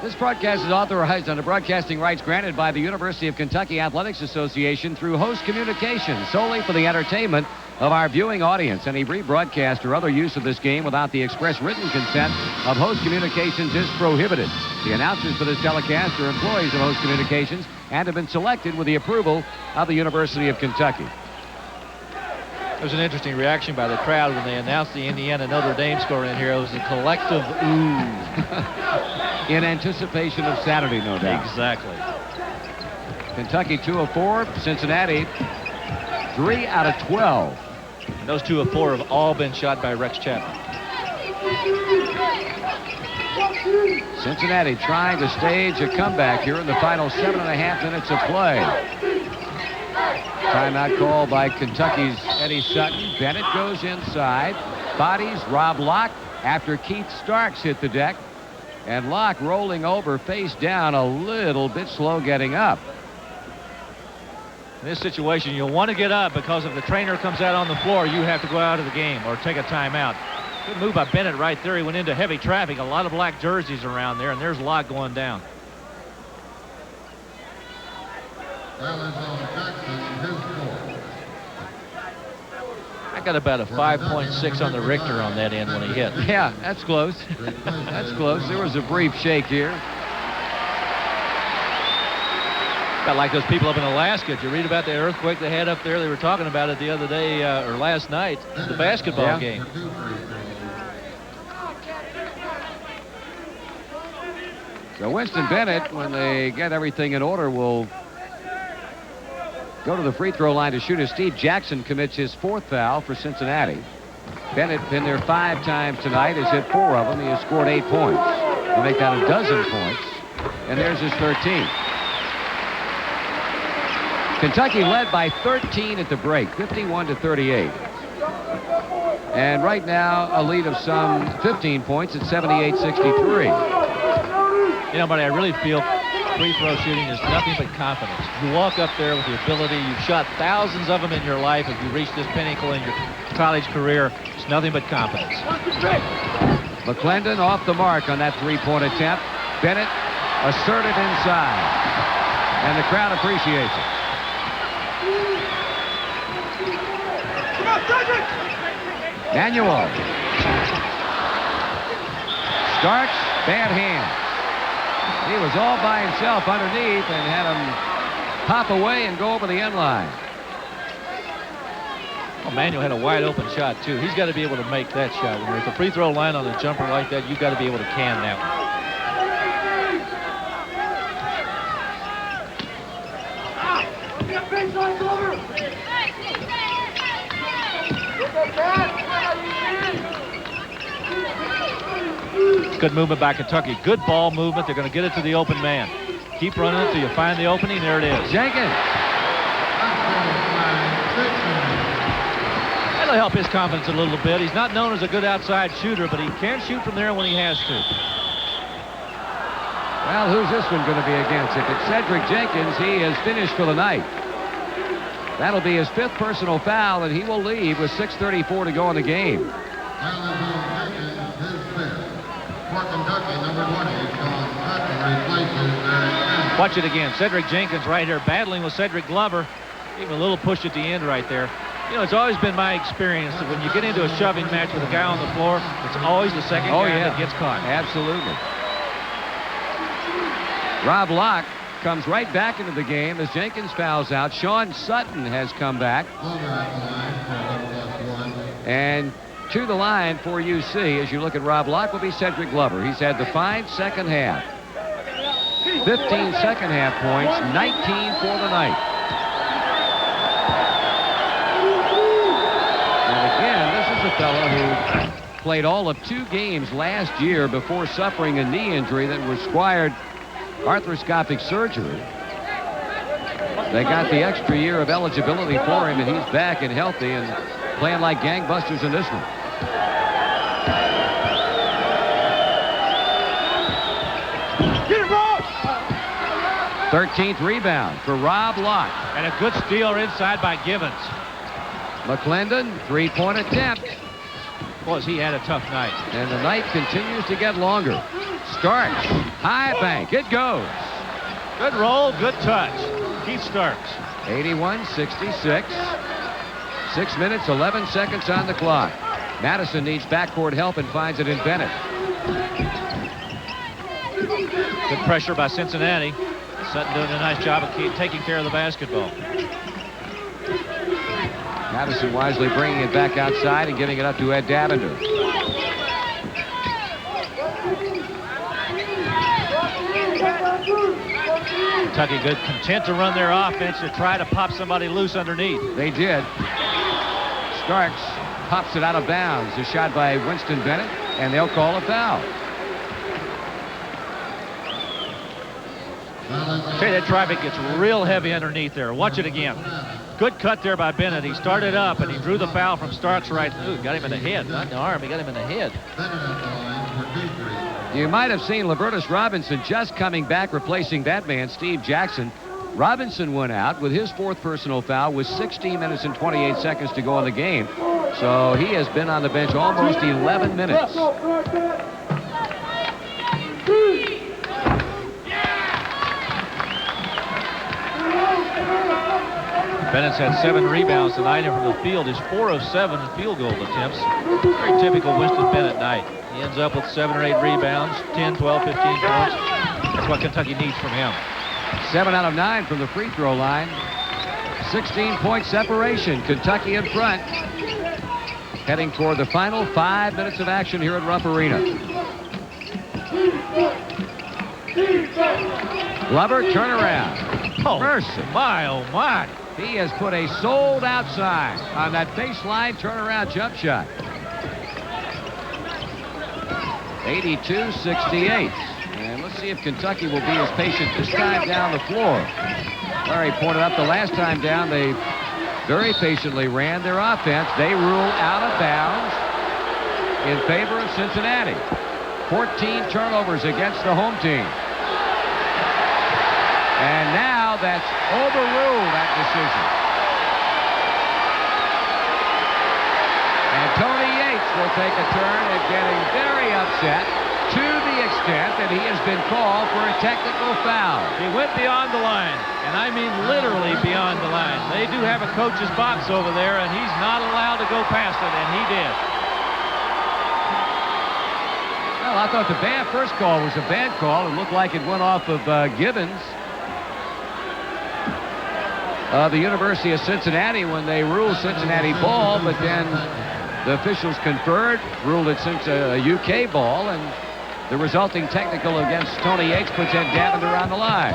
Speaker 1: This broadcast is authorized under broadcasting rights granted by the University of Kentucky Athletics Association through Host Communications, solely for the entertainment of our viewing audience. Any rebroadcast or other use of this game without the express written consent of Host Communications is prohibited. The announcers for this telecast are employees of Host Communications and have been selected with the approval of the University of Kentucky.
Speaker 2: There was an interesting reaction by the crowd when they announced the Indiana-Notre Dame score in here. It was a collective ooh.
Speaker 1: In anticipation of Saturday, no doubt.
Speaker 2: Exactly.
Speaker 1: Kentucky 2 of 4. Cincinnati 3 out of 12.
Speaker 2: And those 2 of 4 have all been shot by Rex Chapman.
Speaker 1: Cincinnati trying to stage a comeback here in the final 7.5 minutes of play. Timeout call by Kentucky's Eddie Sutton. Bennett goes inside. Bodies Rob Locke after Keith Starks hit the deck. And Locke rolling over face down, a little bit slow getting up.
Speaker 2: In this situation, you'll want to get up because if the trainer comes out on the floor, you have to go out of the game or take a timeout. Good move by Bennett right there. He went into heavy traffic. A lot of black jerseys around there, and there's Locke going down. I got about a 5.6 on the Richter on that end when he hit.
Speaker 1: Yeah, that's close. That's close. There was a brief shake here.
Speaker 2: Got like those people up in Alaska. Did you read about the earthquake they had up there? They were talking about it the other day or last night, the basketball game.
Speaker 1: So Winston Bennett, when they get everything in order, will go to the free throw line to shoot as Steve Jackson commits his 4th foul for Cincinnati. Bennett been there 5 times tonight, has hit 4 of them. He has scored 8 points. To make that a dozen points, and there's his 13. Kentucky led by 13 at the break, 51-38. And right now, a lead of some 15 points at 78-63.
Speaker 2: You know, buddy, I really feel free throw shooting is nothing but confidence. You walk up there with the ability. You've shot thousands of them in your life. If you reach this pinnacle in your college career, it's nothing but confidence.
Speaker 1: McClendon off the mark on that 3-point attempt. Bennett assertive inside. And the crowd appreciates it. Manuel. Starks, bad hand. He was all by himself underneath and had him pop away and go over the end line.
Speaker 2: Well, Manuel had a wide open shot, too. He's got to be able to make that shot. When you're at the free throw line on a jumper like that, you've got to be able to can that one. Good movement by Kentucky. Good ball movement. They're going to get it to the open man. Keep running it till you find the opening. There it is.
Speaker 1: Jenkins.
Speaker 2: That'll help his confidence a little bit. He's not known as a good outside shooter, but he can shoot from there when he has to.
Speaker 1: Well, who's this one going to be against? If it's Cedric Jenkins, he is finished for the night. That'll be his 5th personal foul, and he will leave with 6:34 to go in the game.
Speaker 2: Watch it again. Cedric Jenkins right here battling with Cedric Glover. Even a little push at the end right there. You know, it's always been my experience that when you get into a shoving match with a guy on the floor, it's always the second guy that gets caught.
Speaker 1: Absolutely. Rob Locke comes right back into the game as Jenkins fouls out. Sean Sutton has come back. And to the line for UC, as you look at Rob Locke, will be Cedric Glover. He's had the fine second half. 15 second half points, 19 for the night. And again, this is a fellow who played all of 2 games last year before suffering a knee injury that required arthroscopic surgery. They got the extra year of eligibility for him, and he's back and healthy and playing like gangbusters in this one. 13th rebound for Rob Lott.
Speaker 2: And a good steal inside by Givens.
Speaker 1: McClendon, 3-point attempt.
Speaker 2: Boy, he had a tough night.
Speaker 1: And the night continues to get longer. Starks, high bank, it goes.
Speaker 2: Good roll, good touch. Keith Starks.
Speaker 1: 81-66. 6 minutes, 11 seconds on the clock. Madison needs backcourt help and finds it in Bennett.
Speaker 2: Good pressure by Cincinnati. Sutton doing a nice job of taking care of the basketball.
Speaker 1: Madison wisely bringing it back outside and giving it up to Ed Davender.
Speaker 2: Kentucky good, content to run their offense to try to pop somebody loose underneath.
Speaker 1: They did. Starks pops it out of bounds. A shot by Winston Bennett, and they'll call a foul.
Speaker 2: Okay, that traffic gets real heavy underneath there. Watch it again. Good cut there by Bennett. He started up and he drew the foul from Starks right. Ooh, got him in the head, not in the arm. He got him in the head.
Speaker 1: You might have seen Libertus Robinson just coming back, replacing that man, Steve Jackson. Robinson went out with his 4th personal foul with 16 minutes and 28 seconds to go in the game. So he has been on the bench almost 11 minutes.
Speaker 2: Bennett's had 7 rebounds tonight, and from the field is 4 of 7 field goal attempts. Very typical Winston Bennett night. He ends up with 7 or 8 rebounds, 10, 12, 15 points. That's what Kentucky needs from him.
Speaker 1: 7 out of 9 from the free throw line. 16-point separation. Kentucky in front. Heading toward the final 5 minutes of action here at Rupp Arena. Glover, turnaround.
Speaker 2: Oh,
Speaker 1: mercy.
Speaker 2: My, oh, my.
Speaker 1: He has put a sold-out sign on that baseline turnaround jump shot. 82-68. And let's see if Kentucky will be as patient this time down the floor. Larry pointed out the last time down, they very patiently ran their offense. They rule out of bounds in favor of Cincinnati. 14 turnovers against the home team. And now that's overruled, that decision. And Tony Yates will take a turn at getting very upset to the extent that he has been called for a technical foul.
Speaker 2: He went beyond the line, and I mean literally beyond the line. They do have a coach's box over there, and he's not allowed to go past it, and he did.
Speaker 1: Well, I thought the first call was a bad call. It looked like it went off of Givens. The University of Cincinnati when they ruled Cincinnati ball, but then the officials conferred, ruled it since a UK ball, and the resulting technical against Tony Yates puts Ed Davender on the line.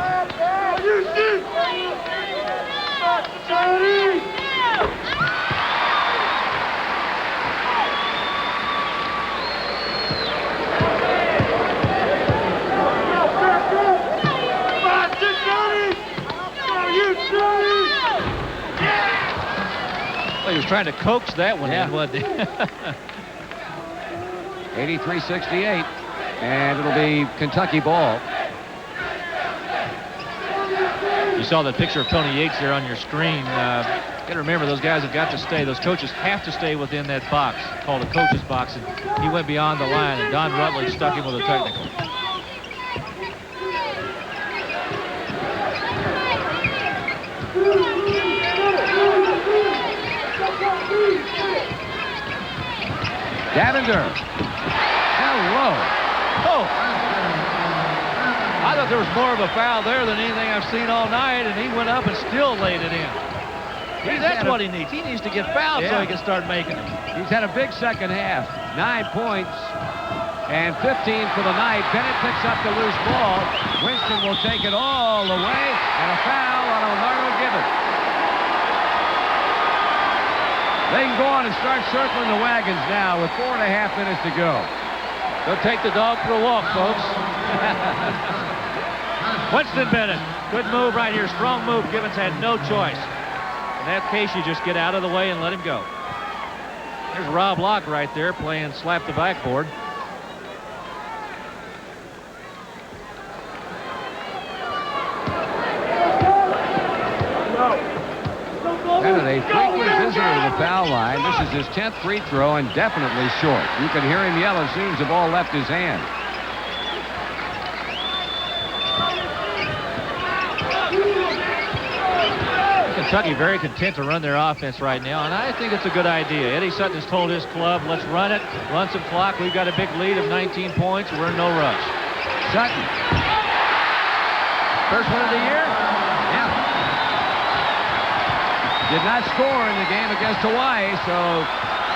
Speaker 2: Well, he was trying to coax that one in, wasn't he?
Speaker 1: 83-68, and it'll be Kentucky ball.
Speaker 2: You saw that picture of Tony Yates there on your screen. You got to remember, those guys have got to stay. Those coaches have to stay within that box, called a coach's box, and he went beyond the line, and Don Rutledge stuck him with a technical.
Speaker 1: Davender. Hello.
Speaker 2: Oh. I thought there was more of a foul there than anything I've seen all night, and he went up and still laid it in. That's what he needs. He needs to get fouled so he can start making them.
Speaker 1: He's had a big second half. 9 points and 15 for the night. Bennett picks up the loose ball. Winston will take it all the way, and a foul on O'Nardo Gibbons. They can go on and start circling the wagons now with 4.5 minutes to go.
Speaker 2: Go take the dog for a walk, folks. Winston Bennett. Good move right here. Strong move. Gibbons had no choice. In that case, you just get out of the way and let him go. There's Rob Locke right there playing slap the backboard.
Speaker 1: Bennett, a frequent visitor to the foul line. This is his 10th free throw and definitely short. You can hear him yell as soon as the ball left his hand.
Speaker 2: Kentucky very content to run their offense right now, and I think it's a good idea. Eddie Sutton has told his club, let's run it, run some clock. We've got a big lead of 19 points. We're in no rush.
Speaker 1: Sutton.
Speaker 2: First one of the year?
Speaker 1: Yeah. Did not score in the game against Hawaii, so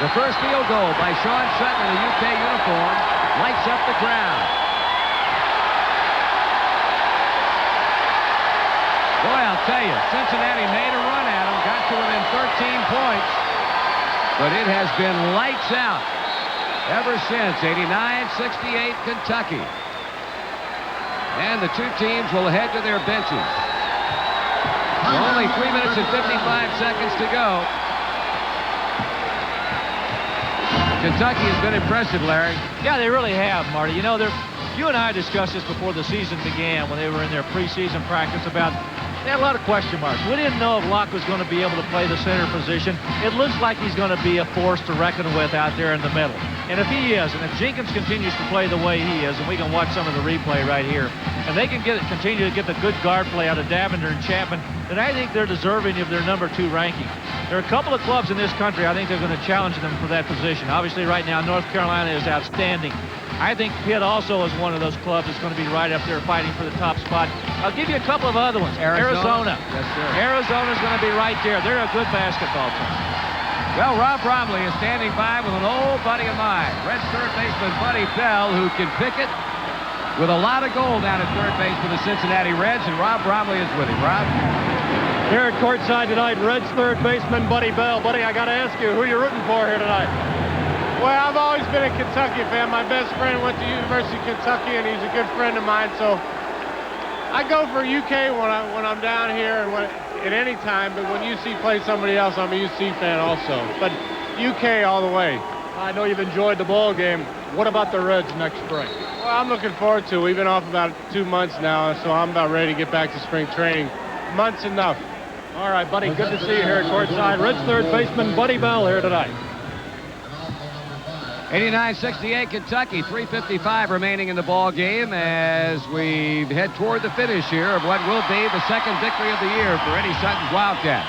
Speaker 1: the first field goal by Sean Sutton in the UK uniform lights up the crowd. Boy, I'll tell you, Cincinnati made a run at him, got to within 13 points, but it has been lights out ever since. 89-68 Kentucky. And the two teams will head to their benches. So only 3 minutes and 55 seconds to go. Kentucky has been impressive, Larry.
Speaker 2: Yeah, they really have, Marty. You know, you and I discussed this before the season began when they were in their preseason practice about they had a lot of question marks. We didn't know if Locke was going to be able to play the center position. It looks like he's going to be a force to reckon with out there in the middle. And if he is, and if Jenkins continues to play the way he is, and we can watch some of the replay right here, and they can continue to get the good guard play out of Davender and Chapman, then I think they're deserving of their #2 ranking. There are a couple of clubs in this country I think they're going to challenge them for that position. Obviously, right now, North Carolina is outstanding. I think Pitt also is one of those clubs that's going to be right up there fighting for the top spot. I'll give you a couple of other ones. Arizona.
Speaker 1: Yes, sir.
Speaker 2: Arizona's going to be right there. They're a good basketball team.
Speaker 1: Well, Rob Bromley is standing by with an old buddy of mine, Red third baseman Buddy Bell, who can pick it with a lot of goal down at third base for the Cincinnati Reds, and Rob Bromley is with him. Rob?
Speaker 3: Here at courtside tonight, Reds third baseman Buddy Bell. Buddy, I got to ask you, who are you rooting for here tonight?
Speaker 4: Well, I've always been a Kentucky fan. My best friend went to University of Kentucky, and he's a good friend of mine. So I go for UK when I'm down here and at any time. But when UC plays somebody else, I'm a UC fan also. But UK all the way.
Speaker 3: I know you've enjoyed the ball game. What about the Reds next spring?
Speaker 4: Well, I'm looking forward to it. We've been off about 2 months now, so I'm about ready to get back to spring training. Months enough.
Speaker 3: All right, buddy. Good to see you here at courtside. Reds third baseman Buddy Bell here tonight.
Speaker 1: 89-68 Kentucky, 3:55 remaining in the ball game as we head toward the finish here of what will be the second victory of the year for Eddie Sutton's Wildcats.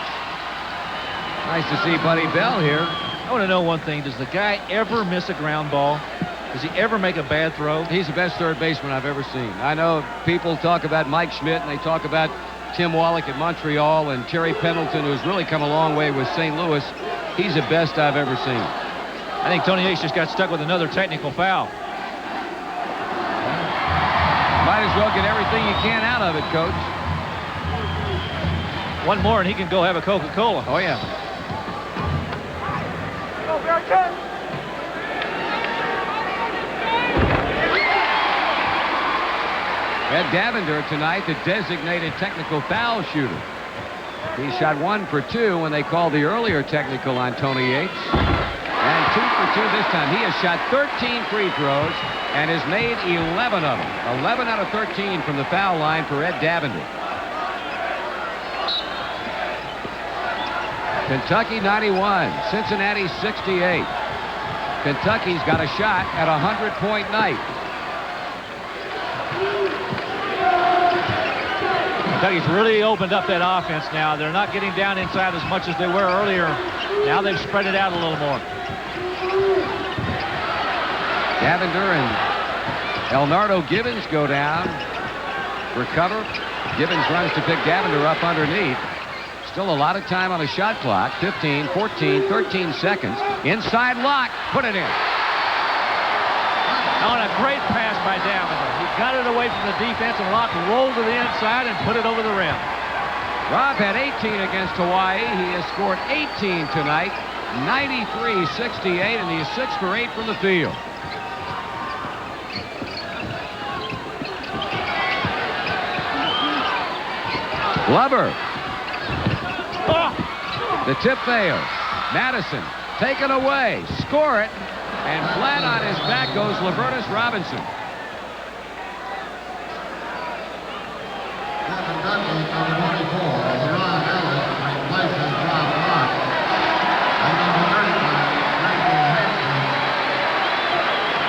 Speaker 1: Nice to see Buddy Bell here.
Speaker 2: I want to know one thing. Does the guy ever miss a ground ball? Does he ever make a bad throw?
Speaker 1: He's the best third baseman I've ever seen. I know people talk about Mike Schmidt and they talk about Tim Wallach at Montreal and Terry Pendleton, who's really come a long way with St. Louis. He's the best I've ever seen.
Speaker 2: I think Tony Yates just got stuck with another technical foul.
Speaker 1: Might as well get everything you can out of it, Coach.
Speaker 2: One more and he can go have a Coca-Cola.
Speaker 1: Oh, yeah. Ed Davender tonight, the designated technical foul shooter. He shot 1 for 2 when they called the earlier technical on Tony Yates. And 2 for 2 this time. He has shot 13 free throws and has made 11 of them. 11 out of 13 from the foul line for Ed Davender. Kentucky 91, Cincinnati 68. Kentucky's got a shot at a 100-point night.
Speaker 2: Kentucky's really opened up that offense now. They're not getting down inside as much as they were earlier. Now they've spread it out a little more.
Speaker 1: Davender and Elnardo Gibbons go down. Recover. Gibbons runs to pick Davender up underneath. Still a lot of time on the shot clock. 15, 14, 13 seconds. Inside Locke. Put it in.
Speaker 2: Oh, and a great pass by Davender. He got it away from the defense, and Locke rolled to the inside and put it over the rim.
Speaker 1: Rob had 18 against Hawaii. He has scored 18 tonight 93-68, and he is 6 for 8 from the field. Glover. The tip fails. Madison taken away. Score it. And flat on his back goes Lavertus Robinson.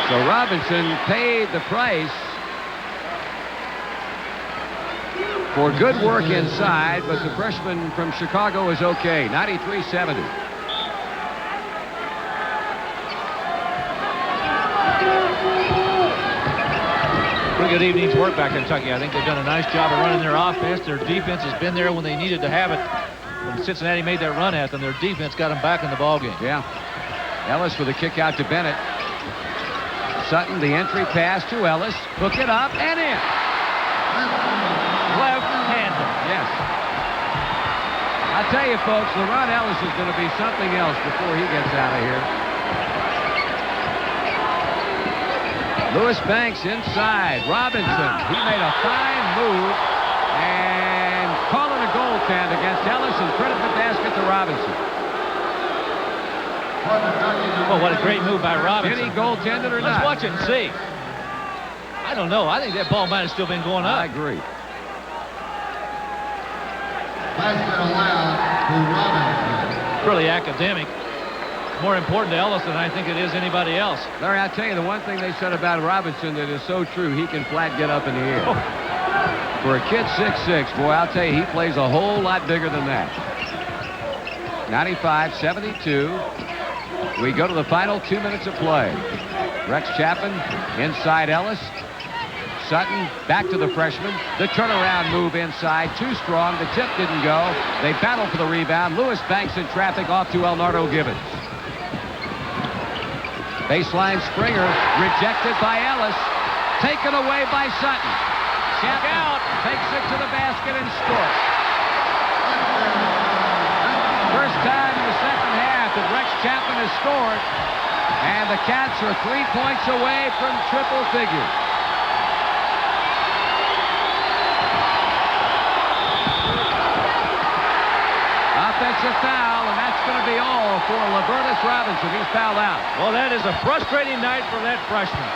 Speaker 1: So Robinson paid the price for good work inside, but the freshman from Chicago is okay. 93-70.
Speaker 2: Pretty good evening's work by Kentucky. I think they've done a nice job of running their offense. Their defense has been there when they needed to have it. When Cincinnati made that run at them, their defense got them back in the ballgame.
Speaker 1: Yeah. Ellis with a kick out to Bennett. Sutton, the entry pass to Ellis. Hook it up and in.
Speaker 2: Left-handed.
Speaker 1: Yes. I tell you, folks, LeRon Ellis is going to be something else before he gets out of here. Lewis Banks inside. Robinson. He made a fine move and calling a goaltend against Ellis and credit the basket to Robinson.
Speaker 2: Oh, what a great move by Robinson.
Speaker 1: Did he goaltend it or
Speaker 2: Let's
Speaker 1: not?
Speaker 2: watch it and see. I don't know. I think that ball might have still been going up.
Speaker 1: I agree.
Speaker 2: Really academic. More important to Ellis than I think it is anybody else.
Speaker 1: Larry, I'll tell you the one thing they said about Robinson that is so true, he can flat get up in the air.
Speaker 2: Oh.
Speaker 1: For a kid 6'6", boy, I'll tell you, he plays a whole lot bigger than that. 95-72. We go to the final 2 minutes of play. Rex Chapman inside Ellis. Sutton back to the freshman. The turnaround move inside, too strong. The tip didn't go. They battle for the rebound. Lewis Banks in traffic off to Elnardo Gibbons. Baseline Springer rejected by Ellis. Taken away by Sutton. Chapman out. Takes it to the basket and scores. First time in the second half that Rex Chapman has scored. And the Cats are 3 points away from triple figures. Offensive foul, and that's going to be all for Lavertus Robinson. He's fouled out.
Speaker 2: Well, that is a frustrating night for that freshman.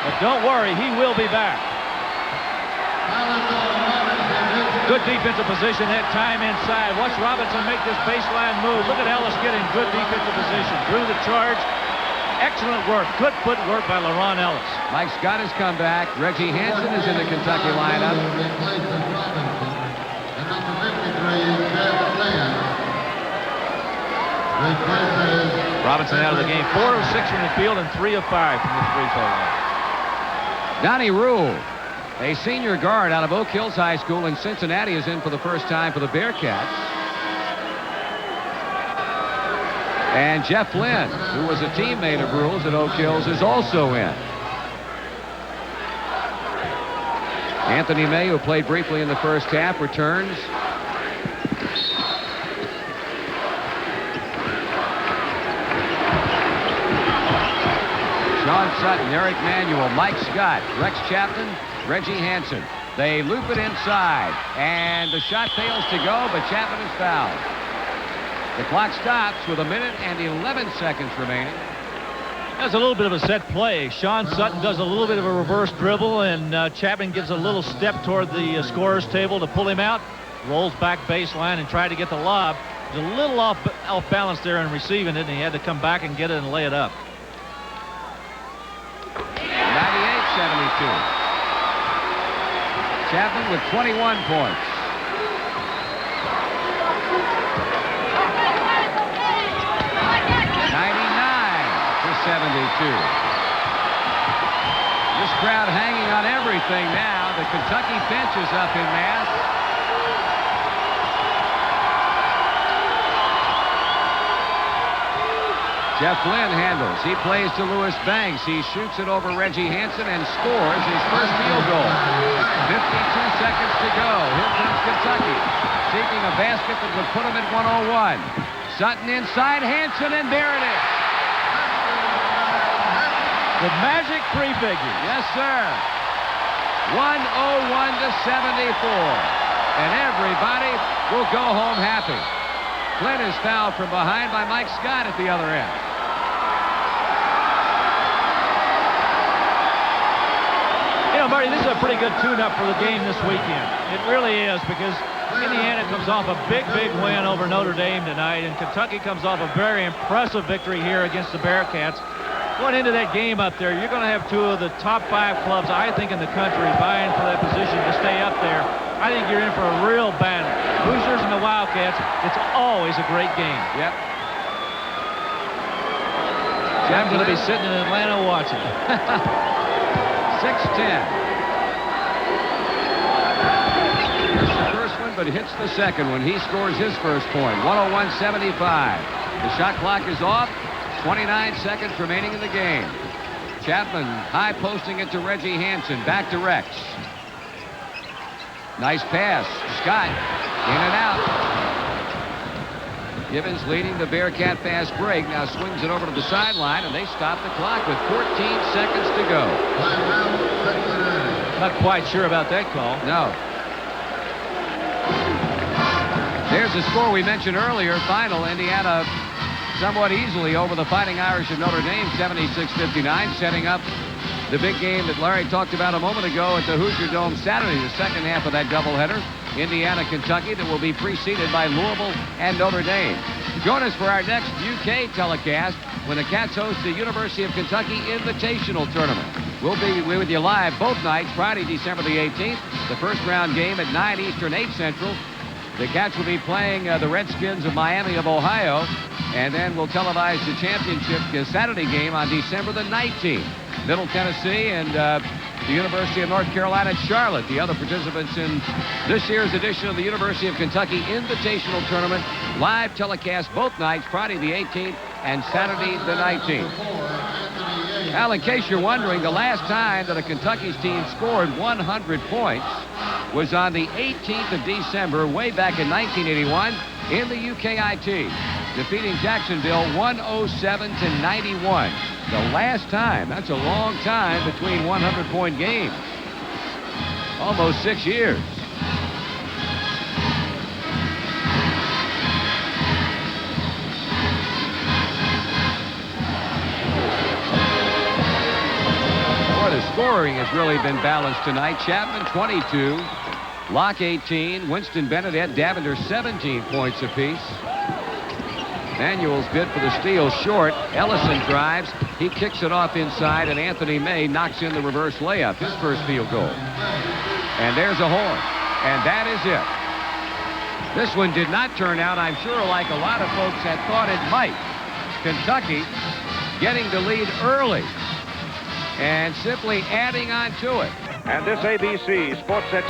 Speaker 2: But don't worry, he will be back. Good defensive position that time inside. Watch Robinson make this baseline move. Look at Ellis getting good defensive position. Drew the charge. Excellent work. Good footwork by LeRon Ellis.
Speaker 1: Mike Scott has come back. Reggie Hansen is in the Kentucky lineup.
Speaker 2: Robinson out of the game. 4 of 6 from the field and 3 of 5 from the free throw line.
Speaker 1: Donnie Rule, a senior guard out of Oak Hills High School in Cincinnati, is in for the first time for the Bearcats. And Jeff Lynn, who was a teammate of Rule's at Oak Hills, is also in. Anthony May, who played briefly in the first half, returns. Sean Sutton, Eric Manuel, Mike Scott, Rex Chapman, Reggie Hansen. They loop it inside, and the shot fails to go, but Chapman is fouled. The clock stops with 1 minute and 11 seconds remaining.
Speaker 2: That's a little bit of a set play. Sean Sutton does a little bit of a reverse dribble, and Chapman gives a little step toward the scorer's table to pull him out. Rolls back baseline and tried to get the lob. He's a little off balance there in receiving it, and he had to come back and get it and lay it up.
Speaker 1: 98-72. Chapman with 21 points. This crowd hanging on everything now. The Kentucky bench is up in mass. Jeff Lynn handles. He plays to Lewis Banks. He shoots it over Reggie Hansen and scores his first field goal. 52 seconds to go. Here comes Kentucky, seeking a basket that would put them at 101. Sutton inside Hanson, and there it is.
Speaker 2: The magic three figure.
Speaker 1: Yes, sir. 101 to 74. And everybody will go home happy. Flynn is fouled from behind by Mike Scott at the other end.
Speaker 2: You know, Marty, this is a pretty good tune-up for the game this weekend. It really is, because Indiana comes off a big win over Notre Dame tonight, and Kentucky comes off a very impressive victory here against the Bearcats. Going into that game up there, you're going to have two of the top 5 clubs, I think, in the country vying for that position to stay up there. I think you're in for a real battle. Hoosiers and the Wildcats, it's always a great game.
Speaker 1: Yep.
Speaker 2: I'm going to be sitting in Atlanta watching.
Speaker 1: 6-10. Missed the first one, but hits the second one. He scores his first point. 101-75. The shot clock is off. 29 seconds remaining in the game. Chapman high posting it to Reggie Hanson. Back to Rex. Nice pass. Scott in and out. Gibbons leading the Bearcat fast break. Now swings it over to the sideline, and they stop the clock with 14 seconds to go.
Speaker 2: Not quite sure about that call.
Speaker 1: No. There's the score we mentioned earlier. Final, Indiana somewhat easily over the Fighting Irish of Notre Dame, 76-59, setting up the big game that Larry talked about a moment ago at the Hoosier Dome Saturday, the second half of that doubleheader. Indiana, Kentucky, that will be preceded by Louisville and Notre Dame. Join us for our next UK telecast when the Cats host the University of Kentucky Invitational Tournament. We'll be with you live both nights, Friday, December the 18th, the first round game at 9 Eastern, 8 Central. The Cats will be playing the Redskins of Miami of Ohio, and then we'll televise the championship Saturday game on December the 19th. Middle Tennessee and the University of North Carolina at Charlotte, the other participants in this year's edition of the University of Kentucky Invitational Tournament. Live telecast both nights, Friday the 18th and Saturday the 19th. Al, in case you're wondering, the last time that a Kentucky's team scored 100 points was on the 18th of December, way back in 1981, in the UKIT, defeating Jacksonville 107-91. The last time. That's a long time between 100-point games. Almost 6 years. Boy, the scoring has really been balanced tonight. Chapman, 22. Locke, 18. Winston Benedette, Davender, 17 points apiece. Manuel's bid for the steal short. Ellison drives. He kicks it off inside, and Anthony May knocks in the reverse layup, his first field goal. And there's a horn. And that is it. This one did not turn out, I'm sure, like a lot of folks had thought it might. Kentucky getting the lead early and simply adding on to it.
Speaker 21: And this ABC Sportsnet